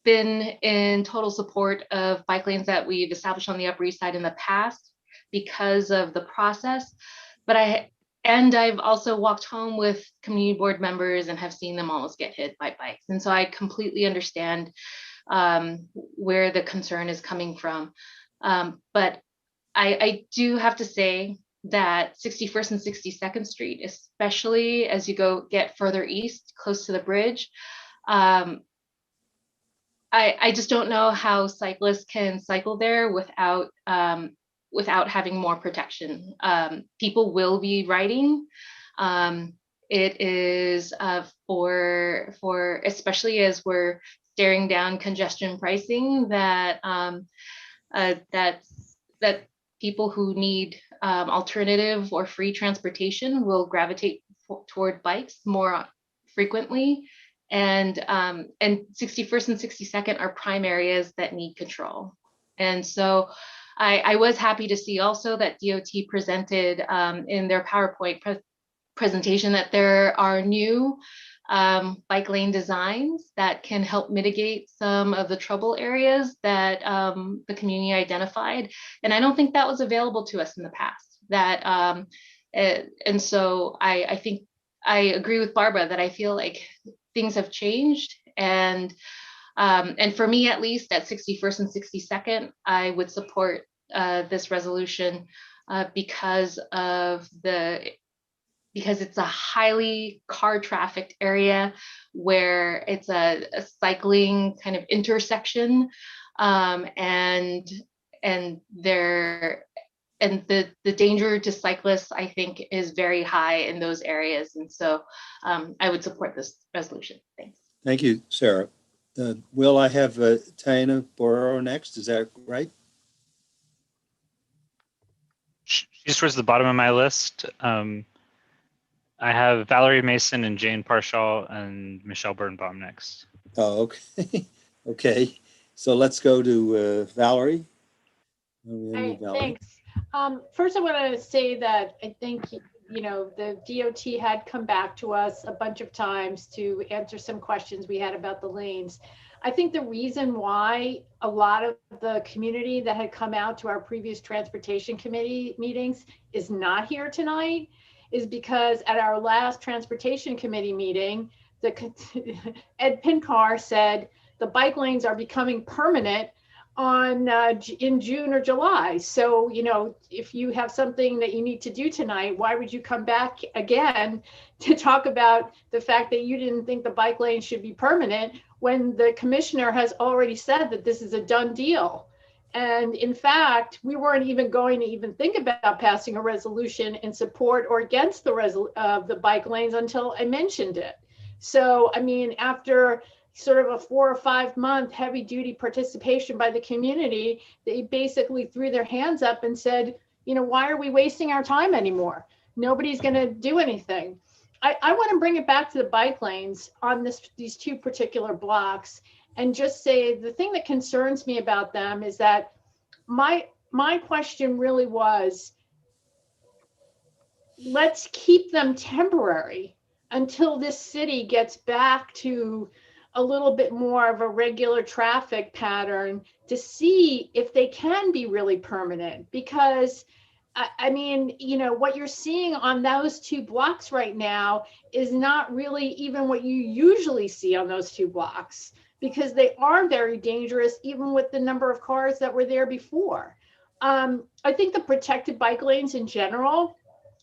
been in total support of bike lanes that we've established on the Upper East Side in the past because of the process. But I've also walked home with community board members and have seen them almost get hit by bikes. And so I completely understand where the concern is coming from. But I do have to say that 61st and 62nd Street, especially as you get further east, close to the bridge, I just don't know how cyclists can cycle there without having more protection. People will be riding. It is for especially as we're staring down congestion pricing that that people who need alternative or free transportation will gravitate toward bikes more frequently. And 61st and 62nd are prime areas that need control. And so I was happy to see also that DOT presented in their PowerPoint presentation that there are new bike lane designs that can help mitigate some of the trouble areas that the community identified. And I don't think that was available to us in the past. And so I think I agree with Barbara that I feel like things have changed. And for me, at least at 61st and 62nd, I would support this resolution because it's a highly car trafficked area where it's a cycling kind of intersection, and the danger to cyclists, I think, is very high in those areas. And so I would support this resolution. Thanks. Thank you, Sarah. Will, I have Taina Borrero next. Is that right? She's towards the bottom of my list. I have Valerie Mason and Jane Parshall and Michelle Birnbaum next. Oh, okay. Okay. So let's go to Valerie. Hey, thanks. First, I want to say that I think, the DOT had come back to us a bunch of times to answer some questions we had about the lanes. I think the reason why a lot of the community that had come out to our previous transportation committee meetings is not here tonight is because at our last transportation committee meeting, Ed Pinkar said the bike lanes are becoming permanent in June or July. So, if you have something that you need to do tonight, why would you come back again to talk about the fact that you didn't think the bike lane should be permanent when the commissioner has already said that this is a done deal? And in fact, we weren't even going to even think about passing a resolution in support or against the bike lanes until I mentioned it. So, after sort of a 4 or 5 month heavy duty participation by the community, they basically threw their hands up and said, why are we wasting our time anymore? Nobody's going to do anything. I want to bring it back to the bike lanes on these two particular blocks and just say the thing that concerns me about them is that my question really was, let's keep them temporary until this city gets back to a little bit more of a regular traffic pattern to see if they can be really permanent. Because what you're seeing on those two blocks right now is not really even what you usually see on those two blocks, because they are very dangerous, even with the number of cars that were there before. I think the protected bike lanes in general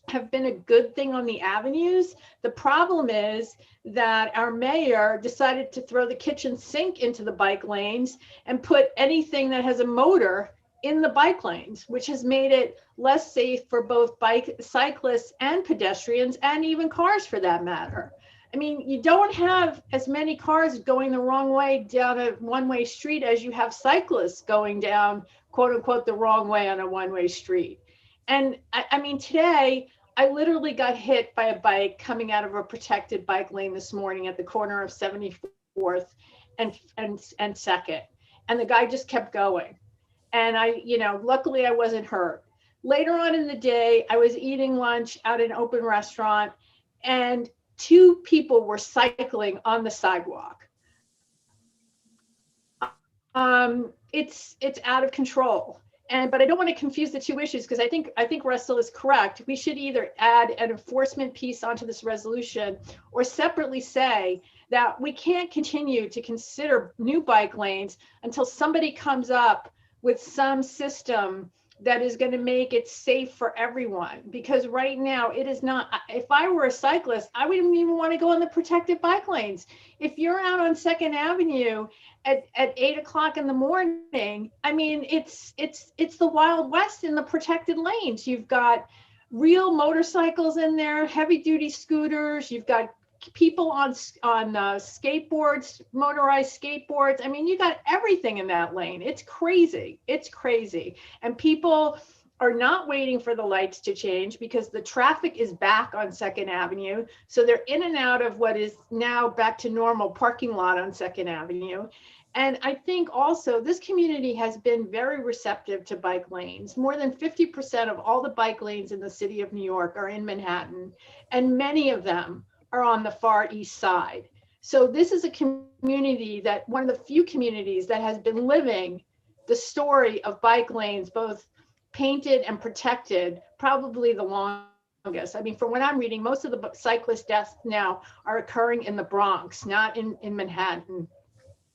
have been a good thing on the avenues. The problem is that our mayor decided to throw the kitchen sink into the bike lanes and put anything that has a motor in the bike lanes, which has made it less safe for both cyclists and pedestrians, and even cars for that matter. You don't have as many cars going the wrong way down a one-way street as you have cyclists going down, quote unquote, the wrong way on a one-way street. And today, I literally got hit by a bike coming out of a protected bike lane this morning at the corner of 74th and 2nd. And the guy just kept going. And luckily I wasn't hurt. Later on in the day, I was eating lunch at an open restaurant and 2 people were cycling on the sidewalk. It's out of control. But I don't want to confuse the two issues, because I think Russell is correct. We should either add an enforcement piece onto this resolution or separately say that we can't continue to consider new bike lanes until somebody comes up with some system that is going to make it safe for everyone. Because right now it is not. If I were a cyclist, I wouldn't even want to go on the protected bike lanes. If you're out on 2nd Avenue at 8 o'clock in the morning, I mean, it's the Wild West in the protected lanes. You've got real motorcycles in there, heavy duty scooters. You've got people on skateboards, motorized skateboards. I mean, you got everything in that lane. It's crazy. It's crazy. And people are not waiting for the lights to change because the traffic is back on 2nd Avenue. So they're in and out of what is now back to normal parking lot on 2nd Avenue. And I think also this community has been very receptive to bike lanes. More than 50% of all the bike lanes in the city of New York are in Manhattan, and many of them are on the far east side. So this is a community that, one of the few communities that has been living the story of bike lanes, both painted and protected, probably the longest. I mean, from what I'm reading, most of the cyclist deaths now are occurring in the Bronx, not in Manhattan.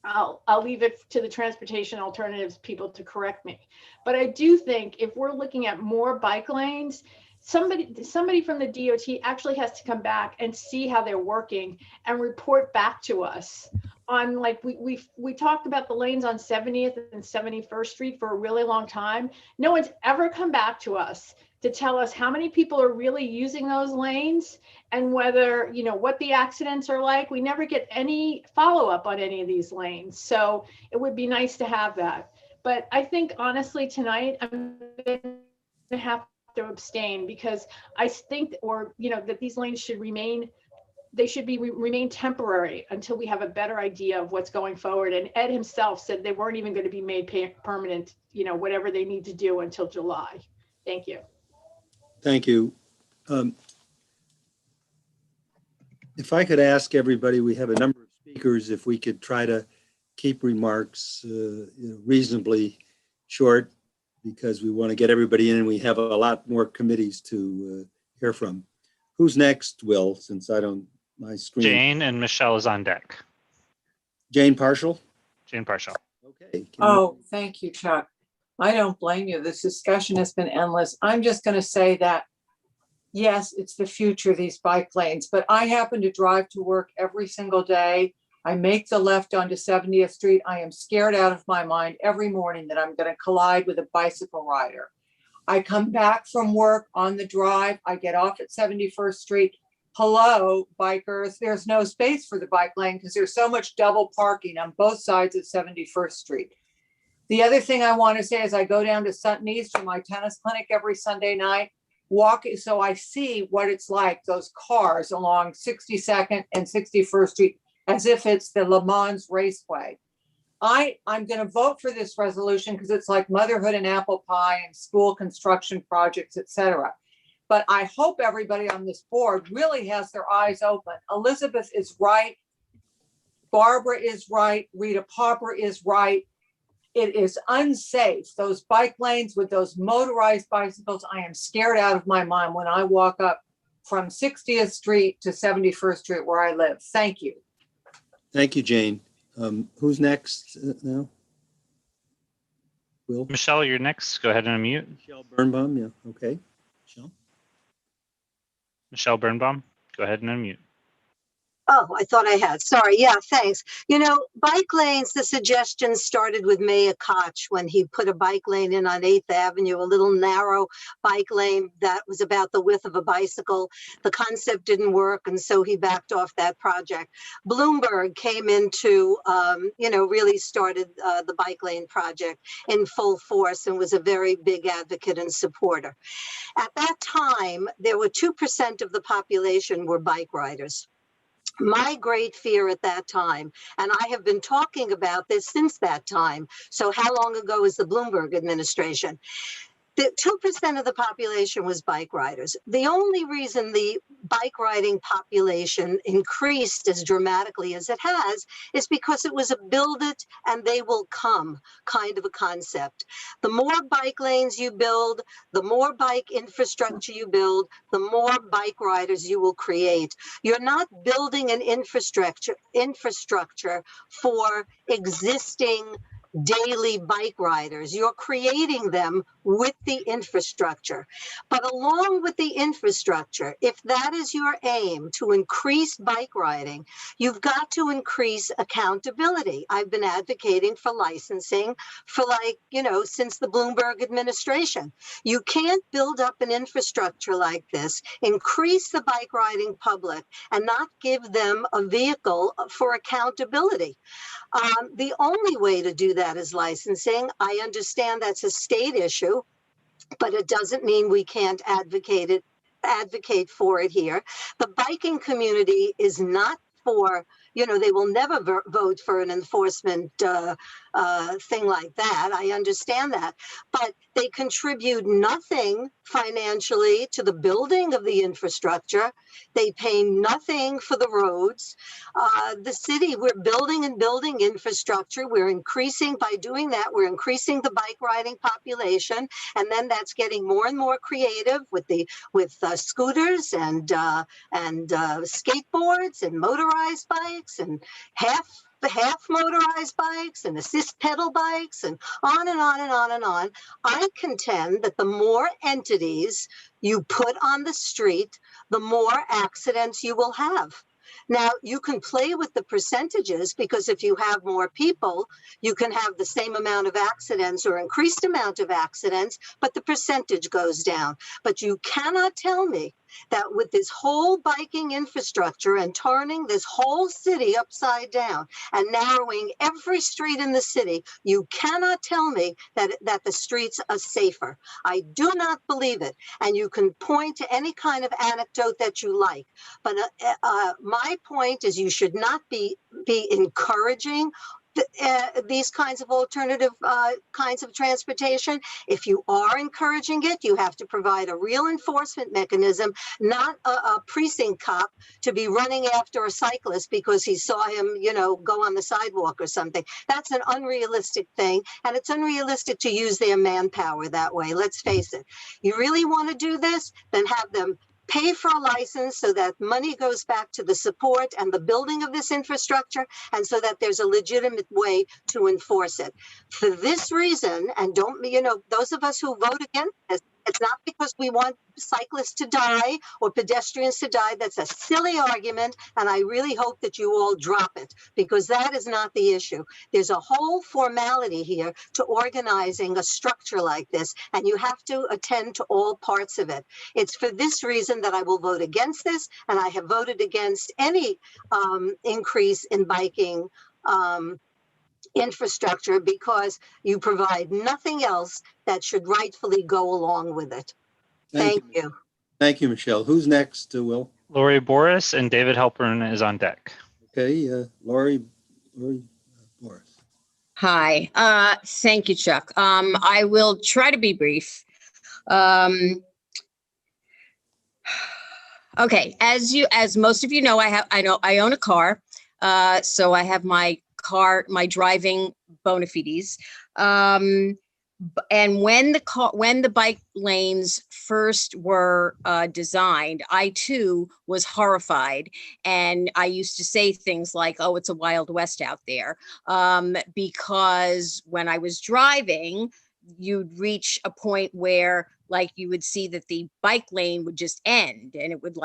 I'll leave it to the transportation alternatives people to correct me. But I do think if we're looking at more bike lanes, somebody from the DOT actually has to come back and see how they're working and report back to us on, like, we talked about the lanes on 70th and 71st Street for a really long time. No one's ever come back to us to tell us how many people are really using those lanes and whether, you know, what the accidents are like. We never get any follow-up on any of these lanes. So it would be nice to have that. But I think honestly tonight I'm going to have to abstain because I think, that these lanes should remain, they should be remain temporary until we have a better idea of what's going forward. And Ed himself said they weren't even going to be made permanent, whatever they need to do until July. Thank you. Thank you. If I could ask everybody, we have a number of speakers, if we could try to keep remarks reasonably short, because we want to get everybody in and we have a lot more committees to hear from. Who's next, Will, since I don't, my screen. Jane and Michelle is on deck. Jane Partial? Jane Partial. Okay. Oh, thank you, Chuck. I don't blame you. This discussion has been endless. I'm just going to say that, yes, it's the future, these bike lanes, but I happen to drive to work every single day. I make the left onto 70th Street. I am scared out of my mind every morning that I'm going to collide with a bicycle rider. I come back from work on the drive. I get off at 71st Street. Hello, bikers. There's no space for the bike lane because there's so much double parking on both sides of 71st Street. The other thing I want to say is I go down to Sutton East for my tennis clinic every Sunday night, walking, so I see what it's like, those cars along 62nd and 61st Street, as if it's the Le Mans Raceway. I'm going to vote for this resolution because it's like motherhood and apple pie and school construction projects, etc. But I hope everybody on this board really has their eyes open. Elizabeth is right. Barbara is right. Rita Popper is right. It is unsafe. Those bike lanes with those motorized bicycles, I am scared out of my mind when I walk up from 60th Street to 71st Street where I live. Thank you. Thank you, Jane. Who's next now? Will? Michelle, you're next. Go ahead and unmute. Michelle Birnbaum, yeah, okay. Michelle? Michelle Birnbaum, go ahead and unmute. Oh, I thought I had. Sorry. Yeah, thanks. Bike lanes, the suggestion started with Mayor Koch when he put a bike lane in on 8th Avenue, a little narrow bike lane that was about the width of a bicycle. The concept didn't work, and so he backed off that project. Bloomberg came into, really started the bike lane project in full force and was a very big advocate and supporter. At that time, there were 2% of the population were bike riders. My great fear at that time, and I have been talking about this since that time, so how long ago is the Bloomberg administration? The 2% of the population was bike riders. The only reason the bike riding population increased as dramatically as it has is because it was a build it and they will come kind of a concept. The more bike lanes you build, the more bike infrastructure you build, the more bike riders you will create. You're not building an infrastructure for existing daily bike riders. You're creating them with the infrastructure. But along with the infrastructure, if that is your aim, to increase bike riding, you've got to increase accountability. I've been advocating for licensing for since the Bloomberg administration. You can't build up an infrastructure like this, increase the bike riding public, and not give them a vehicle for accountability. The only way to do that is licensing. I understand that's a state issue, but it doesn't mean we can't advocate for it here. The biking community is not for, they will never vote for an enforcement thing like that. I understand that. But they contribute nothing financially to the building of the infrastructure. They pay nothing for the roads. The city, we're building and building infrastructure. We're increasing, by doing that, we're increasing the bike riding population. And then that's getting more and more creative with scooters and skateboards and motorized bikes and half motorized bikes and assist pedal bikes and on and on and on and on. I contend that the more entities you put on the street, the more accidents you will have. Now, you can play with the percentages, because if you have more people, you can have the same amount of accidents or increased amount of accidents, but the percentage goes down. But you cannot tell me that with this whole biking infrastructure and turning this whole city upside down and narrowing every street in the city, you cannot tell me that the streets are safer. I do not believe it. And you can point to any kind of anecdote that you like. But my point is, you should not be encouraging these kinds of alternative kinds of transportation. If you are encouraging it, you have to provide a real enforcement mechanism, not a precinct cop to be running after a cyclist because he saw him, go on the sidewalk or something. That's an unrealistic thing, and it's unrealistic to use their manpower that way. Let's face it. You really want to do this, then have them pay for a license so that money goes back to the support and the building of this infrastructure, and so that there's a legitimate way to enforce it. For this reason, and those of us who vote against this, it's not because we want cyclists to die or pedestrians to die. That's a silly argument, and I really hope that you all drop it, because that is not the issue. There's a whole formality here to organizing a structure like this, and you have to attend to all parts of it. It's for this reason that I will vote against this, and I have voted against any increase in biking infrastructure, because you provide nothing else that should rightfully go along with it. Thank you. Thank you, Michelle. Who's next, Will? Lori Boris, and David Halpern is on deck. Okay, Lori Boris. Hi, thank you, Chuck. I will try to be brief. Okay, as most of you know, I own a car, so I have my driving bona fides. And when the bike lanes first were designed, I too was horrified, and I used to say things like, "Oh, it's a Wild West out there," because when I was driving, you'd reach a point where you would see that the bike lane would just end and it would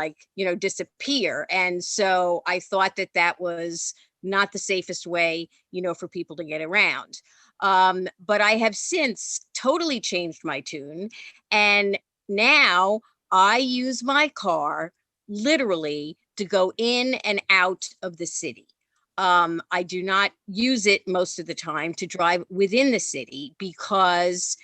disappear. And so I thought that was not the safest way, for people to get around. But I have since totally changed my tune. And now I use my car literally to go in and out of the city. I do not use it most of the time to drive within the city because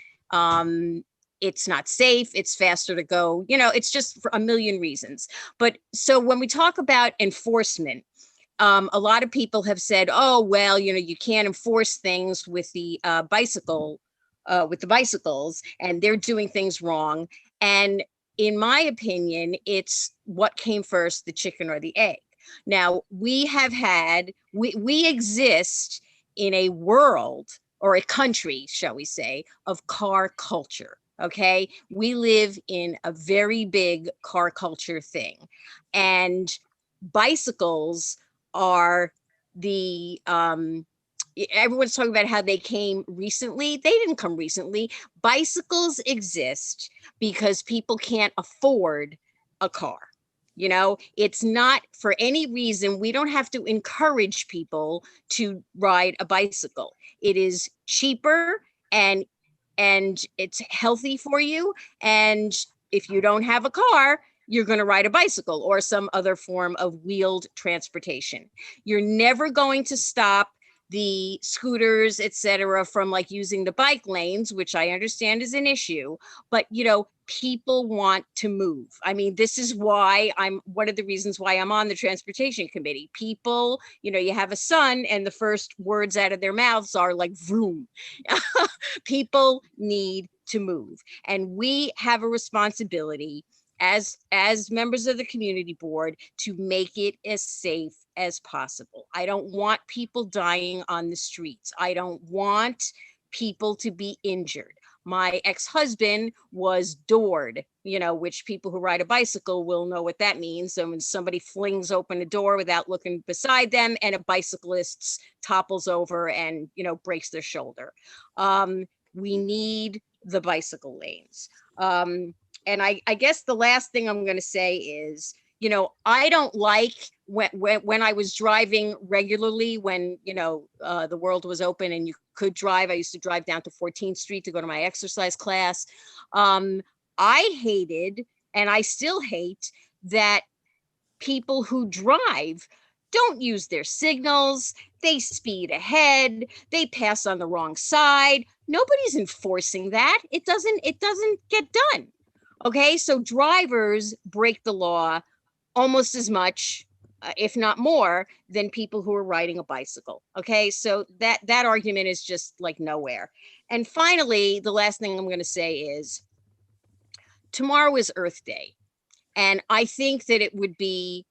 it's not safe. It's faster to go, it's just for a million reasons. But so when we talk about enforcement, a lot of people have said, oh, well, you can't enforce things with the bicycles, and they're doing things wrong. And in my opinion, it's what came first, the chicken or the egg. Now, we exist in a world, or a country, shall we say, of car culture. Okay, we live in a very big car culture thing, and bicycles are the everyone's talking about how they came recently. They didn't come recently. Bicycles exist because people can't afford a car. You know, it's not for any reason. We don't have to encourage people to ride a bicycle. It is cheaper and it's healthy for you. And if you don't have a car, you're going to ride a bicycle or some other form of wheeled transportation. You're never going to stop the scooters, et cetera, from like using the bike lanes, which I understand is an issue, but you know, people want to move. I mean, this is why one of the reasons why I'm on the transportation committee. People, you know, you have a son and the first words out of their mouths are like vroom. People need to move. And we have a responsibility as members of the community board to make it as safe as possible. I don't want people dying on the streets. I don't want people to be injured. My ex-husband was doored, you know, which people who ride a bicycle will know what that means. So when somebody flings open a door without looking beside them and a bicyclist topples over and, you know, breaks their shoulder. We need the bicycle lanes. And I guess the last thing I'm going to say is, you know, I don't like when I was driving regularly, when, you know, the world was open and you could drive. I used to drive down to 14th Street to go to my exercise class. I hated, and I still hate, that people who drive don't use their signals. They speed ahead. They pass on the wrong side. Nobody's enforcing that. It doesn't get done. Okay, so drivers break the law almost as much, if not more, than people who are riding a bicycle. Okay, so that argument is just like nowhere. And finally, the last thing I'm going to say is tomorrow is Earth Day. And I think that it would be,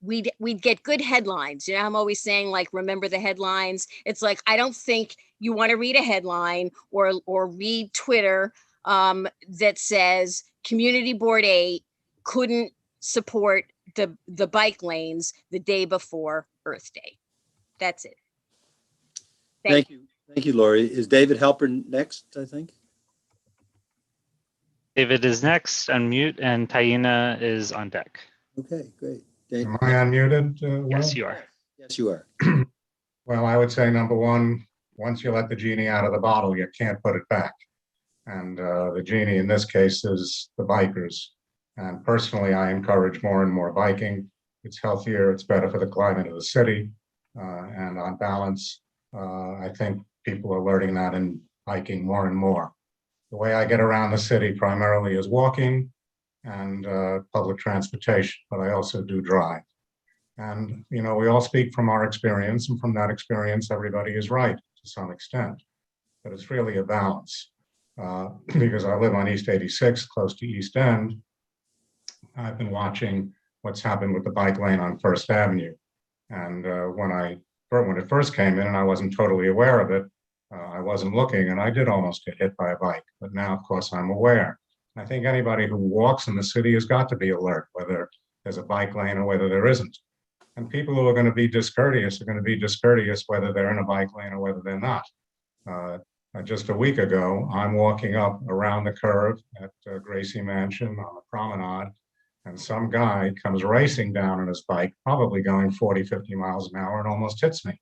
we'd get good headlines. You know, I'm always saying, like, remember the headlines. It's like, I don't think you want to read a headline or read Twitter that says Community Board 8 couldn't support the bike lanes the day before Earth Day. That's it. Thank you. Thank you, Lori. Is David Halpern next, I think? David is next, unmute, and Taina is on deck. Okay, great. Am I unmuted? Yes, you are. Yes, you are. Well, I would say number one, once you let the genie out of the bottle, you can't put it back. And the genie in this case is the bikers. And personally, I encourage more and more biking. It's healthier, it's better for the climate of the city. And on balance, I think people are learning that and hiking more and more. The way I get around the city primarily is walking and public transportation, but I also do drive. And, you know, we all speak from our experience, and from that experience, everybody is right to some extent. But it's really a balance. Because I live on East 86, close to East End, I've been watching what's happened with the bike lane on First Avenue. And when it first came in and I wasn't totally aware of it, I wasn't looking and I did almost get hit by a bike. But now, of course, I'm aware. I think anybody who walks in the city has got to be alert, whether there's a bike lane or whether there isn't. And people who are going to be discourteous are going to be discourteous whether they're in a bike lane or whether they're not. Just a week ago, I'm walking up around the curve at Gracie Mansion on the promenade, and some guy comes racing down on his bike, probably going 40, 50 miles an hour, and almost hits me.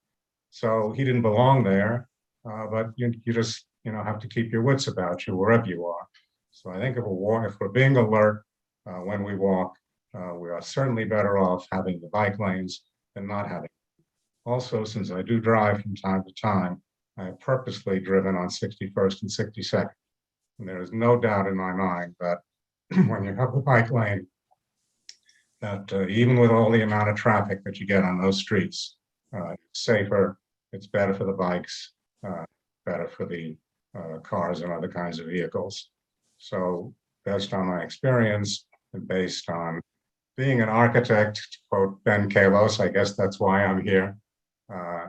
So he didn't belong there, but you just have to keep your wits about you wherever you are. So I think if we're being alert when we walk, we are certainly better off having the bike lanes than not having. Also, since I do drive from time to time, I have purposely driven on 61st and 62nd. And there is no doubt in my mind that when you have the bike lane, that even with all the amount of traffic that you get on those streets, it's safer, it's better for the bikes, better for the cars and other kinds of vehicles. So based on my experience and based on being an architect, to quote Ben Kalos, I guess that's why I'm here,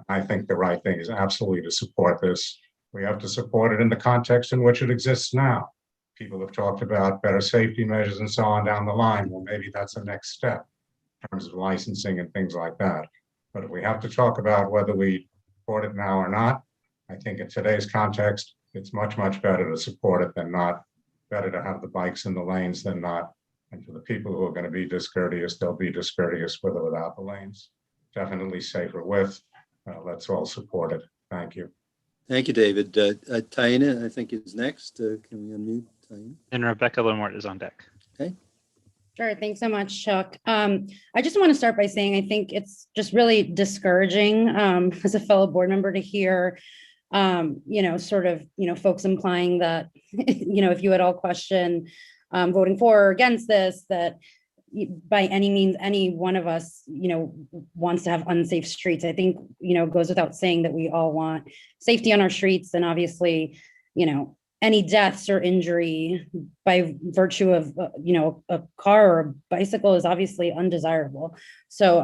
I think the right thing is absolutely to support this. We have to support it in the context in which it exists now. People have talked about better safety measures and so on down the line. Well, maybe that's the next step in terms of licensing and things like that. But if we have to talk about whether we support it now or not. I think in today's context, it's much, much better to support it than not. Better to have the bikes in the lanes than not. And for the people who are going to be discourteous, they'll be discourteous with or without the lanes. Definitely safer with. Let's all support it. Thank you. Thank you, David. Taina, I think is next. Can we unmute Taina? And Rebecca Lamort is on deck. Okay. Sure. Thanks so much, Chuck. I just want to start by saying I think it's just really discouraging as a fellow board member to hear, sort of, folks implying that, if you at all question voting for or against this, that by any means, any one of us, wants to have unsafe streets. I think, it goes without saying that we all want safety on our streets, and obviously, any deaths or injury by virtue of, a car or a bicycle is obviously undesirable. So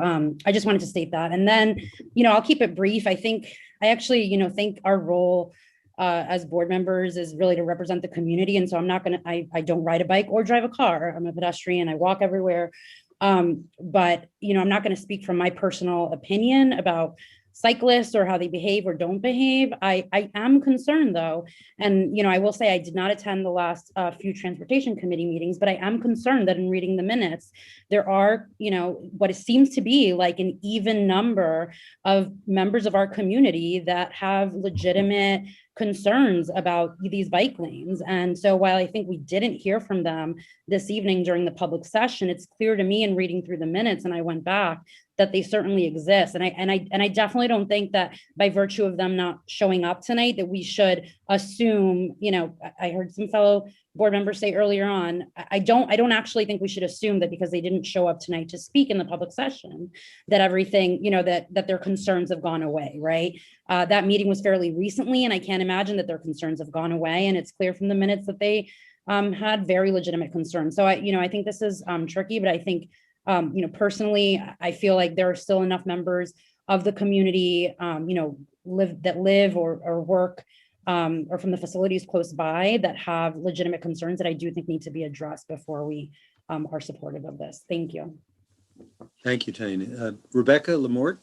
I just wanted to state that. And then, I'll keep it brief. I think I actually, think our role as board members is really to represent the community. And so I'm not going to, I don't ride a bike or drive a car. I'm a pedestrian. I walk everywhere. But, I'm not going to speak from my personal opinion about cyclists or how they behave or don't behave. I am concerned though. And, I will say I did not attend the last few transportation committee meetings, but I am concerned that in reading the minutes, there are, what it seems to be like an even number of members of our community that have legitimate concerns about these bike lanes. And so while I think we didn't hear from them this evening during the public session, it's clear to me in reading through the minutes, and I went back, that they certainly exist. And I definitely don't think that by virtue of them not showing up tonight, that we should assume, I heard some fellow board members say earlier on, I don't actually think we should assume that because they didn't show up tonight to speak in the public session, that everything, that their concerns have gone away, right? That meeting was fairly recently, and I can't imagine that their concerns have gone away. And it's clear from the minutes that they had very legitimate concerns. So I think this is tricky, but I think, personally, I feel like there are still enough members of the community, live or work or from the facilities close by that have legitimate concerns that I do think need to be addressed before we are supportive of this. Thank you. Thank you, Taina. Rebecca Lamort,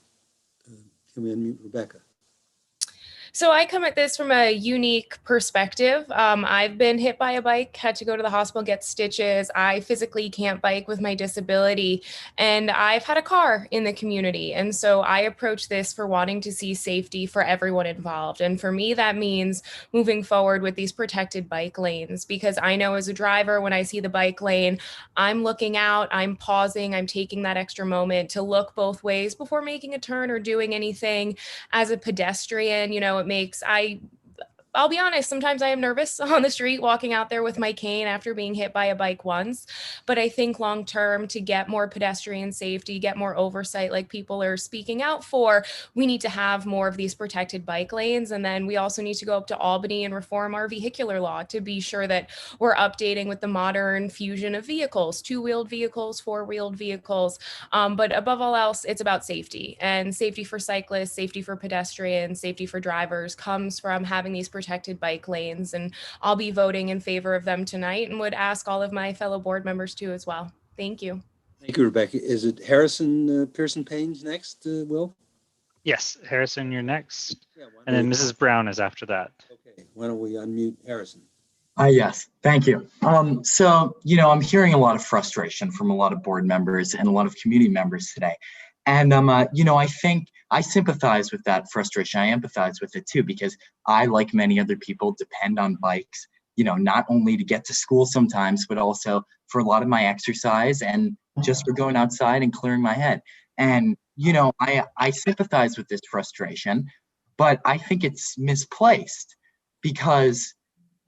can we unmute Rebecca? So I come at this from a unique perspective. I've been hit by a bike, had to go to the hospital, get stitches. I physically can't bike with my disability, and I've had a car in the community. And so I approach this for wanting to see safety for everyone involved. And for me, that means moving forward with these protected bike lanes, because I know as a driver, when I see the bike lane, I'm looking out, I'm pausing, I'm taking that extra moment to look both ways before making a turn or doing anything. As a pedestrian, I'll be honest, sometimes I am nervous on the street walking out there with my cane after being hit by a bike once. But I think long term, to get more pedestrian safety, get more oversight like people are speaking out for, we need to have more of these protected bike lanes. And then we also need to go up to Albany and reform our vehicular law to be sure that we're updating with the modern fusion of vehicles, two-wheeled vehicles, four-wheeled vehicles. But above all else, it's about safety, and safety for cyclists, safety for pedestrians, safety for drivers comes from having these protected bike lanes. And I'll be voting in favor of them tonight, and would ask all of my fellow board members to as well. Thank you. Thank you, Rebecca. Is it Harrison Pearson Payne's next, Will? Yes, Harrison, you're next. Yeah, and then Mrs. Brown is after that. Okay, why don't we unmute Harrison? Yes, thank you. So, I'm hearing a lot of frustration from a lot of board members and a lot of community members today. And, I think I sympathize with that frustration. I empathize with it too, because I, like many other people, depend on bikes, not only to get to school sometimes, but also for a lot of my exercise and just for going outside and clearing my head. And, I sympathize with this frustration, but I think it's misplaced, because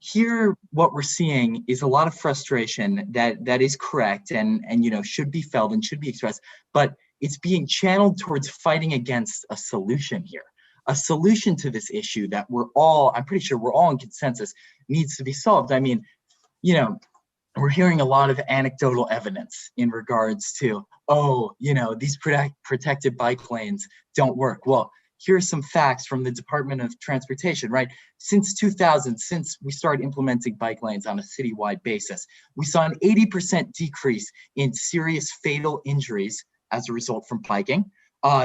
here what we're seeing is a lot of frustration that is correct and should be felt and should be expressed, but it's being channeled towards fighting against a solution here, a solution to this issue that I'm pretty sure we're all in consensus needs to be solved. I mean, we're hearing a lot of anecdotal evidence in regards to, these protected bike lanes don't work. Well, here's some facts from the Department of Transportation, right? Since 2000, since we started implementing bike lanes on a citywide basis, we saw an 80% decrease in serious fatal injuries as a result from biking.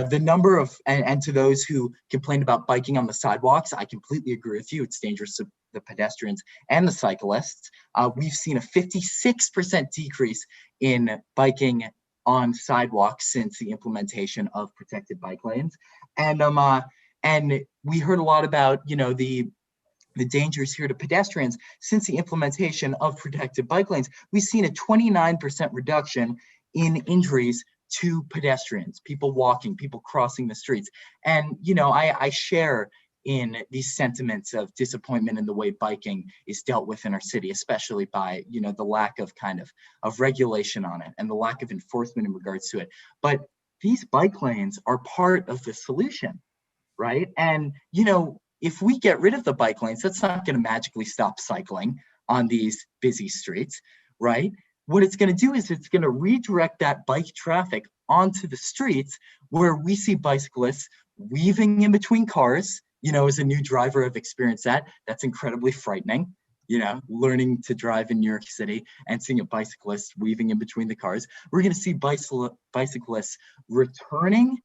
The number of, and to those who complained about biking on the sidewalks, I completely agree with you. It's dangerous to the pedestrians and the cyclists. We've seen a 56% decrease in biking on sidewalks since the implementation of protected bike lanes. And we heard a lot about, the dangers here to pedestrians. Since the implementation of protected bike lanes, we've seen a 29% reduction in injuries to pedestrians, people walking, people crossing the streets. And, I share in these sentiments of disappointment in the way biking is dealt with in our city, especially by, the lack of of regulation on it and the lack of enforcement in regards to it. But these bike lanes are part of the solution, right? And, if we get rid of the bike lanes, that's not going to magically stop cycling on these busy streets, right? What it's going to do is it's going to redirect that bike traffic onto the streets where we see bicyclists weaving in between cars. As a new driver, I've experienced that. That's incredibly frightening. Learning to drive in New York City and seeing a bicyclist weaving in between the cars. We're going to see bicyclists returning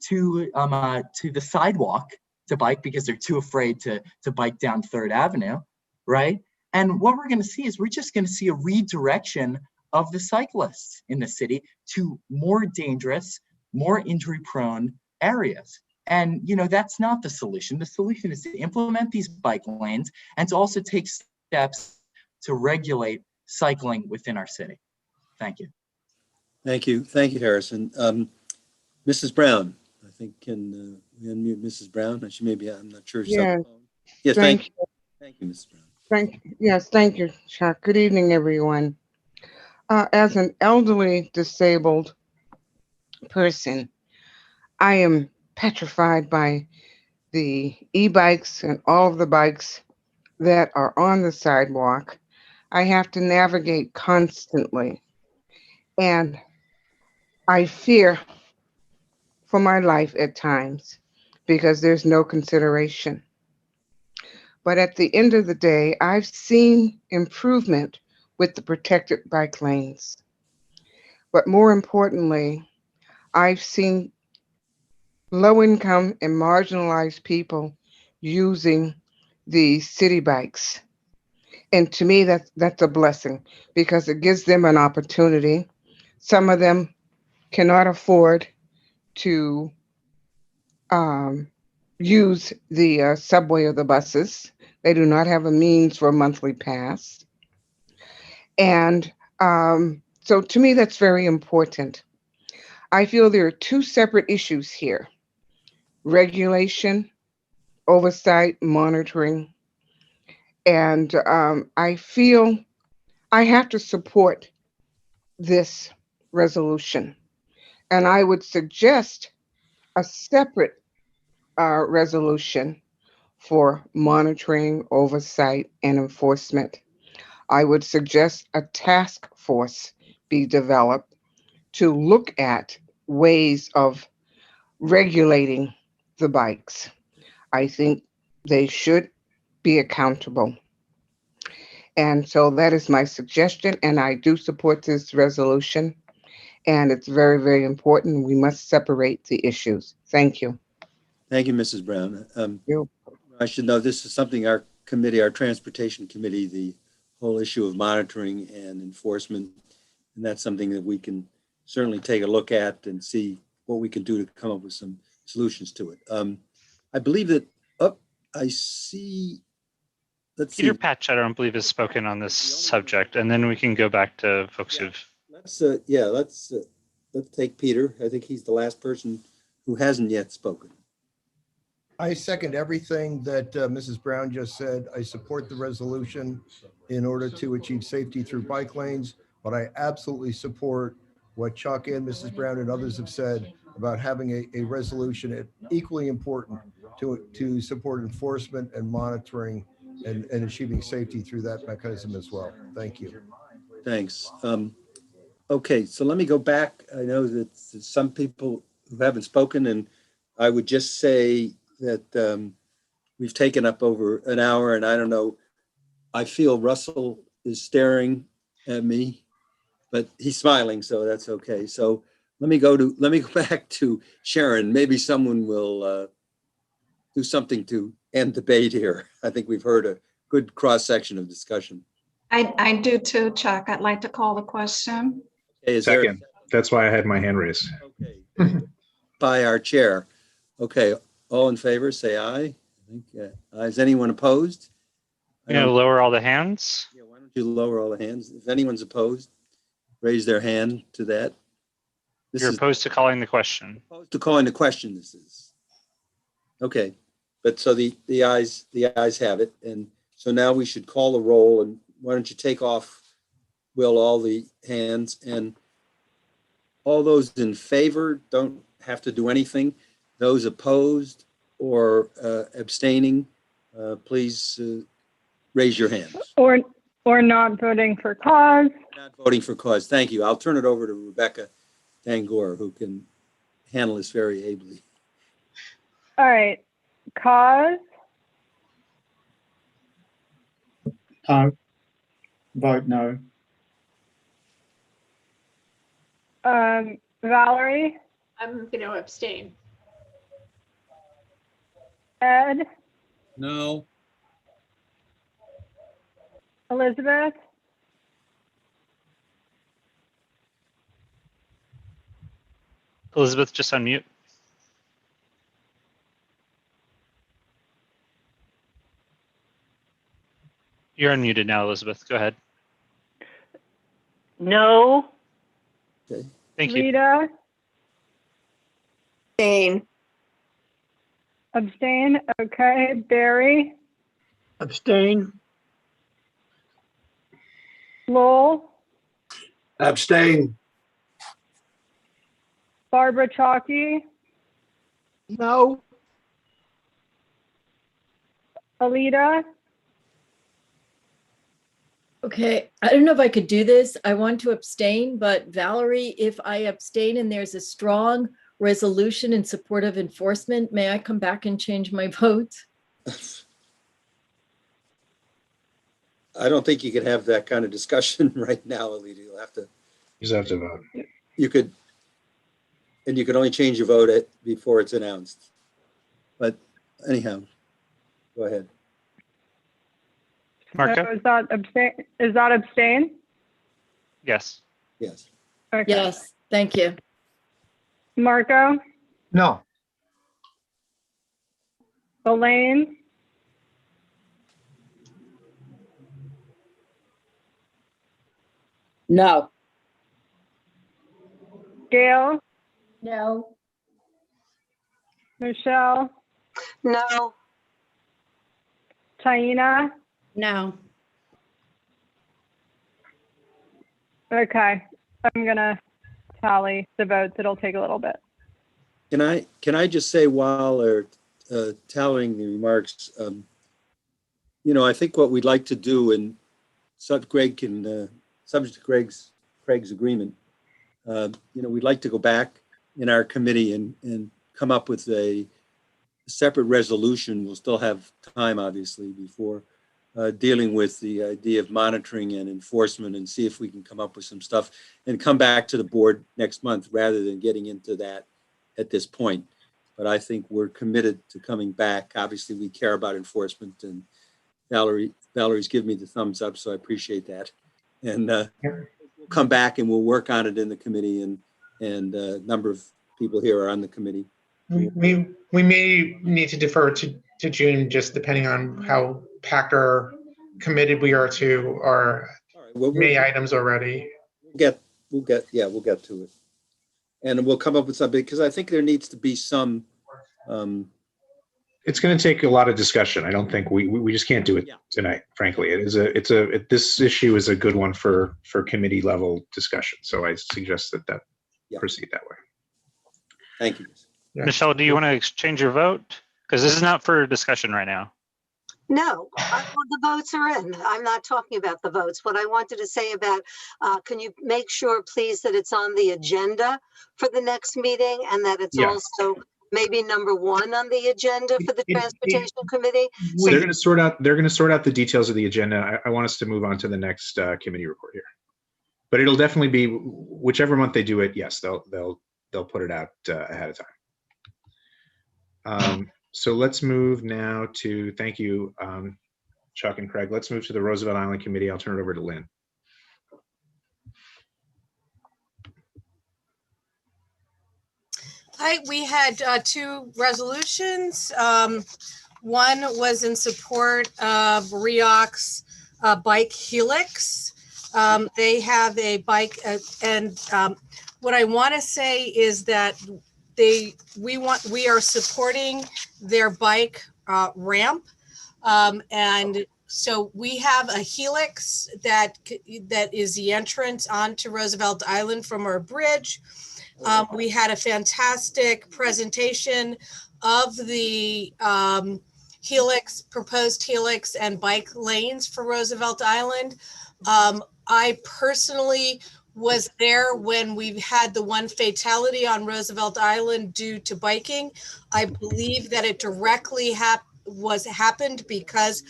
to the sidewalk to bike because they're too afraid to bike down 3rd Avenue, right? And what we're going to see is we're just going to see a redirection of the cyclists in the city to more dangerous, more injury-prone areas. And, that's not the solution. The solution is to implement these bike lanes and to also take steps to regulate cycling within our city. Thank you. Thank you. Thank you, Harrison. Mrs. Brown, I think, can we unmute Mrs. Brown? She may be, I'm not sure. Yes. Yes, thank you. Thank you, Mrs. Brown. Thank you, Chuck. Good evening, everyone. As an elderly disabled person, I am petrified by the e-bikes and all of the bikes that are on the sidewalk. I have to navigate constantly, and I fear for my life at times because there's no consideration. But at the end of the day, I've seen improvement with the protected bike lanes. But more importantly, I've seen low-income and marginalized people using the city bikes. And to me, that's a blessing because it gives them an opportunity. Some of them cannot afford to use the subway or the buses. They do not have a means for a monthly pass. And so to me, that's very important. I feel there are two separate issues here: regulation, oversight, monitoring. And I feel I have to support this resolution. And I would suggest a separate resolution for monitoring, oversight, and enforcement. I would suggest a task force be developed to look at ways of regulating the bikes. I think they should be accountable. And so that is my suggestion, and I do support this resolution. And it's very, very important. We must separate the issues. Thank you. Thank you, Mrs. Brown. I should know this is something our committee, our transportation committee, the whole issue of monitoring and enforcement. And that's something that we can certainly take a look at and see what we can do to come up with some solutions to it. I believe that, I see, Peter Patch, I don't believe, has spoken on this subject, and then we can go back to folks who've. Let's take Peter. I think he's the last person who hasn't yet spoken. I second everything that Mrs. Brown just said. I support the resolution in order to achieve safety through bike lanes, but I absolutely support what Chuck and Mrs. Brown and others have said about having a resolution equally important to support enforcement and monitoring and achieving safety through that mechanism as well. Thank you. Thanks. Okay, so let me go back. I know that some people who haven't spoken, and I would just say that we've taken up over an hour, and I don't know, I feel Russell is staring at me, but he's smiling, so that's okay. So let me go back to Sharon. Maybe someone will do something to end debate here. I think we've heard a good cross-section of discussion. I do too, Chuck. I'd like to call the question. Okay, Second. That's why I had my hand raised. Okay. By our chair. Okay, all in favor, say aye. I think, is anyone opposed? You know, lower all the hands. Yeah, why don't you lower all the hands? If anyone's opposed, raise their hand to that. You're opposed to calling the question. Opposed to calling the question, this is. Okay, but so the ayes have it. And so now we should call the roll, and why don't you take off, Will, all the hands, and all those in favor don't have to do anything. Those opposed or abstaining, please raise your hands. Or not voting for cause. Not voting for cause. Thank you. I'll turn it over to Rebecca Dangor, who can handle this very ably. All right. Cause. Vote no. Valerie. I'm going to abstain. Ed. No. Elizabeth. Elizabeth, just unmute. You're unmuted now, Elizabeth. Go ahead. No. Okay. Thank you. Rita. Abstain. Abstain. Okay. Barry. Abstain. Lowell. Abstain. Barbara Chalky. No. Alita. Okay, I don't know if I could do this. I want to abstain, but Valerie, if I abstain and there's a strong resolution in support of enforcement, may I come back and change my vote? I don't think you can have that kind of discussion right now, Alita. You'll have to. You just have to vote. You could, and you can only change your vote before it's announced. But anyhow, go ahead. Marco? So is that abstain? Is that abstain? Yes. Yes. Okay. Yes, thank you. Marco. No. Elaine. No. Gail. No. Michelle. No. Taina. No. Okay, I'm gonna tally the votes. It'll take a little bit. Can I just say while they're tallying the remarks, you know, I think what we'd like to do, and Greg can, subject to Craig's agreement, you know, we'd like to go back in our committee and come up with a separate resolution. We'll still have time, obviously, before dealing with the idea of monitoring and enforcement, and see if we can come up with some stuff and come back to the board next month rather than getting into that at this point. But I think we're committed to coming back. Obviously, we care about enforcement, and Valerie's given me the thumbs up, so I appreciate that. And we'll come back and we'll work on it in the committee, and a number of people here are on the committee. We may need to defer to June, just depending on how packed or committed we are to our May items already. We'll get to it, and we'll come up with something, because I think there needs to be some. It's going to take a lot of discussion. I don't think we just can't do it tonight. Frankly, this issue is a good one for committee level discussion. So I suggest that proceed that way. Thank you. Yeah. Michelle, do you want to exchange your vote? Because this is not for discussion right now. No, the votes are in. I'm not talking about the votes. What I wanted to say about, can you make sure, please, that it's on the agenda for the next meeting, and that it's also maybe number one on the agenda for the Transportation Committee? So they're going to sort out the details of the agenda. I want us to move on to the next committee report here. But it'll definitely be whichever month they do it. Yes, they'll they'll put it out ahead of time. So let's move now to, thank you, Chuck and Craig. Let's move to the Roosevelt Island Committee. I'll turn it over to Lynn. Hi, we had two resolutions. One was in support of REOC's bike helix. They have a bike and what I want to say is that we are supporting their bike ramp. And so we have a helix that is the entrance onto Roosevelt Island from our bridge. We had a fantastic presentation of the proposed helix and bike lanes for Roosevelt Island. I personally was there when we had the one fatality on Roosevelt Island due to biking. I believe that it directly happened because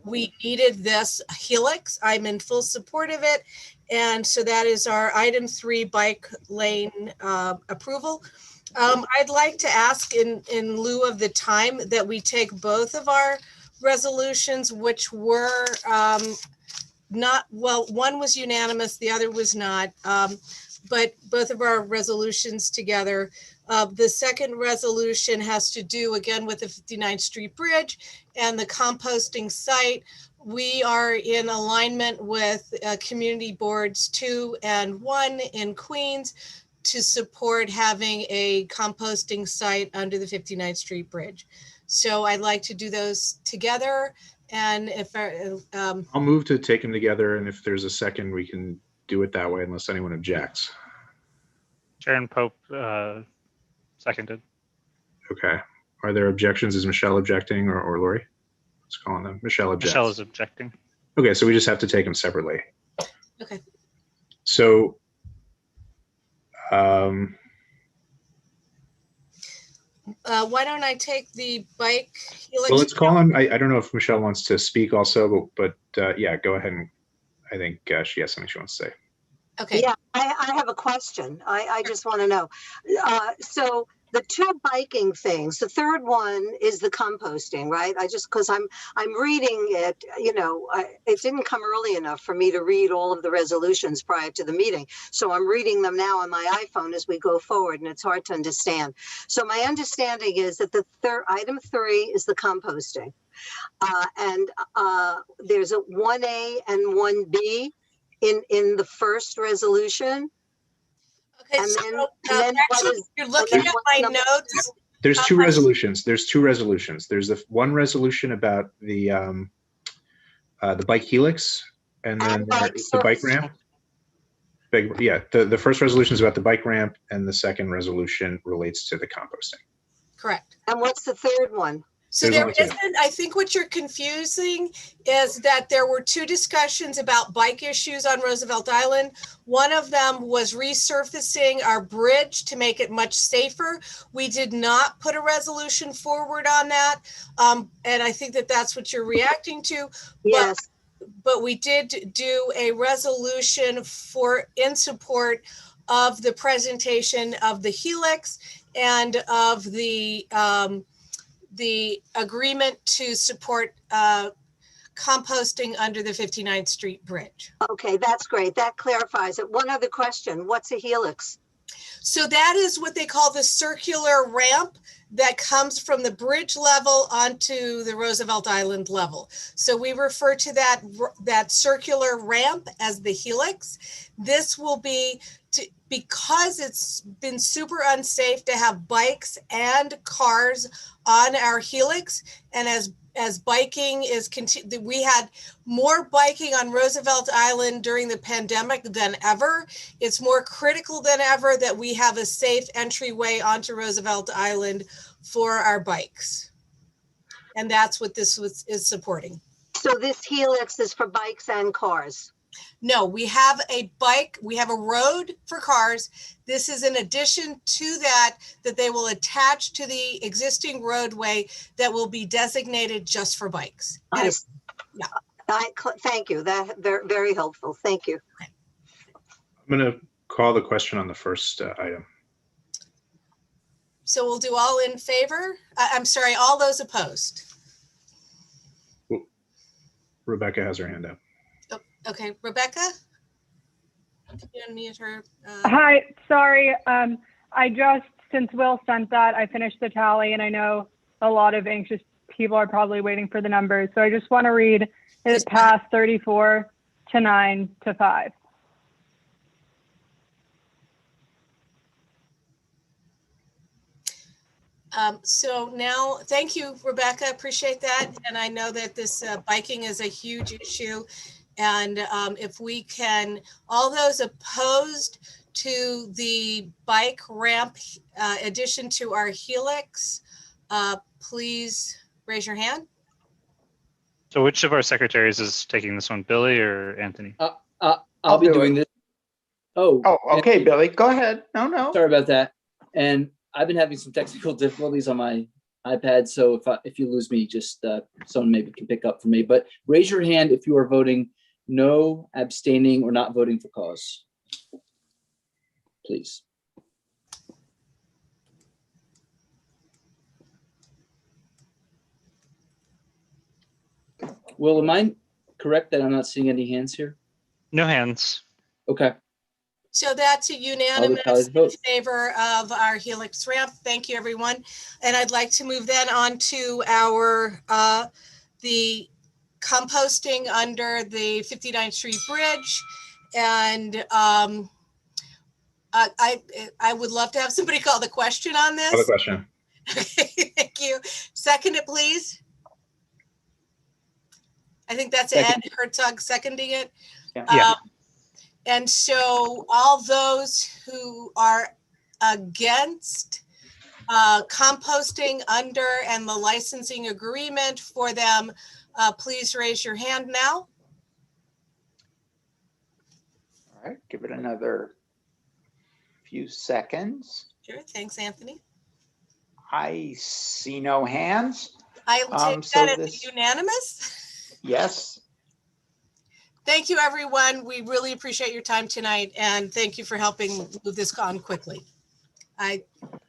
we needed this helix. I'm in full support of it. And so that is our item 3 bike lane approval. I'd like to ask in lieu of the time that we take both of our resolutions, which were not, well, one was unanimous, the other was not, but both of our resolutions together. The second resolution has to do again with the 59th Street Bridge and the composting site. We are in alignment with community boards 2 and 1 in Queens to support having a composting site under the 59th Street Bridge. So I'd like to do those together. And if I'll move to take them together, and if there's a second, we can do it that way unless anyone objects. Sharon Pope seconded. Okay. Are there objections? Is Michelle objecting or Lori? Let's call on them. Michelle objects. Michelle is objecting. Okay, so we just have to take them separately. Okay. So why don't I take the bike helix? well, let's call on, I don't know if Michelle wants to speak also, but yeah, go ahead. And I think she has something she wants to say. Okay. Yeah, I have a question. I just want to know. So the 2 biking things, the third one is the composting, right? Because I'm reading it, you know, it didn't come early enough for me to read all of the resolutions prior to the meeting. So I'm reading them now on my iPhone as we go forward, and it's hard to understand. So my understanding is that the item 3 is the composting. And there's a 1A and 1B in the first resolution. Okay, and so then actually, you're looking at my notes. There's 2 resolutions. There's 2 resolutions. There's the one resolution about the bike helix, and then the bike ramp. Yeah, the first resolution is about the bike ramp, and the second resolution relates to the composting. Correct. And what's the third one? So there isn't, I think what you're confusing is that there were 2 discussions about bike issues on Roosevelt Island. One of them was resurfacing our bridge to make it much safer. We did not put a resolution forward on that. And I think that that's what you're reacting to. Yes. But we did do a resolution in support of the presentation of the helix and of the agreement to support composting under the 59th Street Bridge. Okay, that's great. That clarifies it. One other question. What's a helix? So that is what they call the circular ramp that comes from the bridge level onto the Roosevelt Island level. So we refer to that circular ramp as the helix. This will be because it's been super unsafe to have bikes and cars on our helix, and as biking is we had more biking on Roosevelt Island during the pandemic than ever. It's more critical than ever that we have a safe entryway onto Roosevelt Island for our bikes. And that's what this is supporting. So this helix is for bikes and cars? No, we have a bike, we have a road for cars. This is in addition to that they will attach to the existing roadway that will be designated just for bikes. Yeah. Thank you. That very, very helpful. Thank you. I'm going to call the question on the first item. So we'll do all in favor. I'm sorry, all those opposed. Rebecca has her hand up. Oh, okay, Rebecca? Can you unmute her? Hi, sorry. I just, since Will sent that, I finished the tally, and I know a lot of anxious people are probably waiting for the numbers. So I just want to read it passed 34 to 9 to 5. So now, thank you, Rebecca. Appreciate that. And I know that this biking is a huge issue. And if we can, all those opposed to the bike ramp addition to our helix, please raise your hand. So which of our secretaries is taking this one, Billy or Anthony? I'll be doing this. Oh, okay, Billy, go ahead. No. Sorry about that. And I've been having some technical difficulties on my iPad, so if you lose me, just someone maybe can pick up for me. But raise your hand if you are voting no, abstaining, or not voting for cause, please. Will, am I correct that I'm not seeing any hands here? No hands. Okay. So that's a unanimous in favor of our helix ramp. Thank you, everyone. And I'd like to move then on to our the composting under the 59th Street Bridge. And I would love to have somebody call the question on this. Call the question. Okay, thank you. Second it, please. I think that's Ed Herzog seconding it. Yeah. And so all those who are against composting under and the licensing agreement for them, please raise your hand now. All right, give it another few seconds. Sure, thanks, Anthony. I see no hands. I will take that as unanimous. Yes. Thank you, everyone. We really appreciate your time tonight, and thank you for helping move this on quickly. I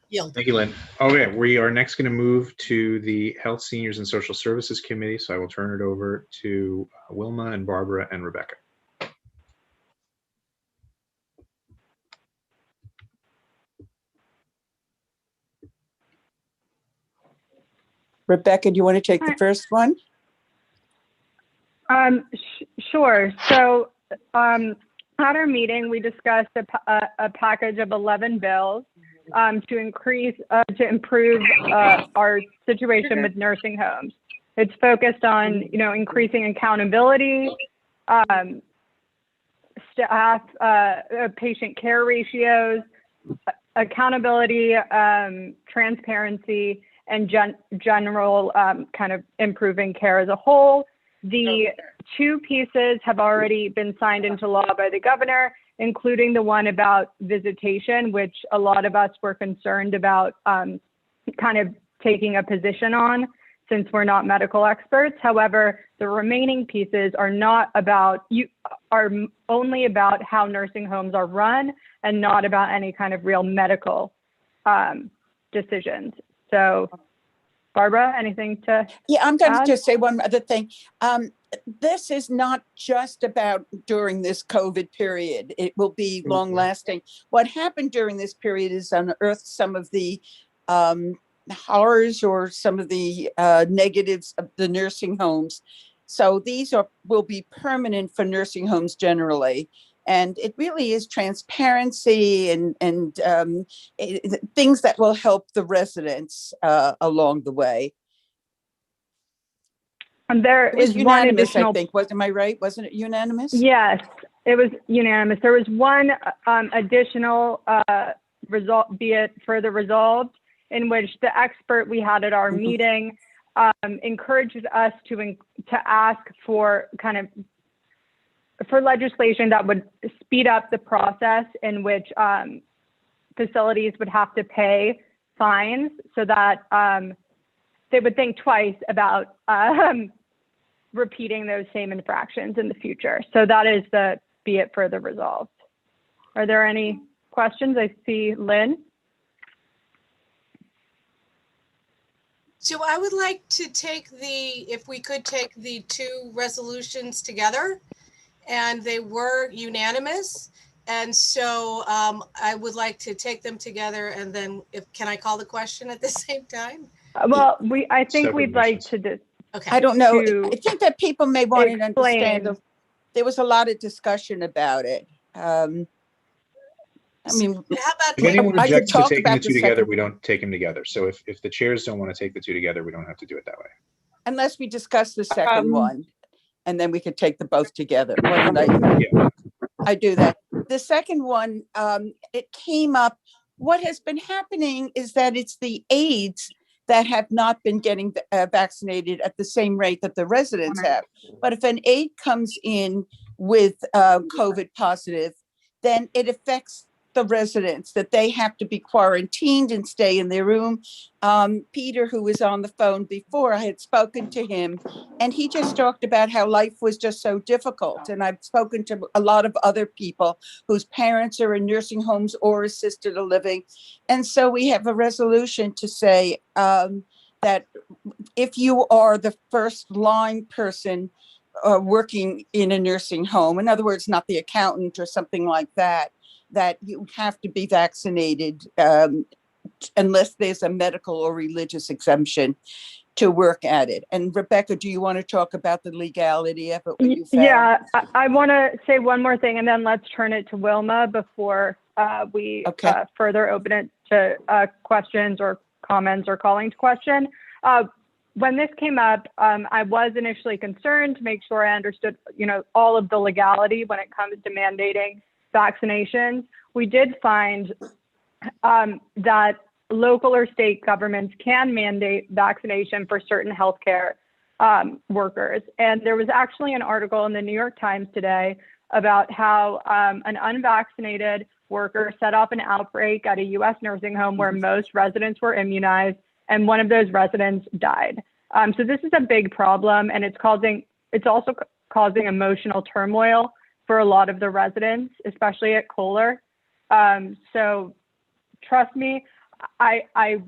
yield. Thank you, Lynn. Okay, we are next going to move to the Health, Seniors, and Social Services Committee. So I will turn it over to Wilma and Barbara and Rebecca. Rebecca, do you want to take the first one? Sure. So at our meeting, we discussed a package of 11 bills to improve our situation with nursing homes. It's focused on, increasing accountability, staff, patient care ratios, accountability, transparency, and general kind of improving care as a whole. The two pieces have already been signed into law by the governor, including the one about visitation, which a lot of us were concerned about kind of taking a position on since we're not medical experts. However, the remaining pieces are are only about how nursing homes are run and not about any kind of real medical decisions. So Barbara, anything to Yeah, I'm going add? to just say one other thing. This is not just about during this COVID period. It will be long lasting. What happened during this period is unearthed some of the horrors or some of the negatives of the nursing homes. So these will be permanent for nursing homes generally. And it really is transparency and things that will help the residents along the way. And there It was is one unanimous, additional. I think. Am I right? Wasn't it unanimous? Yes, it was unanimous. There was one additional result, be it further resolved, in which the expert we had at our meeting encouraged us to ask for for legislation that would speed up the process in which facilities would have to pay fines, so that they would think twice about repeating those same infractions in the future. So that is the be it further resolved. Are there any questions? I see Lynn. So I would like to take if we could take the two resolutions together, and they were unanimous. And so I would like to take them together, and then can I call the question at the same time? Well, I think we'd like to Okay. I don't know. I think that people may want to understand. explain. There was a lot of discussion about it. I mean, how about If anyone I could objects to talk taking the about two the together, second, we don't take them together. So if the chairs don't want to take the two together, we don't have to do it that way. unless we discuss the second one, and then we could take the both together. Why don't I do that? The second one, it came up. What has been happening is that it's the aides that have not been getting vaccinated at the same rate that the residents have. But if an aide comes in with COVID positive, then it affects the residents, that they have to be quarantined and stay in their room. Peter, who was on the phone before, I had spoken to him, and he just talked about how life was just so difficult. And I've spoken to a lot of other people whose parents are in nursing homes or assisted living. And so we have a resolution to say that if you are the first line person working in a nursing home, in other words, not the accountant or something like that, that you have to be vaccinated unless there's a medical or religious exemption to work at it. And Rebecca, do you want to talk about the legality of it? What you found? Yeah, I want to say one more thing, and then let's turn it to Wilma before we further open it to questions or comments or calling to question. When this came up, I was initially concerned to make sure I understood, all of the legality when it comes to mandating vaccinations. We did find that local or state governments can mandate vaccination for certain healthcare workers. And there was actually an article in the New York Times today about how an unvaccinated worker set off an outbreak at a U.S. nursing home where most residents were immunized, and one of those residents died. So this is a big problem, and it's also causing emotional turmoil for a lot of the residents, especially at Kohler. So trust me, I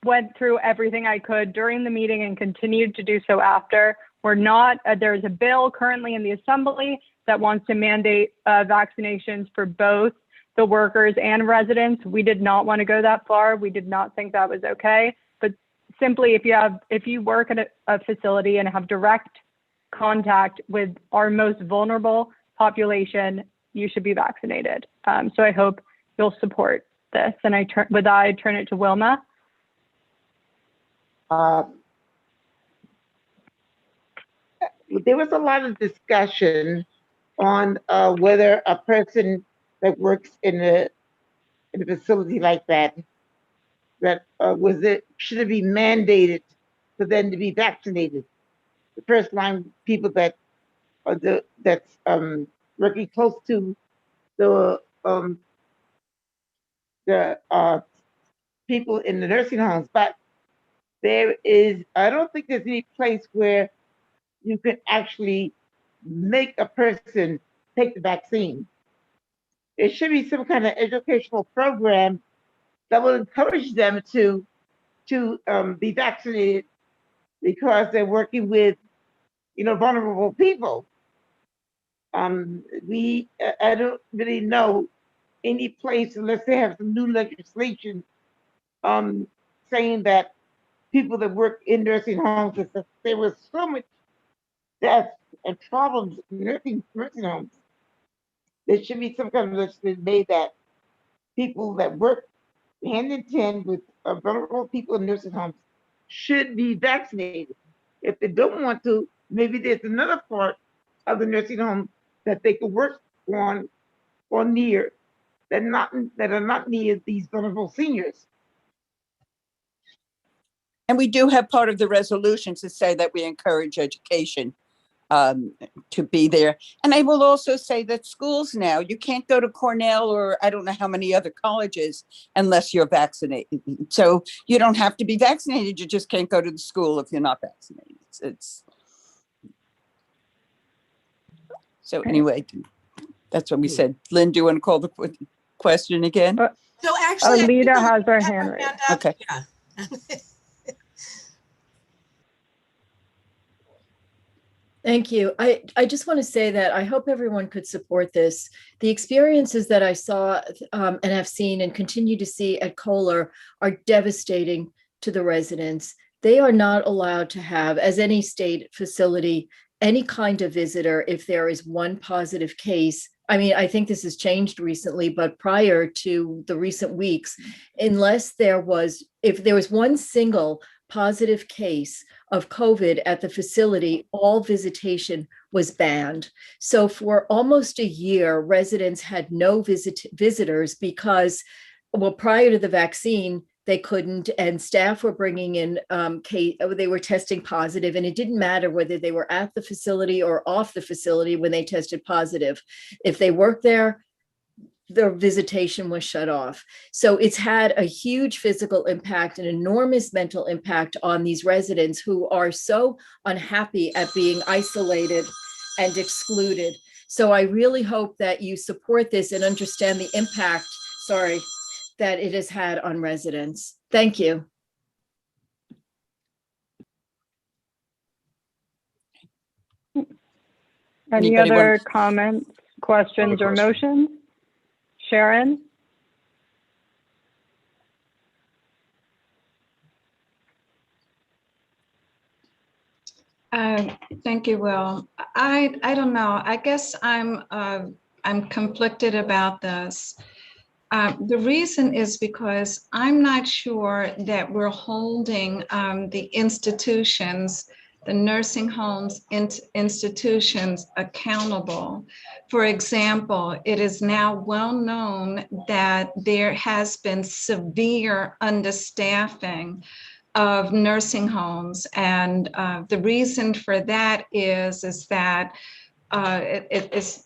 went through everything I could during the meeting and continued to do so after. There's a bill currently in the Assembly that wants to mandate vaccinations for both the workers and residents. We did not want to go that far. We did not think that was okay. But simply, if you work at a facility and have direct contact with our most vulnerable population, you should be vaccinated. So I hope you'll support this. And I turn it to Wilma. There was a lot of discussion on whether a person that works in a facility like that should it be mandated for them to be vaccinated. The first line people that are that's working close to the people in the nursing homes, but I don't think there's any place where you can actually make a person take the vaccine. There should be some kind of educational program that will encourage them to be vaccinated because they're working with, vulnerable people. I don't really know any place unless they have some new legislation saying that people that work in nursing homes, there was so much death and problems in nursing homes. There should be some kind of legislation made that people that work hand in hand with vulnerable people in nursing homes should be vaccinated. If they don't want to, maybe there's another part of the nursing home that they could work on or near that are not near these vulnerable seniors. And we do have part of the resolution to say that we encourage education to be there. And I will also say that schools now, you can't go to Cornell or I don't know how many other colleges unless you're vaccinated. So you don't have to be vaccinated. You just can't go to the school if you're not vaccinated. So anyway, that's what we said. Lynn, do you want to call the question again? So actually, Alita has her hand raised. Okay. Yeah. Thank you. I just want to say that I hope everyone could support this. The experiences that I saw and have seen and continue to see at Kohler are devastating to the residents. They are not allowed to have, as any state facility, any kind of visitor if there is one positive case. I mean, I think this has changed recently, but prior to the recent weeks, if there was one single positive case of COVID at the facility, all visitation was banned. So for almost a year, residents had no visitors because, well, prior to the vaccine, they couldn't, and staff were bringing in they were testing positive, and it didn't matter whether they were at the facility or off the facility when they tested positive. If they worked there, their visitation was shut off. So it's had a huge physical impact, an enormous mental impact on these residents who are so unhappy at being isolated and excluded. So I really hope that you support this and understand the impact, that it has had on residents. Thank you. Any Anybody other want- comments, questions, or motions? Sharon? Thank you, Will. I don't know. I guess I'm conflicted about this. The reason is because I'm not sure that we're holding the institutions, the nursing homes, institutions accountable. For example, it is now well known that there has been severe understaffing of nursing homes. And the reason for that is that it's,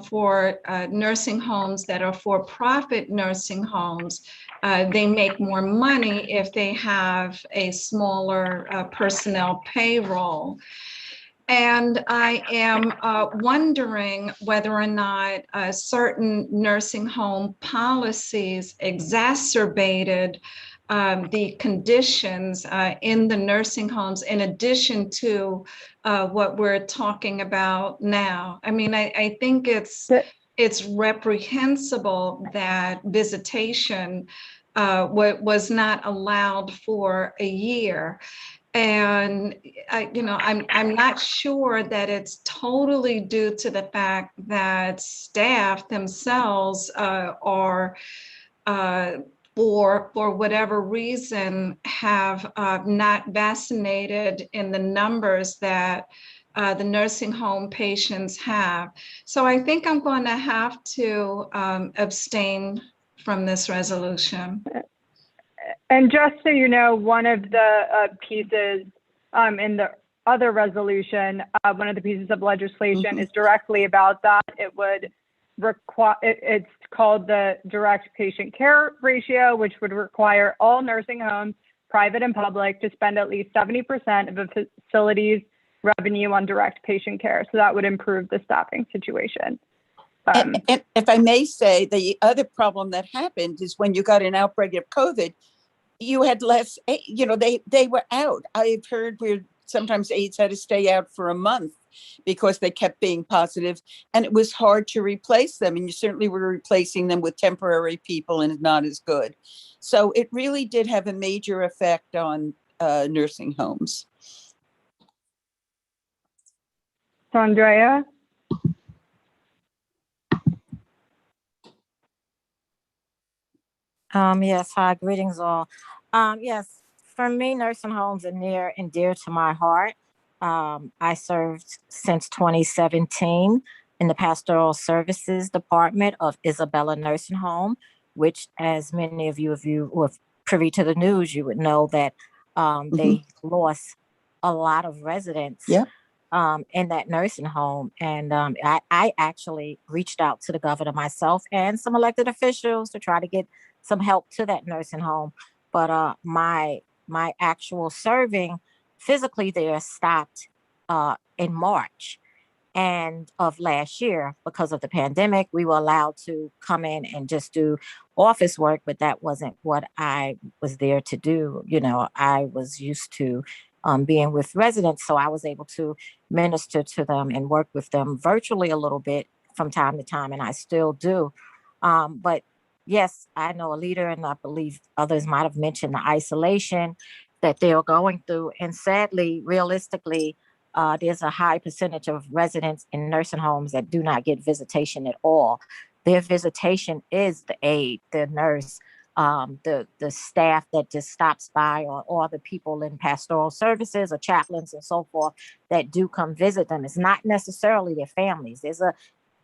for nursing homes that are for-profit nursing homes, they make more money if they have a smaller personnel payroll. And I am wondering whether or not certain nursing home policies exacerbated the conditions in the nursing homes, in addition to what we're talking about now. I mean, I think it's reprehensible that visitation was not allowed for a year. And I'm not sure that it's totally due to the fact that staff themselves are for whatever reason have not vaccinated in the numbers that the nursing home patients have. So I think I'm going to have to abstain from this resolution. And just so you know, one of the pieces in the other resolution, one of the pieces of legislation is directly about that. It would require, it's called the direct patient care ratio, which would require all nursing homes, private and public, to spend at least 70% of a facility's revenue on direct patient care. So that would improve the staffing situation. And if I may say, the other problem that happened is when you got an outbreak of COVID, you had less, they were out. I've heard where sometimes aides had to stay out for a month because they kept being positive, and it was hard to replace them. And you certainly were replacing them with temporary people, and not as good. So it really did have a major effect on nursing homes. So Andrea? Yes, hi, greetings all. Yes, for me, nursing homes are near and dear to my heart. I served since 2017 in the Pastoral Services Department of Isabella Nursing Home, which, as many of you were privy to the news, you would know that they lost a lot of residents in that nursing home. And I actually reached out to the governor myself and some elected officials to try to get some help to that nursing home. But my actual serving physically there stopped in March and of last year. Because of the pandemic, we were allowed to come in and just do office work, but that wasn't what I was there to do. I was used to being with residents, so I was able to minister to them and work with them virtually a little bit from time to time, and I still do. But yes, I know a leader, and I believe others might have mentioned the isolation that they are going through. And sadly, realistically, there's a high percentage of residents in nursing homes that do not get visitation at all. Their visitation is the aide, the nurse, the staff that just stops by, or the people in pastoral services or chaplains and so forth that do come visit them. It's not necessarily their families.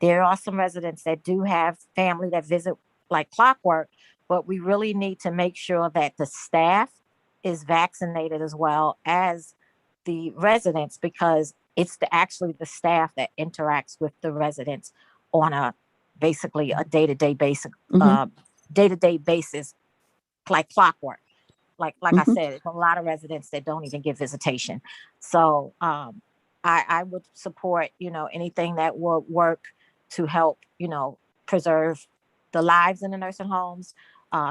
There are some residents that do have family that visit like clockwork, but we really need to make sure that the staff is vaccinated as well as the residents, because it's actually the staff that interacts with the residents on basically a day-to-day basis, like clockwork. Like I said, there's a lot of residents that don't even get visitation. So I would support, anything that will work to help, preserve the lives in the nursing homes,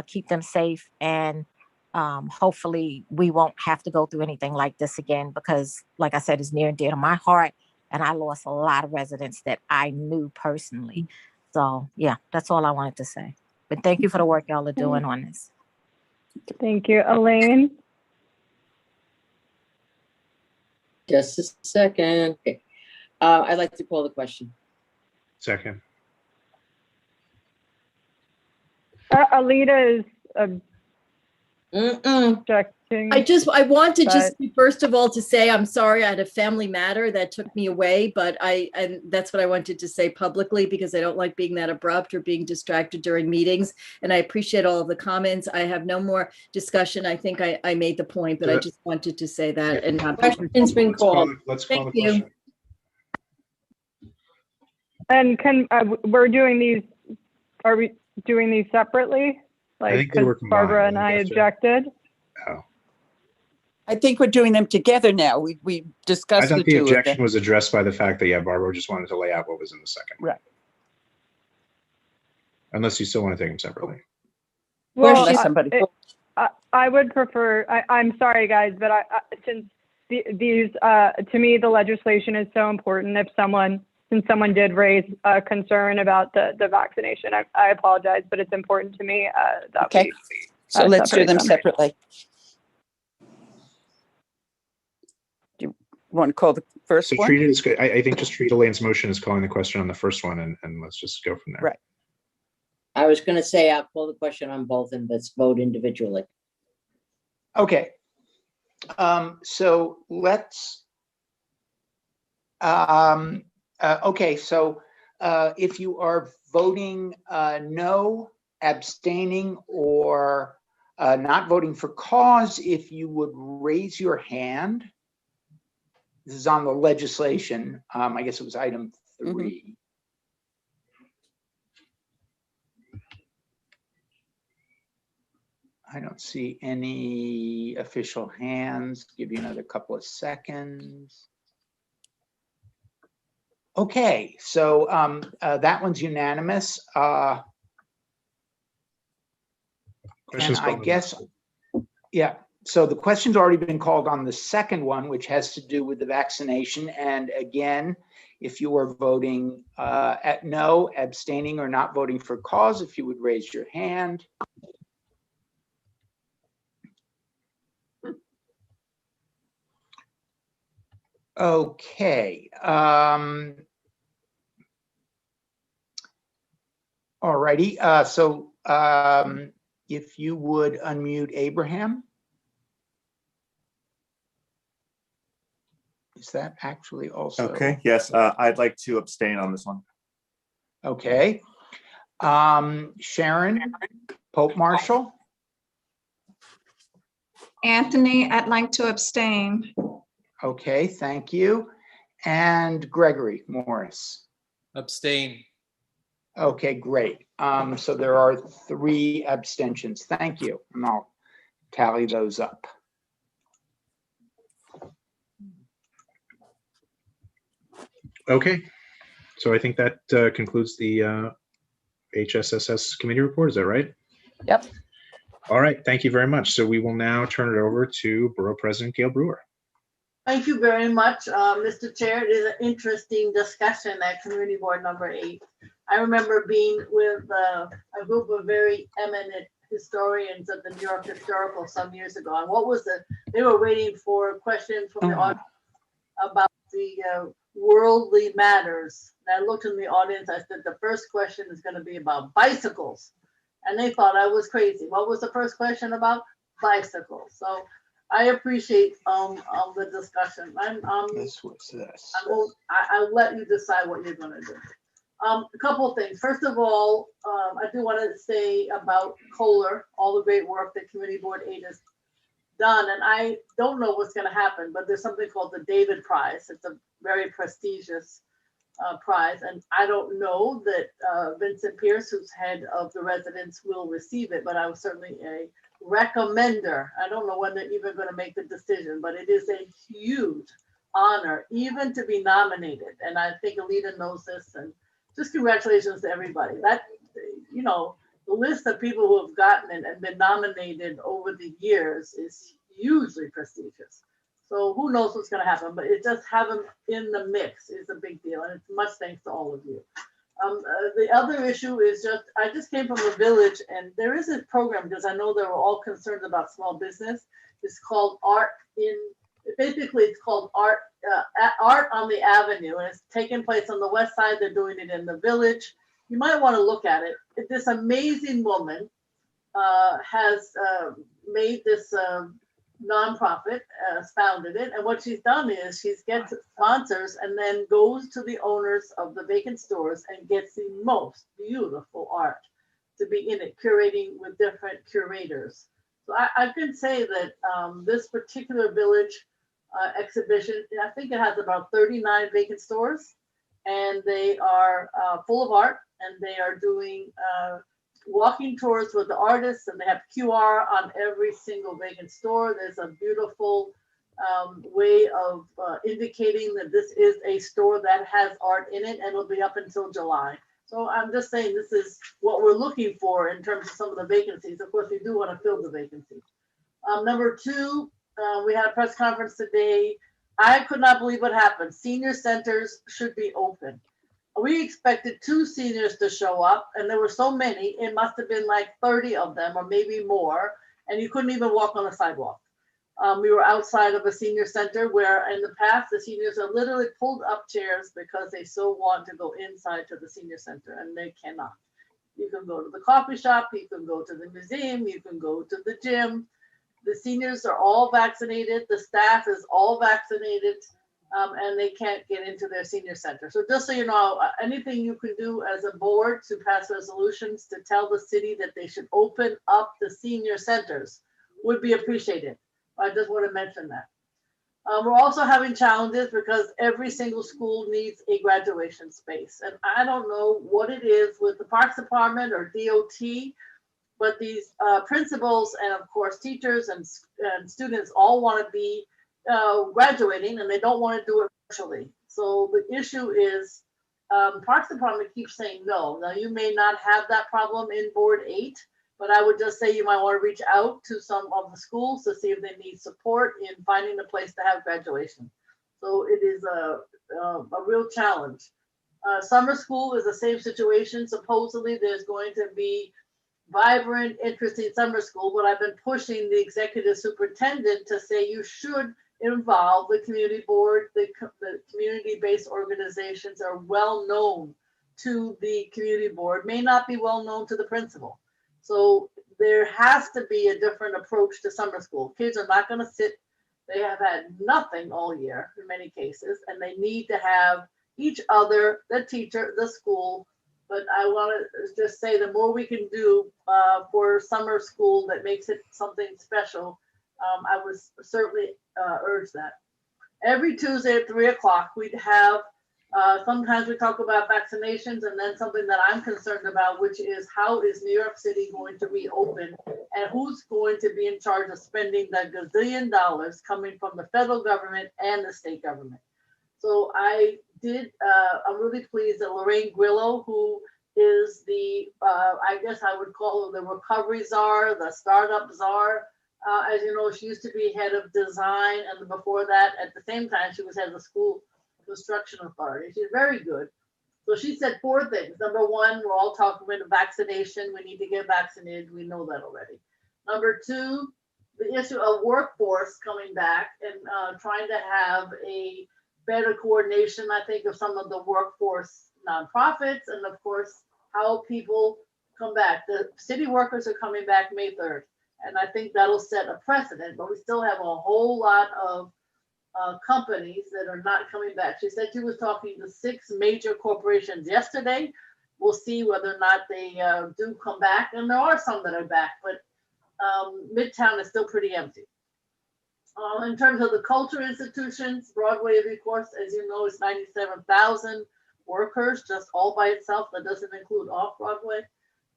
keep them safe, and hopefully we won't have to go through anything like this again, because like I said, it's near and dear to my heart, and I lost a lot of residents that I knew personally. So yeah, that's all I wanted to say. But thank you for the work y'all are doing on this. Thank you. Elaine? Just a second. Okay. I'd like to call the question. Second. Alita is objecting. I want to just but- first of all to say I'm sorry I had a family matter that took me away, but and that's what I wanted to say publicly, because I don't like being that abrupt or being distracted during meetings. And I appreciate all of the comments. I have no more discussion. I think I made the point, but I just wanted to say that and not. Question's been called. Let's call the Thank you. question. And we're doing these, are we doing these separately? Like, think they were 'cause Barbara and I combined. objected. Oh. I think we're doing them together now. We I discussed thought the the two of objection them. was addressed by the fact that, Barbara just wanted to lay out what was in the second. Right. Unless you still want to take them separately. Well, Unless somebody. I would prefer, I'm sorry, guys, but since these, to me, the legislation is so important. Since someone did raise a concern about the vaccination, I apologize, but it's important to me. That Okay. So let's do them separately. Do you want to call the first So one? treat it as good. I think just treat Elaine's motion as calling the question on the first one, and let's just go from there. Right. I was going to say I'll call the question on both and let's vote individually. Okay. So let's, okay, so if you are voting no, abstaining, or not voting for cause, if you would raise your hand. This is on the legislation. I guess it was item 3. I don't see any official hands. Give you another couple of seconds. Okay, so that one's unanimous. And I guess, yeah, so the question's already been called on the second one, which has to do with the vaccination. And again, if you are voting at no, abstaining, or not voting for cause, if you would raise your hand. Okay. All righty. So if you would unmute Abraham. Is that actually also? Okay, yes, I'd like to abstain on this one. Okay. Sharon, Pope Marshall. Anthony, I'd like to abstain. Okay, thank you. And Gregory Morris. Abstain. Okay, great. So there are 3 abstentions. Thank you. And I'll tally those up. Okay. So I think that concludes the HSSS committee report. Is that right? Yep. All right. Thank you very much. So we will now turn it over to Borough President Gail Brewer. Thank you very much, Mr. Chair. It is an interesting discussion at Community Board number 8. I remember being with a group of very eminent historians of the New York Historical some years ago. And they were waiting for a question from the audience about the worldly matters. And I looked in the audience, I said, the first question is going to be about bicycles. And they thought I was crazy. What was the first question about? Bicycles. So I appreciate the discussion. I'll let you decide what you're going to do. A couple of things. First of all, I do want to say about Kohler, all the great work that Community Board 8 has done. And I don't know what's going to happen, but there's something called the David Prize. It's a very prestigious prize. And I don't know that Vincent Pierce, who's head of the residents, will receive it, but I was certainly a recommender. I don't know when they're even going to make the decision, but it is a huge honor even to be nominated. And I think Alita knows this, and just congratulations to everybody. That, you know, the list of people who have gotten it and been nominated over the years is hugely prestigious. So who knows what's going to happen, but it just have them in the mix is a big deal. And it's much thanks to all of you. The other issue is just, I just came from a village, and there is a program, because I know they were all concerned about small business. It's called basically it's called Art on the Avenue, and it's taking place on the west side. They're doing it in the village. You might want to look at it. This amazing woman has made this nonprofit, founded it, and what she's done is she gets sponsors and then goes to the owners of the vacant stores and gets the most beautiful art to be in it, curating with different curators. So I can say that this particular village exhibition, I think it has about 39 vacant stores, and they are full of art, and they are doing walking tours with the artists, and they have QR on every single vacant store. There's a beautiful way of indicating that this is a store that has art in it, and it'll be up until July. So I'm just saying this is what we're looking for in terms of some of the vacancies. Of course, we do want to fill the vacancies. Number 2, we had a press conference today. I could not believe what happened. Senior centers should be open. We expected 2 seniors to show up, and there were so many, it must have been like 30 of them or maybe more, and you couldn't even walk on the sidewalk. We were outside of a senior center where in the past, the seniors are literally pulled up chairs because they so want to go inside to the senior center, and they cannot. You can go to the coffee shop, you can go to the museum, you can go to the gym. The seniors are all vaccinated, the staff is all vaccinated, and they can't get into their senior center. So just so you know, anything you can do as a board to pass resolutions to tell the city that they should open up the senior centers would be appreciated. I just want to mention that. We're also having challenges because every single school needs a graduation space. And I don't know what it is with the Parks Department or DOT, but these principals and of course teachers and students all want to be graduating, and they don't want to do it virtually. So the issue is Parks Department keeps saying no. Now you may not have that problem in Board 8, but I would just say you might want to reach out to some of the schools to see if they need support in finding a place to have graduation. So it is a real challenge. Summer school is the same situation. Supposedly there's going to be vibrant, interesting summer school, but I've been pushing the executive superintendent to say you should involve the community board. The community-based organizations are well known to the community board, may not be well known to the principal. So there has to be a different approach to summer school. Kids are not going to sit, they have had nothing all year in many cases, and they need to have each other, the teacher, the school. But I want to just say the more we can do for summer school that makes it something special, I would certainly urge that. Every Tuesday at 3 o'clock, we'd have, sometimes we talk about vaccinations, and then something that I'm concerned about, which is how is New York City going to reopen, and who's going to be in charge of spending the gazillion dollars coming from the federal government and the state government. So I'm really pleased that Lorraine Grillo, who is the, I guess I would call her the recovery czar, the startup czar, As you know, she used to be head of design, and before that, at the same time, she was head of the school construction authority. She's very good. So she said 4 things. Number 1, we're all talking about vaccination. We need to get vaccinated. We know that already. Number 2, the issue of workforce coming back and trying to have a better coordination, I think, of some of the workforce nonprofits, and of course, how people come back. The city workers are coming back May 3rd. And I think that'll set a precedent, but we still have a whole lot of companies that are not coming back. She said she was talking to 6 major corporations yesterday. We'll see whether or not they do come back. And there are some that are back, but Midtown is still pretty empty. In terms of the culture institutions, Broadway, of course, as you know, is 97,000 workers just all by itself. That doesn't include off-Broadway.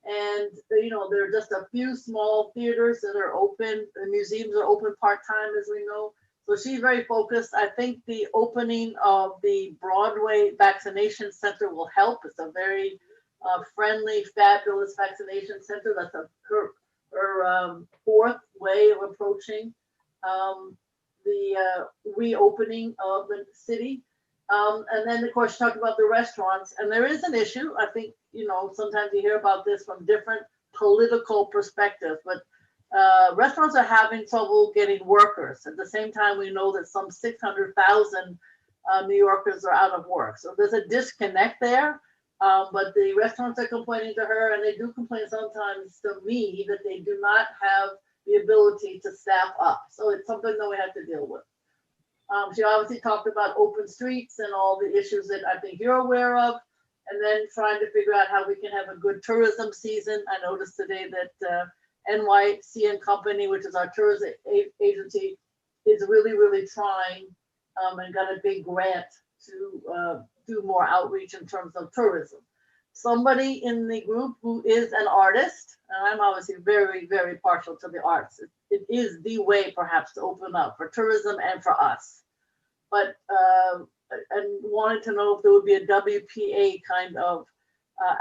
And, you know, there are just a few small theaters that are open. The museums are open part-time, as we know. So she's very focused. I think the opening of the Broadway vaccination center will help. It's a very friendly, fabulous vaccination center. That's her 4th way of approaching the reopening of the city. And then, of course, talk about the restaurants. And there is an issue. I think, you know, sometimes you hear about this from different political perspectives, but restaurants are having trouble getting workers. At the same time, we know that some 600,000 New Yorkers are out of work. So there's a disconnect there. But the restaurants are complaining to her, and they do complain sometimes to me that they do not have the ability to staff up. So it's something that we have to deal with. She obviously talked about open streets and all the issues that I think you're aware of, and then trying to figure out how we can have a good tourism season. I noticed today that NYC and Company, which is our tourism agency, is really, really trying and got a big grant to do more outreach in terms of tourism. Somebody in the group who is an artist, and I'm obviously very, very partial to the arts. It is the way perhaps to open up for tourism and for us. But and wanted to know if there would be a WPA kind of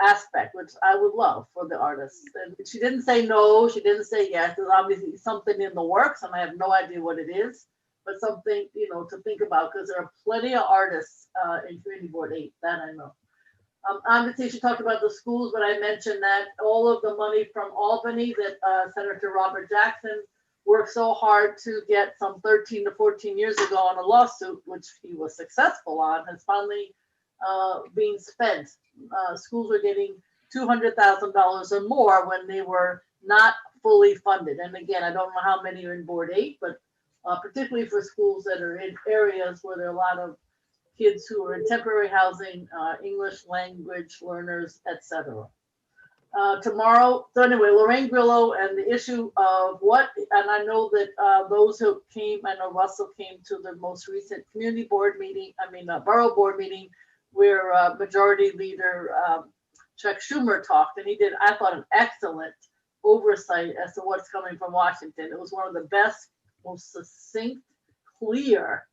aspect, which I would love for the artists. And she didn't say no, she didn't say yes. There's obviously something in the works, and I have no idea what it is, but something, you know, to think about, because there are plenty of artists in Community Board 8, that I know. Obviously, she talked about the schools, but I mentioned that all of the money from Albany that Senator Robert Jackson worked so hard to get some 13 to 14 years ago on a lawsuit, which he was successful on, has finally being spent. Schools are getting $200,000 or more when they were not fully funded. And again, I don't know how many are in Board 8, but particularly for schools that are in areas where there are a lot of kids who are in temporary housing, English language learners, etc. Tomorrow, so anyway, Lorraine Grillo and the issue of what, and I know that those who came, I know Russell came to the most recent community board meeting, borough board meeting, where Majority Leader Chuck Schumer talked, and he did, I thought, an excellent oversight as to what's coming from Washington. It was one of the best, most succinct, clear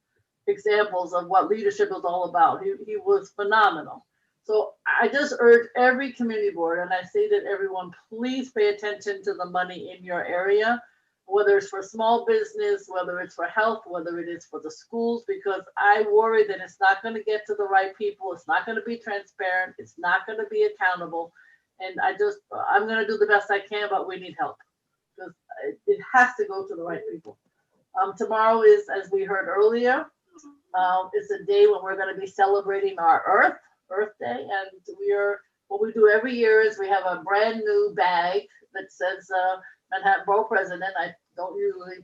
examples of what leadership is all about. He was phenomenal. So I just urge every community board, and I say that everyone, please pay attention to the money in your area, whether it's for small business, whether it's for health, whether it is for the schools, because I worry that it's not going to get to the right people. It's not going to be transparent. It's not going to be accountable. And I'm going to do the best I can, but we need help because it has to go to the right people. Tomorrow is, as we heard earlier, it's a day when we're going to be celebrating our Earth Day, and what we do every year is we have a brand new bag that says Manhattan Borough President. I don't usually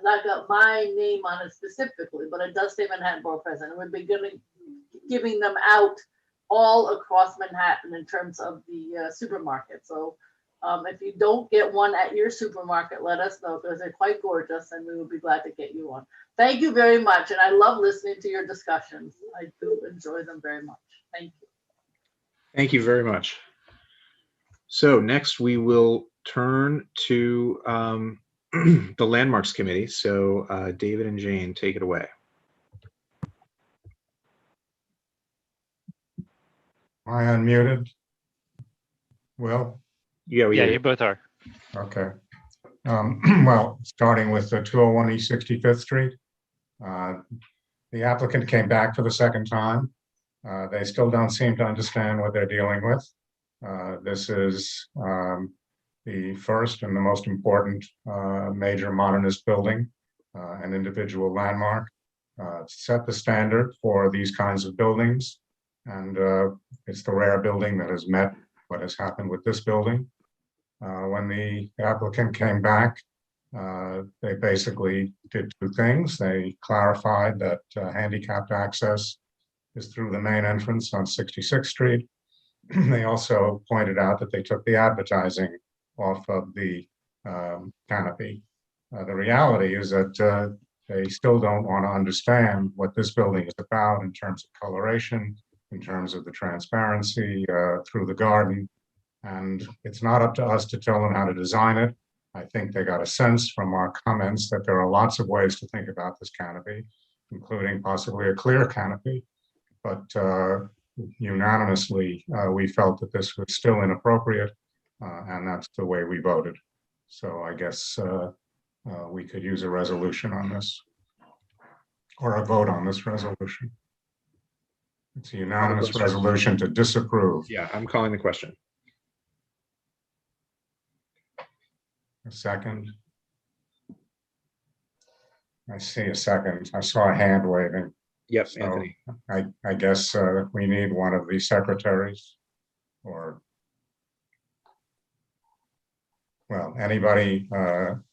not got my name on it specifically, but it does say Manhattan Borough President. We'll be giving them out all across Manhattan in terms of the supermarket. So if you don't get one at your supermarket, let us know, because they're quite gorgeous and we will be glad to get you one. Thank you very much. And I love listening to your discussions. I do enjoy them very much. Thank you. Thank you very much. So next we will turn to the Landmarks Committee. So David and Jane, take it away. Am I unmuted? Well, yeah, you both are. Okay. Well, starting with the 201 East 65th Street. The applicant came back for the second time. They still don't seem to understand what they're dealing with. This is the first and the most important major modernist building, an individual landmark. Set the standard for these kinds of buildings, and it's the rare building that has met what has happened with this building. When the applicant came back, they basically did two things. They clarified that handicapped access is through the main entrance on 66th Street. They also pointed out that they took the advertising off of the canopy. The reality is that they still don't want to understand what this building is about in terms of coloration, in terms of the transparency through the garden. And it's not up to us to tell them how to design it. I think they got a sense from our comments that there are lots of ways to think about this canopy, including possibly a clear canopy. But unanimously, we felt that this was still inappropriate, and that's the way we voted. So I guess we could use a resolution on this, or a vote on this resolution. It's a unanimous resolution to disapprove. Yeah, I'm calling the question. A second. I see a second. I saw a hand waving. Yep, So Anthony. I guess we need one of the secretaries, or, well, anybody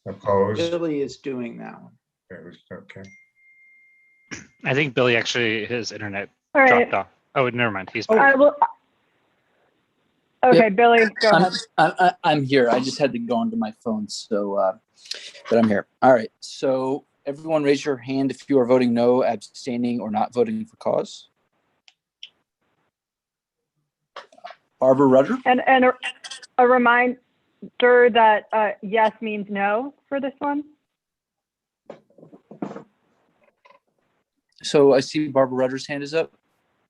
opposed? Billy is doing that one. Okay. I think Billy actually, his internet All right. dropped off. Oh, never mind. He's I back. will. Okay, Yep. Billy, go ahead. I'm here. I just had to go onto my phone, so but I'm here. All right. So everyone, raise your hand if you are voting no, abstaining, or not voting for cause. Barbara Rudder. And a reminder that yes means no for this one. So I see Barbara Rudder's hand is up.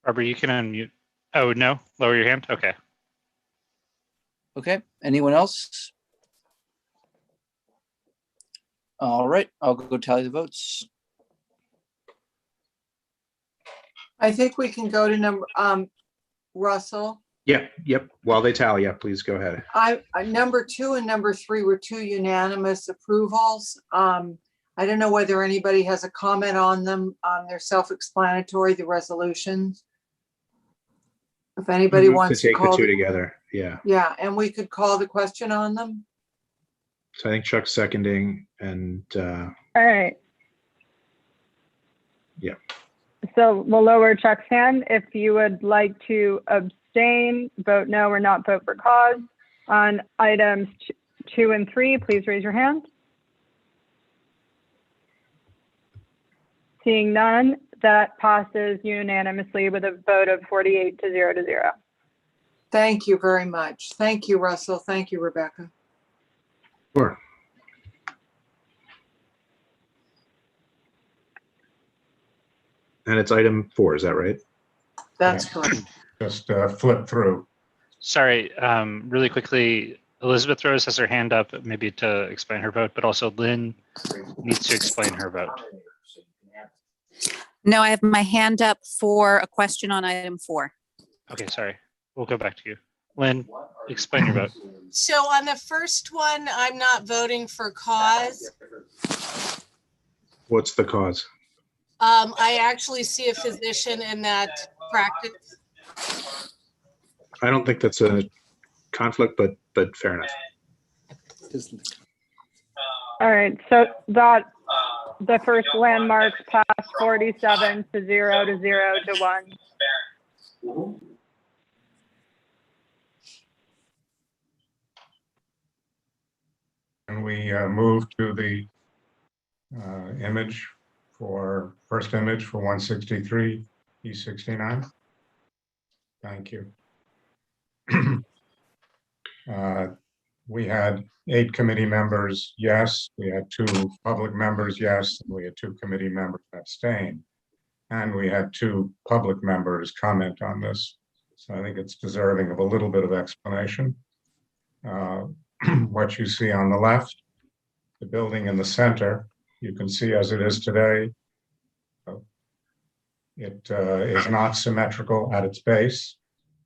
Barbara, you can unmute. Oh, no? Lower your hand? Okay. Okay. Anyone else? All right. I'll go tally the votes. I think we can go to number, Russell. Yep. While they tally, yeah, please go ahead. Number 2 and number 3 were 2 unanimous approvals. I don't know whether anybody has a comment on them. They're self-explanatory, the resolutions. If anybody wants to take the call. two together, yeah. Yeah, and we could call the question on them. So I think Chuck's seconding, and All right. yeah. So we'll lower Chuck's hand. If you would like to abstain, vote no, or not vote for cause on items 2 and 3, please raise your hand. Seeing none, that passes unanimously with a vote of 48 to 0 to 0. Thank you very much. Thank you, Russell. Thank you, Rebecca. Sure. And it's item 4, is that right? That's correct. Just flip through. Sorry, really quickly, Elizabeth Rose has her hand up, maybe to explain her vote, but also Lynn needs to explain her vote. No, I have my hand up for a question on item 4. Okay, sorry. We'll go back to you. Lynn, explain your vote. So on the first one, I'm not voting for cause. What's the cause? I actually see a physician in that practice. I don't think that's a conflict, but fair enough. All right, so that the first landmarks passed 47 to 0 to 0 to 1. And we move to the first image for 163 E69. Thank you. We had 8 committee members, yes. We had 2 public members, yes. And we had 2 committee members abstain. And we had 2 public members comment on this. So I think it's deserving of a little bit of explanation. What you see on the left the building in the center, you can see as it is today, it is not symmetrical at its base.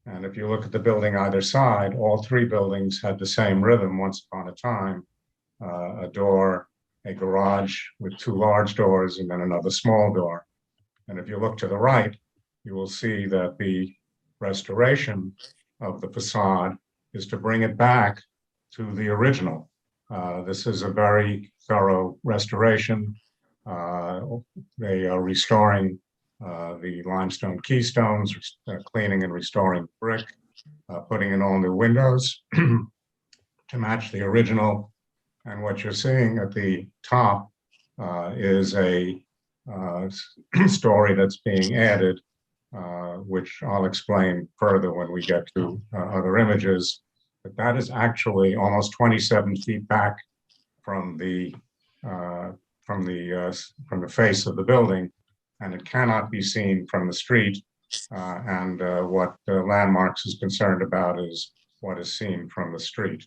And if you look at the building either side, all three buildings had the same rhythm once upon a time. A door, a garage with two large doors, and then another small door. And if you look to the right, you will see that the restoration of the facade is to bring it back to the original. This is a very thorough restoration. They are restoring the limestone keystones, cleaning and restoring brick, putting in all new windows to match the original. And what you're seeing at the top is a story that's being added, which I'll explain further when we get to other images. But that is actually almost 27 feet back from the face of the building, and it cannot be seen from the street. And what Landmarks is concerned about is what is seen from the street.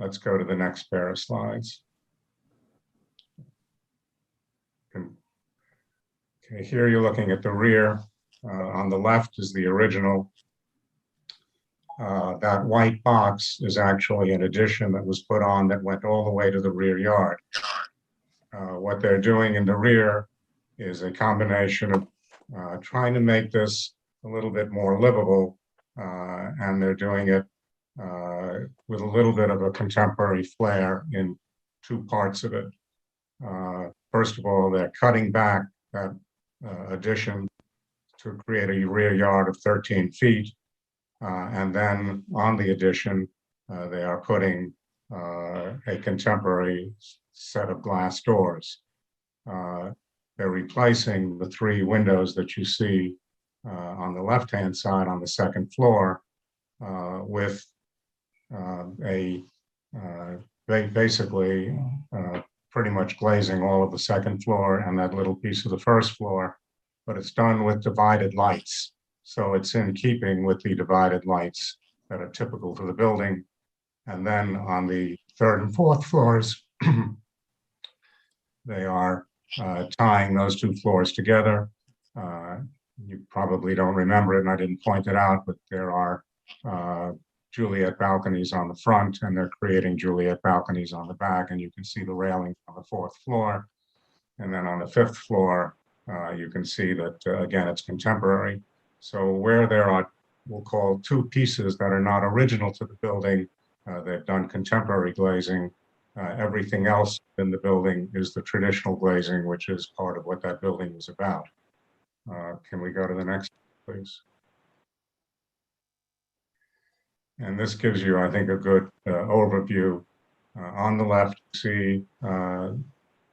Let's go to the next pair of slides. Okay, here you're looking at the rear. On the left is the original. That white box is actually an addition that was put on that went all the way to the rear yard. What they're doing in the rear is a combination of trying to make this a little bit more livable, and they're doing it with a little bit of a contemporary flair in two parts of it. First of all, they're cutting back that addition to create a rear yard of 13 feet. And then on the addition, they are putting a contemporary set of glass doors. They're replacing the three windows that you see on the left-hand side on the second floor with basically pretty much glazing all of the second floor and that little piece of the first floor, but it's done with divided lights. So it's in keeping with the divided lights that are typical for the building. And then on the third and fourth floors, they are tying those two floors together. You probably don't remember it, and I didn't point it out, but there are Juliet balconies on the front, and they're creating Juliet balconies on the back, and you can see the railing on the fourth floor. And then on the fifth floor, you can see that, again, it's contemporary. So where there are, we'll call two pieces that are not original to the building, they've done contemporary glazing. Everything else in the building is the traditional glazing, which is part of what that building is about. Can we go to the next, please? And this gives you, I think, a good overview. On the left, you see the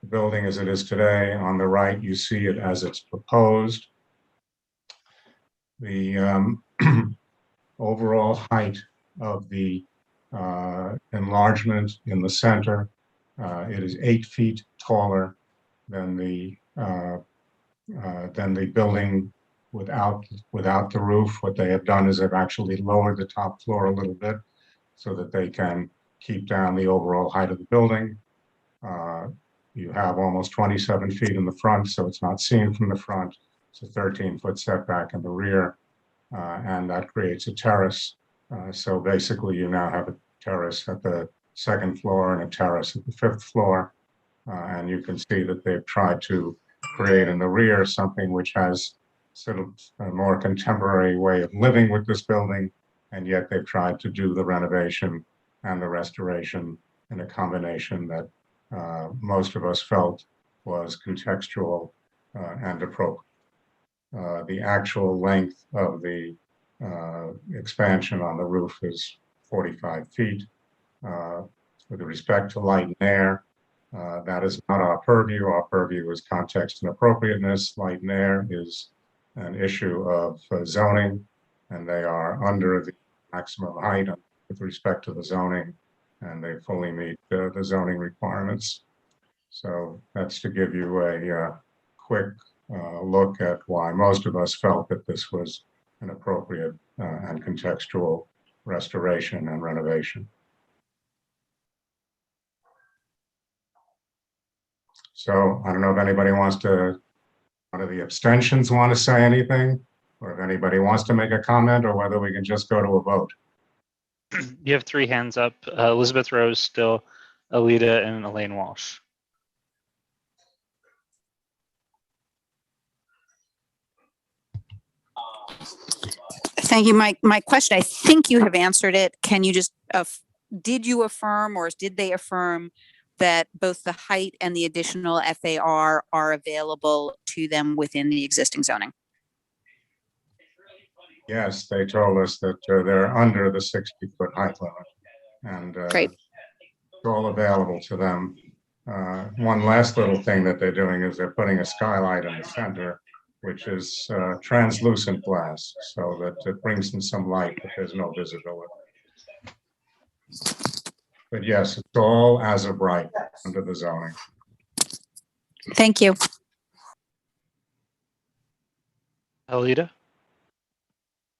building as it is today. On the right, you see it as it's proposed. The overall height of the enlargement in the center, it is 8 feet taller than the building without the roof. What they have done is they've actually lowered the top floor a little bit so that they can keep down the overall height of the building. You have almost 27 feet in the front, so it's not seen from the front. It's a 13-foot setback in the rear, and that creates a terrace. So basically, you now have a terrace at the second floor and a terrace at the fifth floor. And you can see that they've tried to create in the rear something which has sort of a more contemporary way of living with this building, and yet they've tried to do the renovation and the restoration in a combination that most of us felt was contextual and appropriate. The actual length of the expansion on the roof is 45 feet. With respect to light and air, that is not our purview. Our purview is context and appropriateness. Light and air is an issue of zoning, and they are under the maximum height with respect to the zoning, and they fully meet the zoning requirements. So that's to give you a quick look at why most of us felt that this was an appropriate and contextual restoration and renovation. So I don't know if anybody wants to, one of the abstentions want to say anything, or if anybody wants to make a comment, or whether we can just go to a vote. You have 3 hands up. Elizabeth Rose still, Alita, and Elaine Walsh. Thank you. My question, I think you have answered it. Can you just, did you affirm or did they affirm that both the height and the additional FAR are available to them within the existing zoning? Yes, they told us that they're under the 60-foot height limit, and Great. it's all available to them. One last little thing that they're doing is they're putting a skylight in the center, which is translucent glass, so that it brings in some light, but there's no visibility. But yes, it's all as of right under the zoning. Thank you. Alita?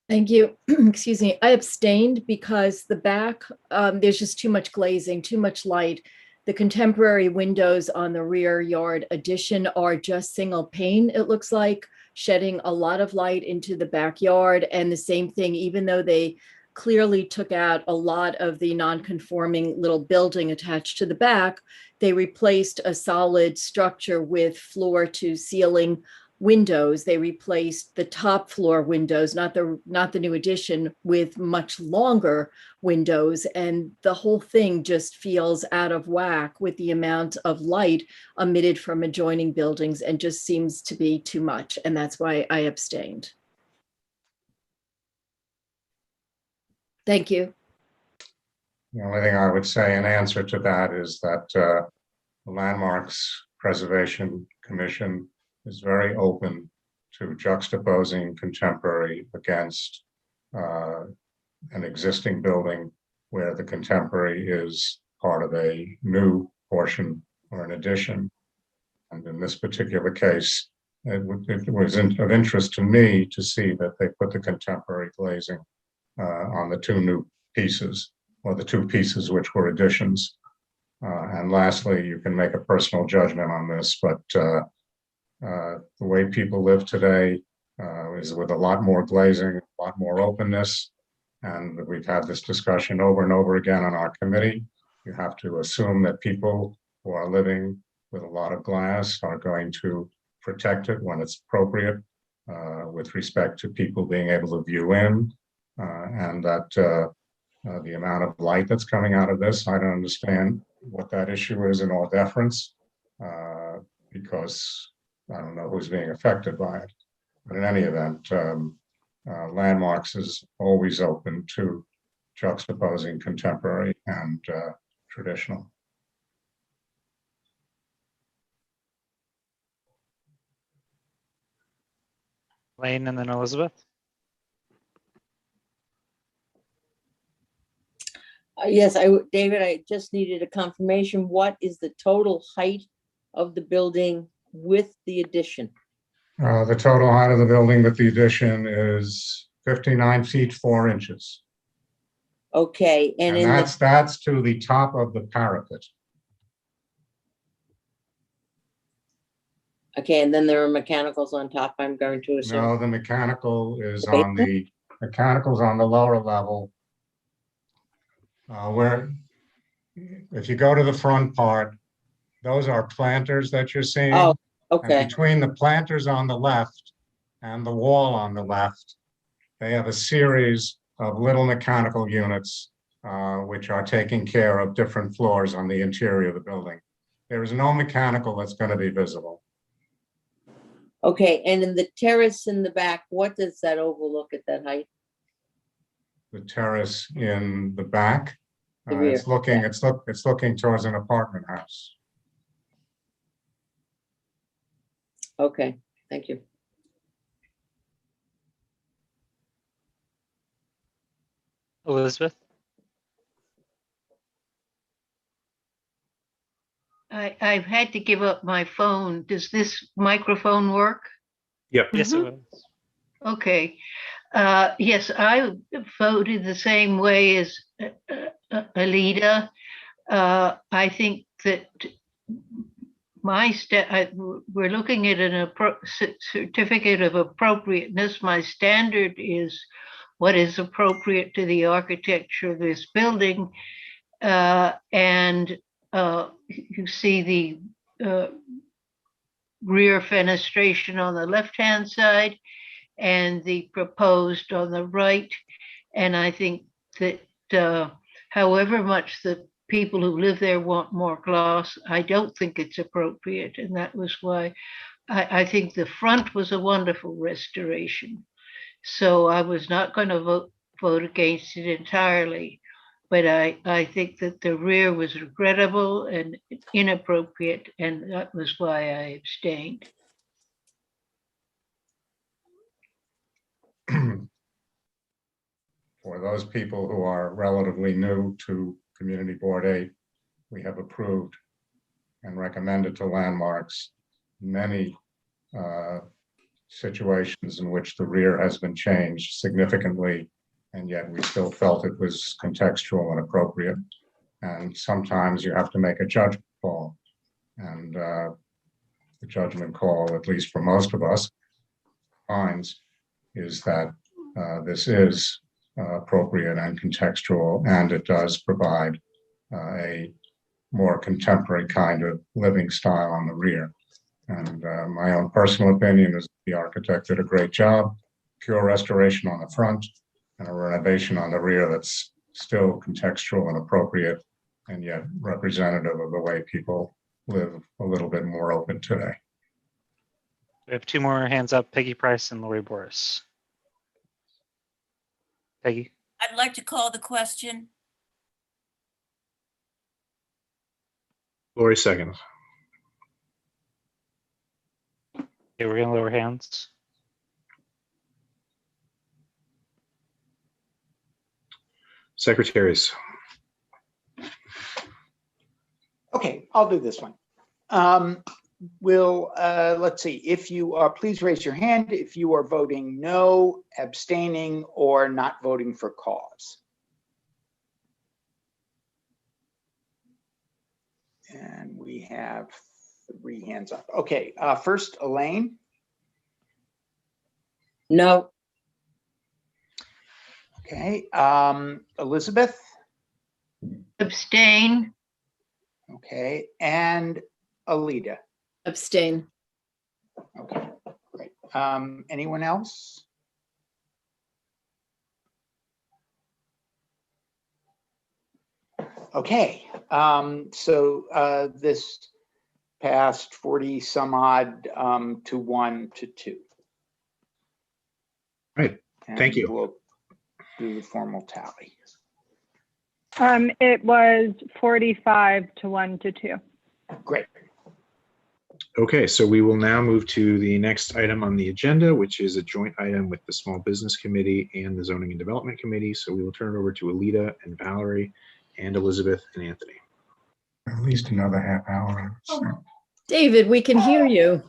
Thank you. Excuse me. I abstained because the back, there's just too much glazing, too much light. The contemporary windows on the rear yard addition are just single pane, it looks like, shedding a lot of light into the backyard. And the same thing, even though they clearly took out a lot of the non-conforming little building attached to the back, they replaced a solid structure with floor to ceiling windows. They replaced the top floor windows, not the new addition, with much longer windows, and the whole thing just feels out of whack with the amount of light emitted from adjoining buildings and just seems to be too much, and that's why I abstained. Thank you. The only thing I would say in answer to that is that the Landmarks Preservation Commission is very open to juxtaposing contemporary against an existing building where the contemporary is part of a new portion or an addition. And in this particular case, it was of interest to me to see that they put the contemporary glazing on the 2 new pieces, or the 2 pieces which were additions. And lastly, you can make a personal judgment on this, but the way people live today is with a lot more glazing, a lot more openness. And we've had this discussion over and over again on our committee. You have to assume that people who are living with a lot of glass are going to protect it when it's appropriate with respect to people being able to view in, and that the amount of light that's coming out of this, I don't understand what that issue is in all deference, because I don't know who's being affected by it. But in any event, Landmarks is always open to juxtaposing contemporary and traditional. Lane and then Elizabeth. Yes, David, I just needed a confirmation. What is the total height of the building with the addition? The total height of the building with the addition is 59 feet 4 inches. Okay, and that's to the top of the parapet. Okay, and then there are mechanicals on top, I'm going to assume. No, the mechanical is on the lower level. Where, if you go to the front part, those are planters that you're seeing. Oh, okay. And between the planters on the left and the wall on the left, they have a series of little mechanical units which are taking care of different floors on the interior of the building. There is no mechanical that's going to be visible. Okay, and in the terrace in the back, what does that overlook at that height? The terrace in the back, The rear, it's looking towards an apartment house. Okay, thank you. Elizabeth. I've had to give up my phone. Does this microphone work? Yep. Yes, it was. Okay. Yes, I voted the same way as Alita. I think that we're looking at an certificate of appropriateness. My standard is what is appropriate to the architecture of this building. And you see the rear fenestration on the left-hand side and the proposed on the right. And I think that however much the people who live there want more glass, I don't think it's appropriate. And that was why I think the front was a wonderful restoration. So I was not going to vote against it entirely. But I think that the rear was regrettable and inappropriate, and that was why I abstained. For those people who are relatively new to Community Board 8, we have approved and recommended to Landmarks many situations in which the rear has been changed significantly, and yet we still felt it was contextual and appropriate. And sometimes you have to make a judgment call. And the judgment call, at least for most of us, finds is that this is appropriate and contextual, and it does provide a more contemporary kind of living style on the rear. And my own personal opinion is the architect did a great job, pure restoration on the front and a renovation on the rear that's still contextual and appropriate, and yet representative of the way people live a little bit more open today. We have two more hands up, Peggy Price and Lori Boris. Peggy. I'd like to call the question. Lori seconds. Okay, we're gonna lower hands. Secretaries. Okay, I'll do this one. Let's see, if you are, please raise your hand if you are voting no, abstaining, or not voting for cause. And we have 3 hands up. Okay, first, Elaine. No. Okay, Elizabeth. Abstain. Okay, and Alita. Abstain. Okay, great. Anyone else? Okay, so this passed 40 some odd to 1 to 2. Right, thank you. We'll do the formal tally. It was 45 to 1 to 2. Great. Okay, so we will now move to the next item on the agenda, which is a joint item with the Small Business Committee and the Zoning and Development Committee. So we will turn it over to Alita and Valerie and Elizabeth and Anthony. At least another half hour. David, we can hear you.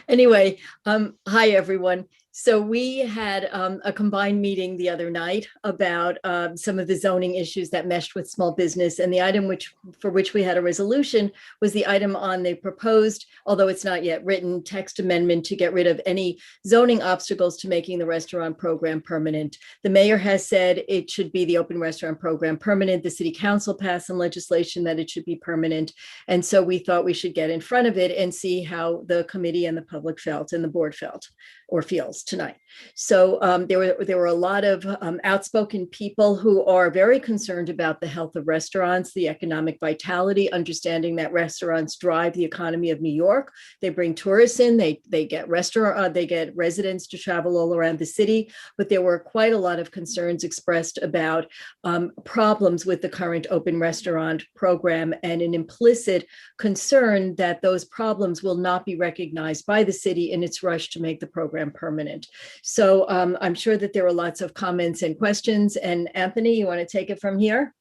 Anyway, hi, everyone. So we had a combined meeting the other night about some of the zoning issues that meshed with small business. And the item for which we had a resolution was the item on the proposed, although it's not yet written, text amendment to get rid of any zoning obstacles to making the restaurant program permanent. The mayor has said it should be the open restaurant program permanent. The city council passed some legislation that it should be permanent. And so we thought we should get in front of it and see how the committee and the public felt and the board felt or feels tonight. So there were a lot of outspoken people who are very concerned about the health of restaurants, the economic vitality, understanding that restaurants drive the economy of New York. They bring tourists in, they get residents to travel all around the city, but there were quite a lot of concerns expressed about problems with the current open restaurant program and an implicit concern that those problems will not be recognized by the city in its rush to make the program permanent. So I'm sure that there were lots of comments and questions. And Anthony, you want to take it from here?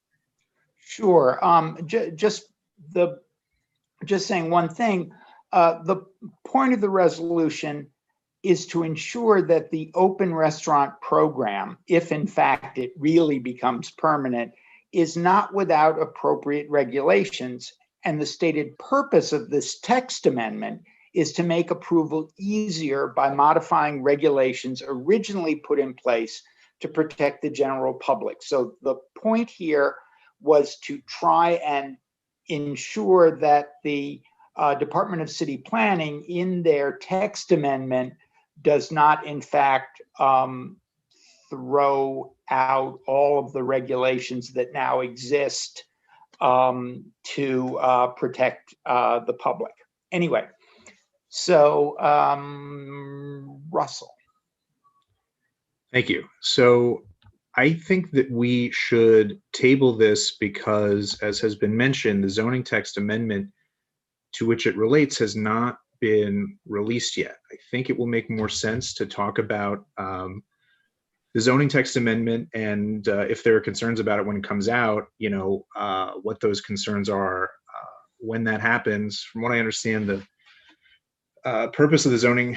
Sure. Just saying one thing. The point of the resolution is to ensure that the open restaurant program, if in fact it really becomes permanent, is not without appropriate regulations. And the stated purpose of this text amendment is to make approval easier by modifying regulations originally put in place to protect the general public. So the point here was to try and ensure that the Department of City Planning in their text amendment does not in fact throw out all of the regulations that now exist to protect the public. Anyway, so Russell. Thank you. So I think that we should table this because, as has been mentioned, the zoning text amendment to which it relates has not been released yet. I think it will make more sense to talk about the zoning text amendment, and if there are concerns about it when it comes out, you know, what those concerns are when that happens. From what I understand, the purpose of the zoning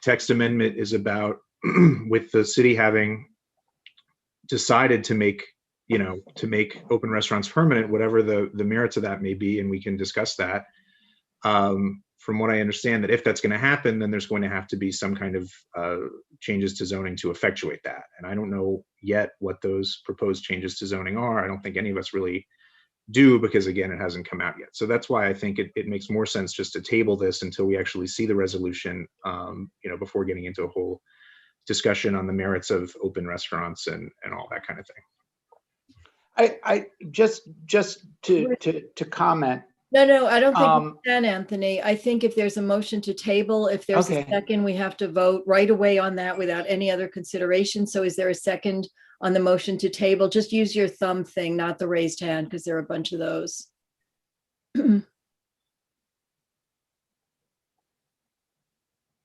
text amendment is about with the city having decided to make, you know, to make open restaurants permanent, whatever the merits of that may be, and we can discuss that. From what I understand, that if that's going to happen, then there's going to have to be some kind of changes to zoning to effectuate that. And I don't know yet what those proposed changes to zoning are. I don't think any of us really do, because again, it hasn't come out yet. So that's why I think it makes more sense just to table this until we actually see the resolution, you know, before getting into a whole discussion on the merits of open restaurants and all that kind of thing. I just to comment. No, I don't think we can, Anthony. I think if there's a motion to table, if there's a second, we have to vote right away on that without any other consideration. So is there a second on the motion to table? Just use your thumb thing, not the raised hand, because there are a bunch of those.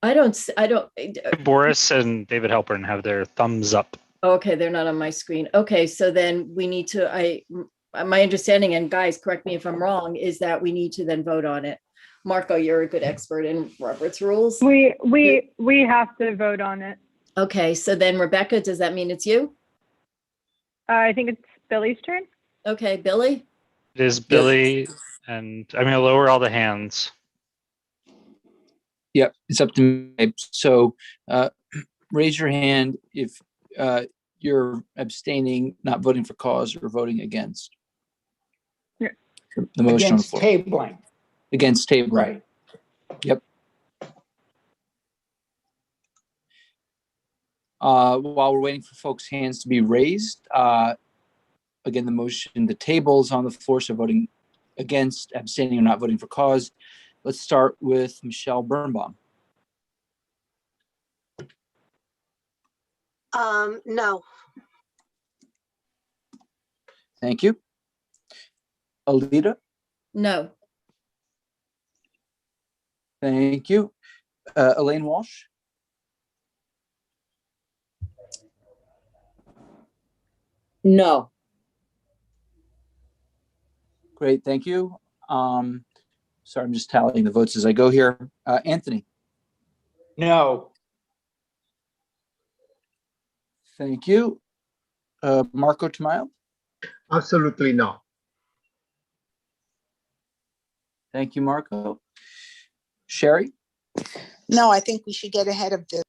I don't. Boris and David Halpern have their thumbs up. Okay, they're not on my screen. Okay, so then we need to, my understanding, and guys, correct me if I'm wrong, is that we need to then vote on it. Marco, you're a good expert in Robert's rules. We have to vote on it. Okay, so then Rebecca, does that mean it's you? I think it's Billy's turn. Okay, Billy? It is Billy, and I'm going to lower all the hands. Yep, it's up to me. So raise your hand if you're abstaining, not voting for cause, or voting against. Yeah. The motion Against on the floor. tabling. Against tabling. Right. Yep. While we're waiting for folks' hands to be raised, again, the motion, the table is on the floor, so voting against, abstaining, or not voting for cause. Let's start with Michelle Birnbaum. No. Thank you. Alita? No. Thank you. Elaine Walsh? No. Great, thank you. Sorry, I'm just tallying the votes as I go here. Anthony? No. Thank you. Marco Tamayo? Absolutely no. Thank you, Marco. Sherry? No, I think we should get ahead of this.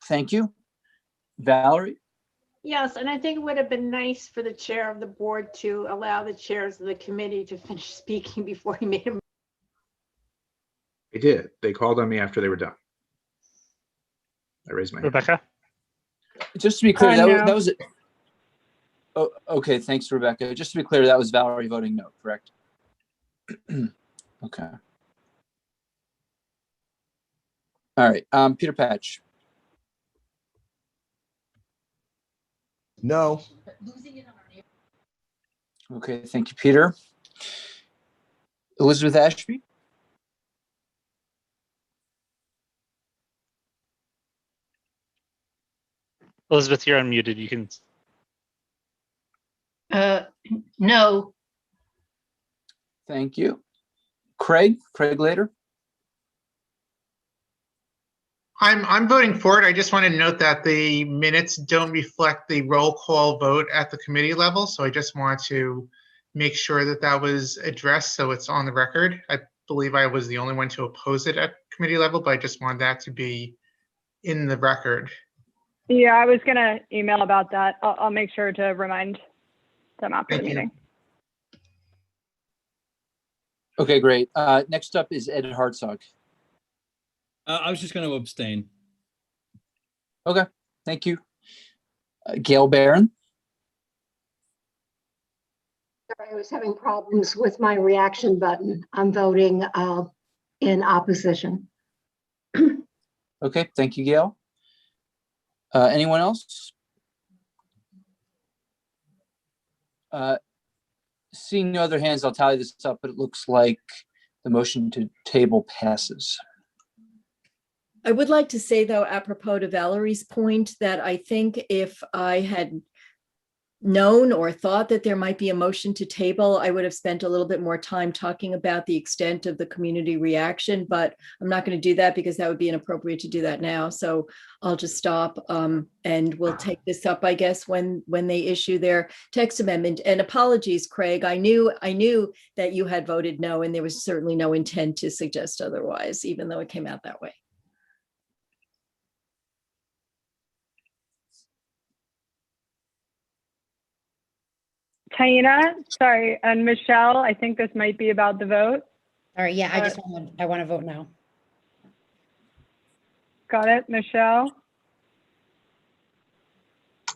Thank you. Valerie? Yes, and I think it would have been nice for the chair of the board to allow the chairs of the committee to finish speaking before he made him. They did. They called on me after they were done. I raised my hand. Rebecca? Just to be clear, no. that was it. Oh, okay, thanks, Rebecca. Just to be clear, that was Valerie voting no, correct? Okay. All right, Peter Patch. No. Okay, thank you, Peter. Elizabeth Ashby? Elizabeth, you're unmuted. You can. No. Thank you. Craig later. I'm voting for it. I just want to note that the minutes don't reflect the roll call vote at the committee level. So I just want to make sure that that was addressed so it's on the record. I believe I was the only one to oppose it at committee level, but I just wanted that to be in the record. Yeah, I was gonna email about that. I'll make sure to remind them after Thank the you. meeting. Okay, great. Next up is Ed Hartzog. I was just going to abstain. Okay, thank you. Gail Barron. I was having problems with my reaction button. I'm voting in opposition. Okay, thank you, Gail. Anyone else? Seeing no other hands, I'll tally this up, but it looks like the motion to table passes. I would like to say, though, apropos to Valerie's point, that I think if I had known or thought that there might be a motion to table, I would have spent a little bit more time talking about the extent of the community reaction, but I'm not going to do that because that would be inappropriate to do that now. So I'll just stop and we'll take this up, I guess, when they issue their text amendment. And apologies, Craig, I knew that you had voted no, and there was certainly no intent to suggest otherwise, even though it came out that way. Taina, sorry, and Michelle, I think this might be about the vote. All right, yeah, I want to vote now. Got it, Michelle?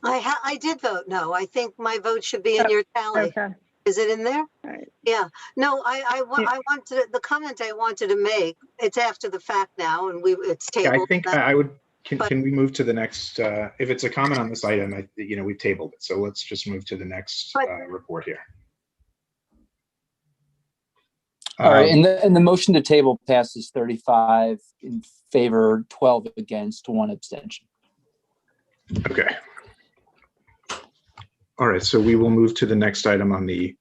I did vote no. I think my vote should be in your tally. Okay. Is it in there? Right. Yeah. No, I wanted, the comment I wanted to make, it's after the fact now and it's Yeah, tabled. I think I would, can we move to the next, if it's a comment on this item, we've tabled it. So let's just move to the next report here. All right, and the motion to table passes 35 in favor, 12 against, 1 abstention. Okay. All right, so we will move to the next item on the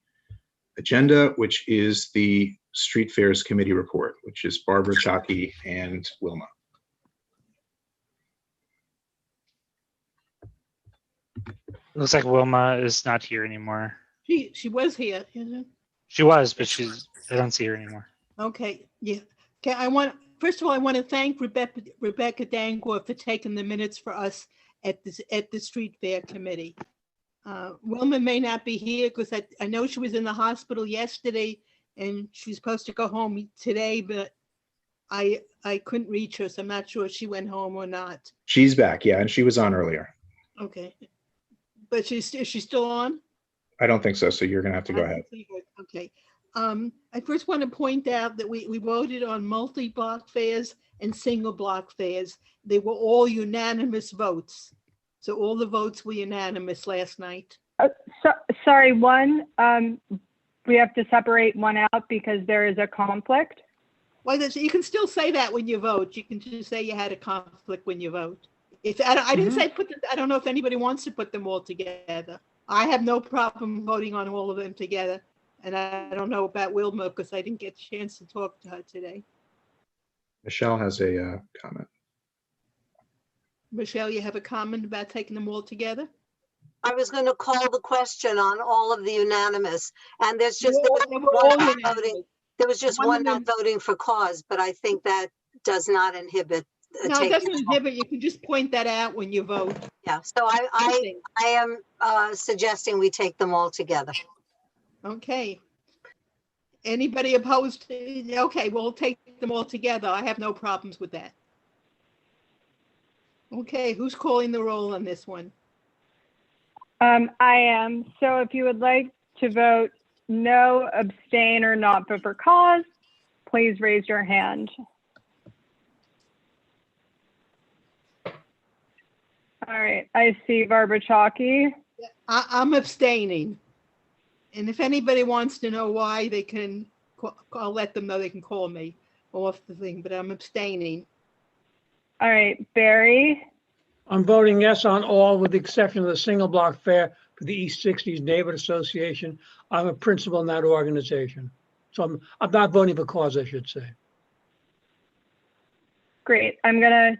agenda, which is the Street Fairs Committee report, which is Barbara Chalky and Wilma. Looks like Wilma is not here anymore. She was here, isn't it? She was, but I don't see her anymore. Okay, yeah. Okay, first of all, I want to thank Rebecca Dangor for taking the minutes for us at the Street Fair Committee. Wilma may not be here because I know she was in the hospital yesterday and she's supposed to go home today, but I couldn't reach her, so I'm not sure if she went home or not. She's back, yeah, and she was on earlier. Okay, but is she still on? I don't think so, so you're gonna have to go ahead. Okay. I first want to point out that we voted on multi-block fairs and single block fairs. They were all unanimous votes. So all the votes were unanimous last night. Sorry, we have to separate one out because there is a conflict. Well, you can still say that when you vote. You can just say you had a conflict when you vote. I didn't say I don't know if anybody wants to put them all together. I have no problem voting on all of them together. And I don't know about Wilma because I didn't get a chance to talk to her today. Michelle has a comment. Michelle, you have a comment about taking them all together? I was going to call the question on all of the unanimous, and there's just there was just one not voting for cause, but I think that does not inhibit. No, it doesn't inhibit. You can just point that out when you vote. Yeah, so I am suggesting we take them all together. Okay. Anybody opposed? Okay, we'll take them all together. I have no problems with that. Okay, who's calling the roll on this one? I am. So if you would like to vote no, abstain, or not vote for cause, please raise your hand. All right, I see Barbara Chalky. I'm abstaining. And if anybody wants to know why, they can, I'll let them know they can call me off the thing, but I'm abstaining. All right, Barry. I'm voting yes on all with the exception of the single block fair for the East 60s Neighborhood Association. I'm a principal in that organization. So I'm not voting for cause, I should say. Great. I'm going to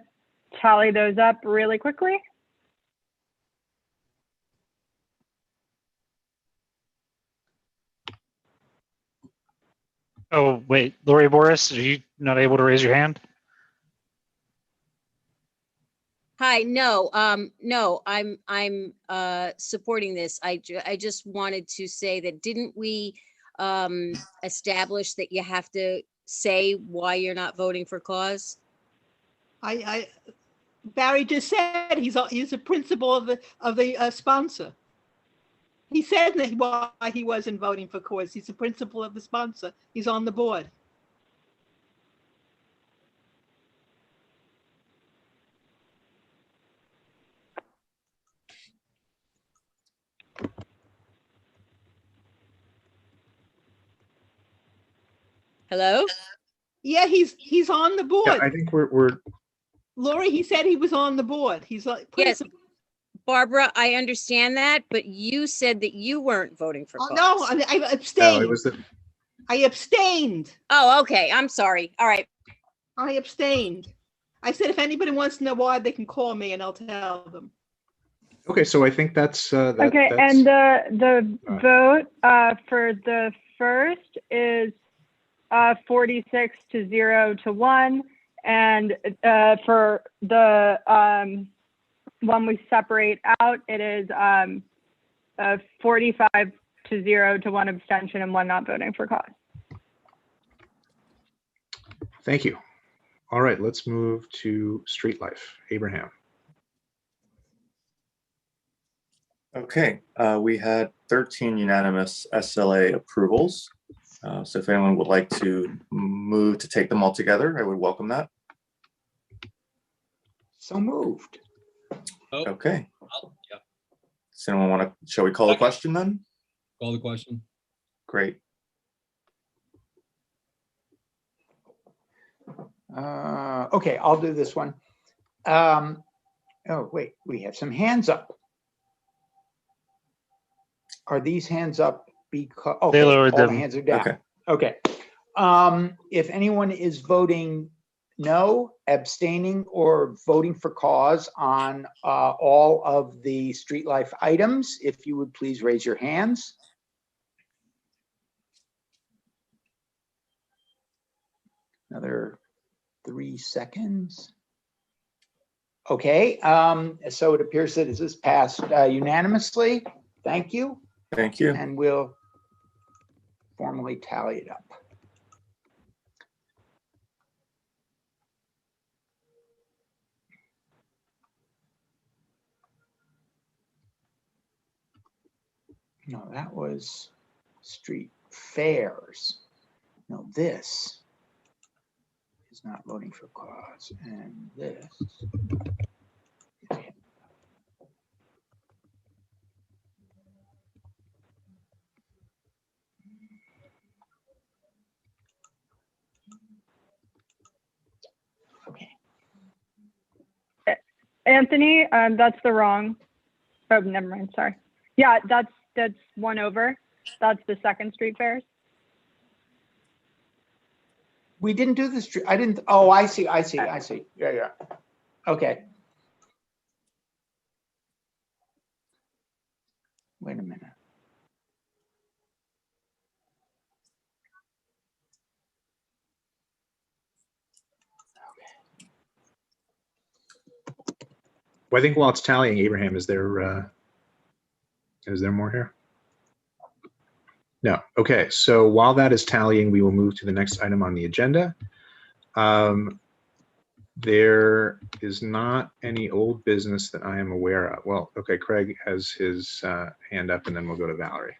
tally those up really quickly. Oh, wait, Lori Boris, are you not able to raise your hand? Hi, no, no, I'm supporting this. I just wanted to say that didn't we establish that you have to say why you're not voting for cause? Barry just said he's a principal of the sponsor. He said that why he wasn't voting for cause. He's the principal of the sponsor. He's on the board. Hello? Yeah, he's on the board. Yeah, I think we're Lori, he said he was on the board. He's like Yes, principal. Barbara, I understand that, but you said that you weren't voting for Oh, cause. no, I no, abstained. it was the I abstained. Oh, okay, I'm sorry. All right. I abstained. I said if anybody wants to know why, they can call me and I'll tell them. okay. So I think that's Okay, that's and the vote for the first is 46 to 0 to 1, and for the one we separate out, it is 45 to 0 to 1 abstention and 1 not voting for cause. Thank you. All right, let's move to street life. Abraham. Okay, we had 13 unanimous SLA approvals. So if anyone would like to move to take them all together, I would welcome that. So moved. Oh, Okay. yeah. Does anyone want to, shall we call the question then? Call the question. Great. Okay, I'll do this one. Oh, wait, we have some hands up. Are these hands up because, okay, They all lowered the them. hands are down. Okay. Okay. If anyone is voting no, abstaining, or voting for cause on all of the street life items, if you would please raise your hands. Another 3 seconds. Okay, so it appears that this is passed unanimously. Thank you. Thank you. And we'll formally tally it up. No, that was street fairs. No, this is not voting for cause, and this. Okay. Anthony, that's the wrong. Oh, never mind. Sorry. Yeah, that's 1 over. That's the second street fairs. We didn't do the street. I didn't. Oh, I see. Yeah. Okay. Wait a minute. Well, I think while it's tallying, Abraham, is there more here? No. Okay. So while that is tallying, we will move to the next item on the agenda. There is not any old business that I am aware of. Well, okay, Craig has his hand up, and then we'll go to Valerie.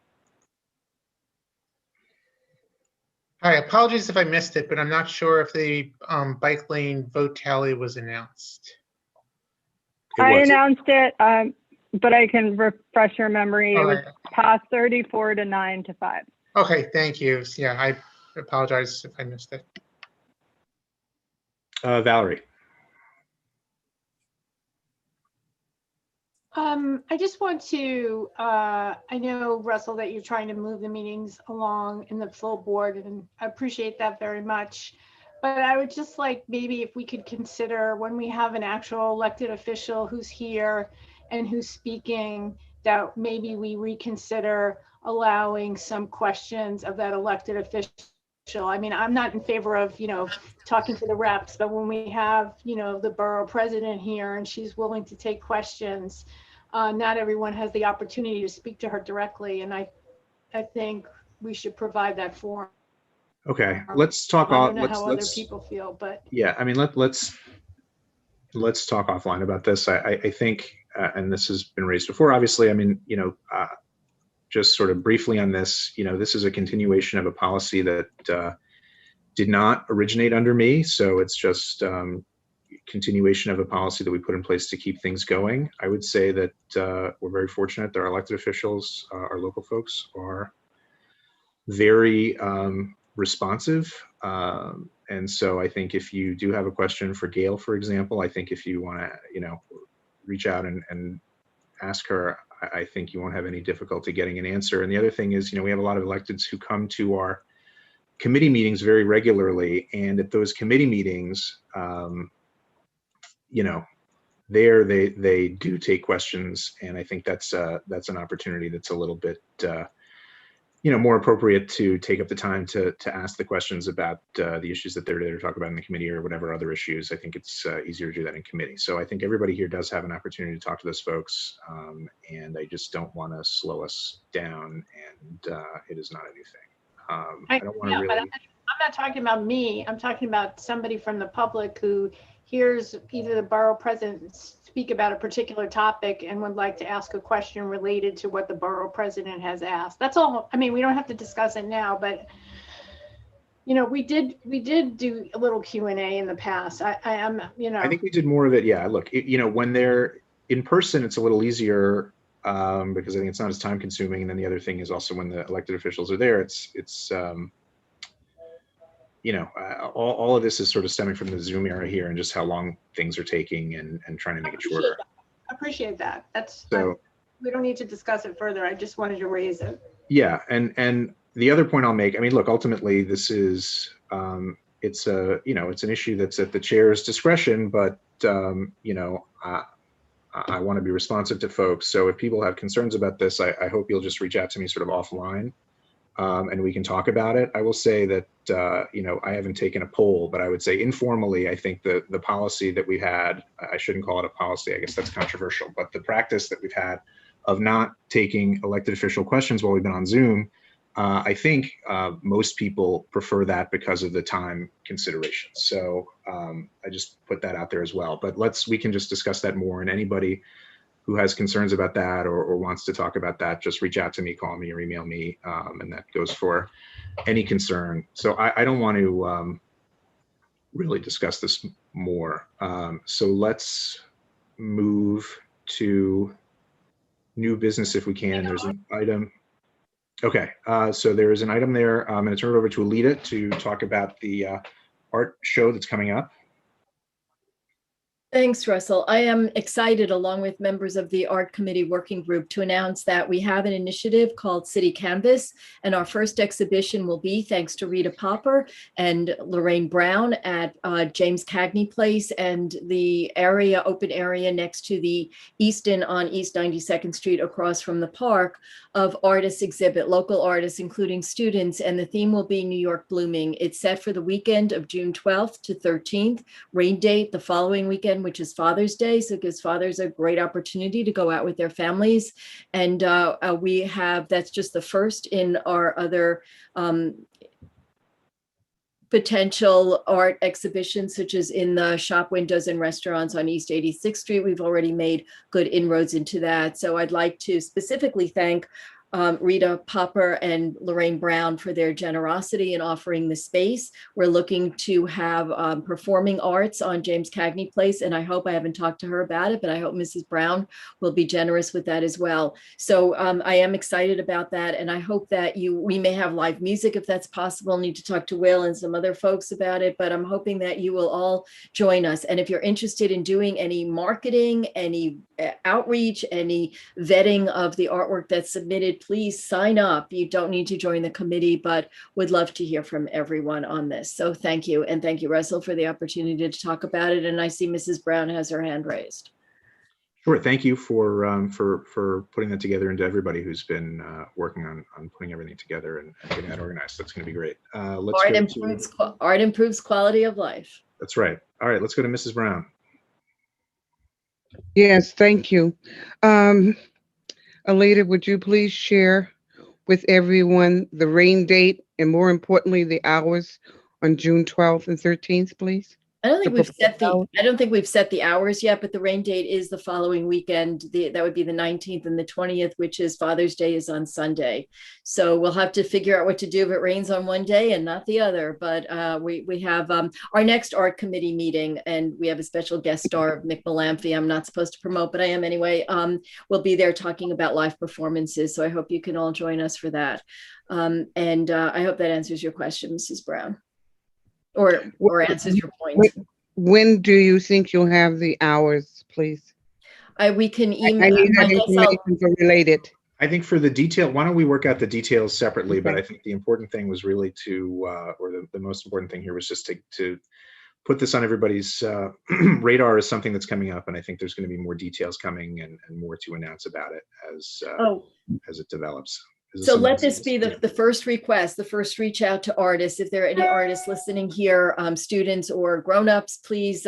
Hi, apologies if I missed it, but I'm not sure if the bike lane vote tally was announced. I announced it, but I can refresh your memory. All It was right. past 34 to 9 to 5. Okay, thank you. Yeah, I apologize if I missed it. Valerie. I just want to, I know, Russell, that you're trying to move the meetings along in the full board, and I appreciate that very much. But I would just like maybe if we could consider when we have an actual elected official who's here and who's speaking, that maybe we reconsider allowing some questions of that elected official I mean, I'm not in favor of, talking to the reps, but when we have, the borough president here and she's willing to take questions, not everyone has the opportunity to speak to her directly. And I think we should provide that forum. Okay, let's talk I off. don't know how other Let's. people feel, but Yeah, I mean, let's talk offline about this. I think, and this has been raised before. Obviously, I mean, just sort of briefly on this, this is a continuation of a policy that did not originate under me. So it's just continuation of a policy that we put in place to keep things going. I would say that we're very fortunate that our elected officials, our local folks, are very responsive. And so I think if you do have a question for Gail, for example, I think if you want to, reach out and ask her, I think you won't have any difficulty getting an answer. And the other thing is, we have a lot of electeds who come to our committee meetings very regularly. And at those committee meetings, there they do take questions. And I think that's an opportunity that's a little bit, more appropriate to take up the time to ask the questions about the issues that they're there to talk about in the committee or whatever other issues. I think it's easier to do that in committee. So I think everybody here does have an opportunity to talk to those folks. And I just don't want to slow us down. And it is not anything. I don't want to really. But I'm not talking about me. I'm talking about somebody from the public who hears either the borough president speak about a particular topic and would like to ask a question related to what the borough president has asked. That's all. I mean, we don't have to discuss it now, but we did do a little Q&A in the past. I think we did more of it. Yeah, look, when they're in person, it's a little easier because I think it's not as time consuming. And then the other thing is also when the elected officials are there, it's all of this is sort of stemming from the Zoom era here and just how long things are taking and trying to make it shorter. I appreciate that. So we don't need to discuss it further. I just wanted to raise it. Yeah, and the other point I'll make, I mean, look, ultimately this is it's an issue that's at the chair's discretion, but I want to be responsive to folks. So if people have concerns about this, I hope you'll just reach out to me sort of offline. And we can talk about it. I will say that, I haven't taken a poll, but I would say informally, I think the policy that we had, I shouldn't call it a policy, I guess that's controversial, but the practice that we've had of not taking elected official questions while we've been on Zoom, I think most people prefer that because of the time considerations. So I just put that out there as well, but we can just discuss that more, and anybody who has concerns about that or wants to talk about that, just reach out to me, call me or email me. And that goes for any concern. So I don't want to really discuss this more. So let's move to new business if we can. There's an item. Okay, so there is an item there. I'm going to turn it over to Alita to talk about the art show that's coming up. Thanks, Russell. I am excited, along with members of the Art Committee Working Group, to announce that we have an initiative called City Canvas, and our first exhibition will be, thanks to Rita Popper and Lorraine Brown, at James Cagney Place and the open area next to the Easton on East 92nd Street across from the park, of artists exhibit, local artists, including students, and the theme will be New York Blooming. It's set for the weekend of June 12th to 13th, rain date the following weekend, which is Father's Day. So it gives fathers a great opportunity to go out with their families. And that's just the first in our other potential art exhibitions, such as in the shop windows and restaurants on East 86th Street. We've already made good inroads into that. So I'd like to specifically thank Rita Popper and Lorraine Brown for their generosity in offering the space. We're looking to have performing arts on James Cagney Place, and I haven't talked to her about it, but I hope Mrs. Brown will be generous with that as well. So I am excited about that, and I hope that we may have live music if that's possible. Need to talk to Will and some other folks about it, but I'm hoping that you will all join us. And if you're interested in doing any marketing, any outreach, any vetting of the artwork that's submitted, please sign up. You don't need to join the committee, but would love to hear from everyone on this. So thank you. And thank you, Russell, for the opportunity to talk about it. And I see Mrs. Brown has her hand raised. Sure. Thank you for putting that together, and to everybody who's been working on putting everything together and getting that organized. That's going to be great. Let's Art go improves, to, art improves quality of life. that's right. All right, let's go to Mrs. Brown. Yes, thank you. Alita, would you please share with everyone the rain date and more importantly, the hours on June 12th and 13th, please? I don't think The we've set the, proposed I don't think we've set the hours yet, but the rain date is the following weekend. That would be the 19th and the 20th, which is Father's Day is on Sunday. So we'll have to figure out what to do if it rains on one day and not the other. But we have our next art committee meeting, and we have a special guest star, Mick Malamphy. I'm not supposed to promote, but I am anyway. We'll be there talking about live performances. So I hope you can all join us for that. And I hope that answers your question, Mrs. Brown. Or answers your point. When do you think you'll have the hours, please? We can I email. need that information for related. I think for the detail, why don't we work out the details separately? But I think the important thing was really to, or the most important thing here was just to put this on everybody's radar as something that's coming up. And I think there's going to be more details coming and more to announce about it as it develops. So let this be the first request, the first reach out to artists. If there are any artists listening here, students or grownups, please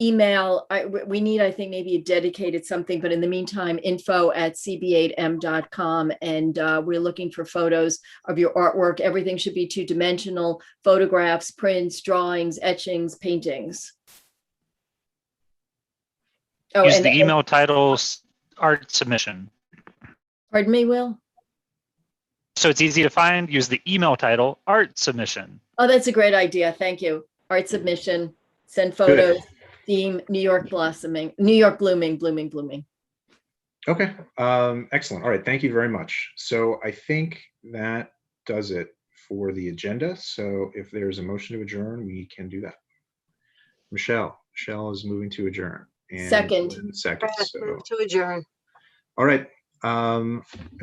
email. We need, I think, maybe a dedicated something, but in the meantime, info@cb8m.com. And we're looking for photos of your artwork. Everything should be two-dimensional: photographs, prints, drawings, etchings, paintings. Oh, Use and the email titles art submission. Pardon me, Will? So it's easy to find. Use the email title art submission. Oh, that's a great idea. Thank you. Art submission, send photos, theme, New York blossoming, New York blooming, blooming, blooming. Okay, excellent. All right, thank you very much. So I think that does it for the agenda. So if there's a motion to adjourn, we can do that. Michelle is moving to adjourn. And Second. Second. So, Move to adjourn. all right. I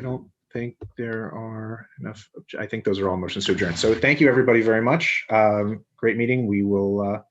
don't think there are enough. I think those are all motions to adjourn. So thank you everybody very much. Great meeting. We will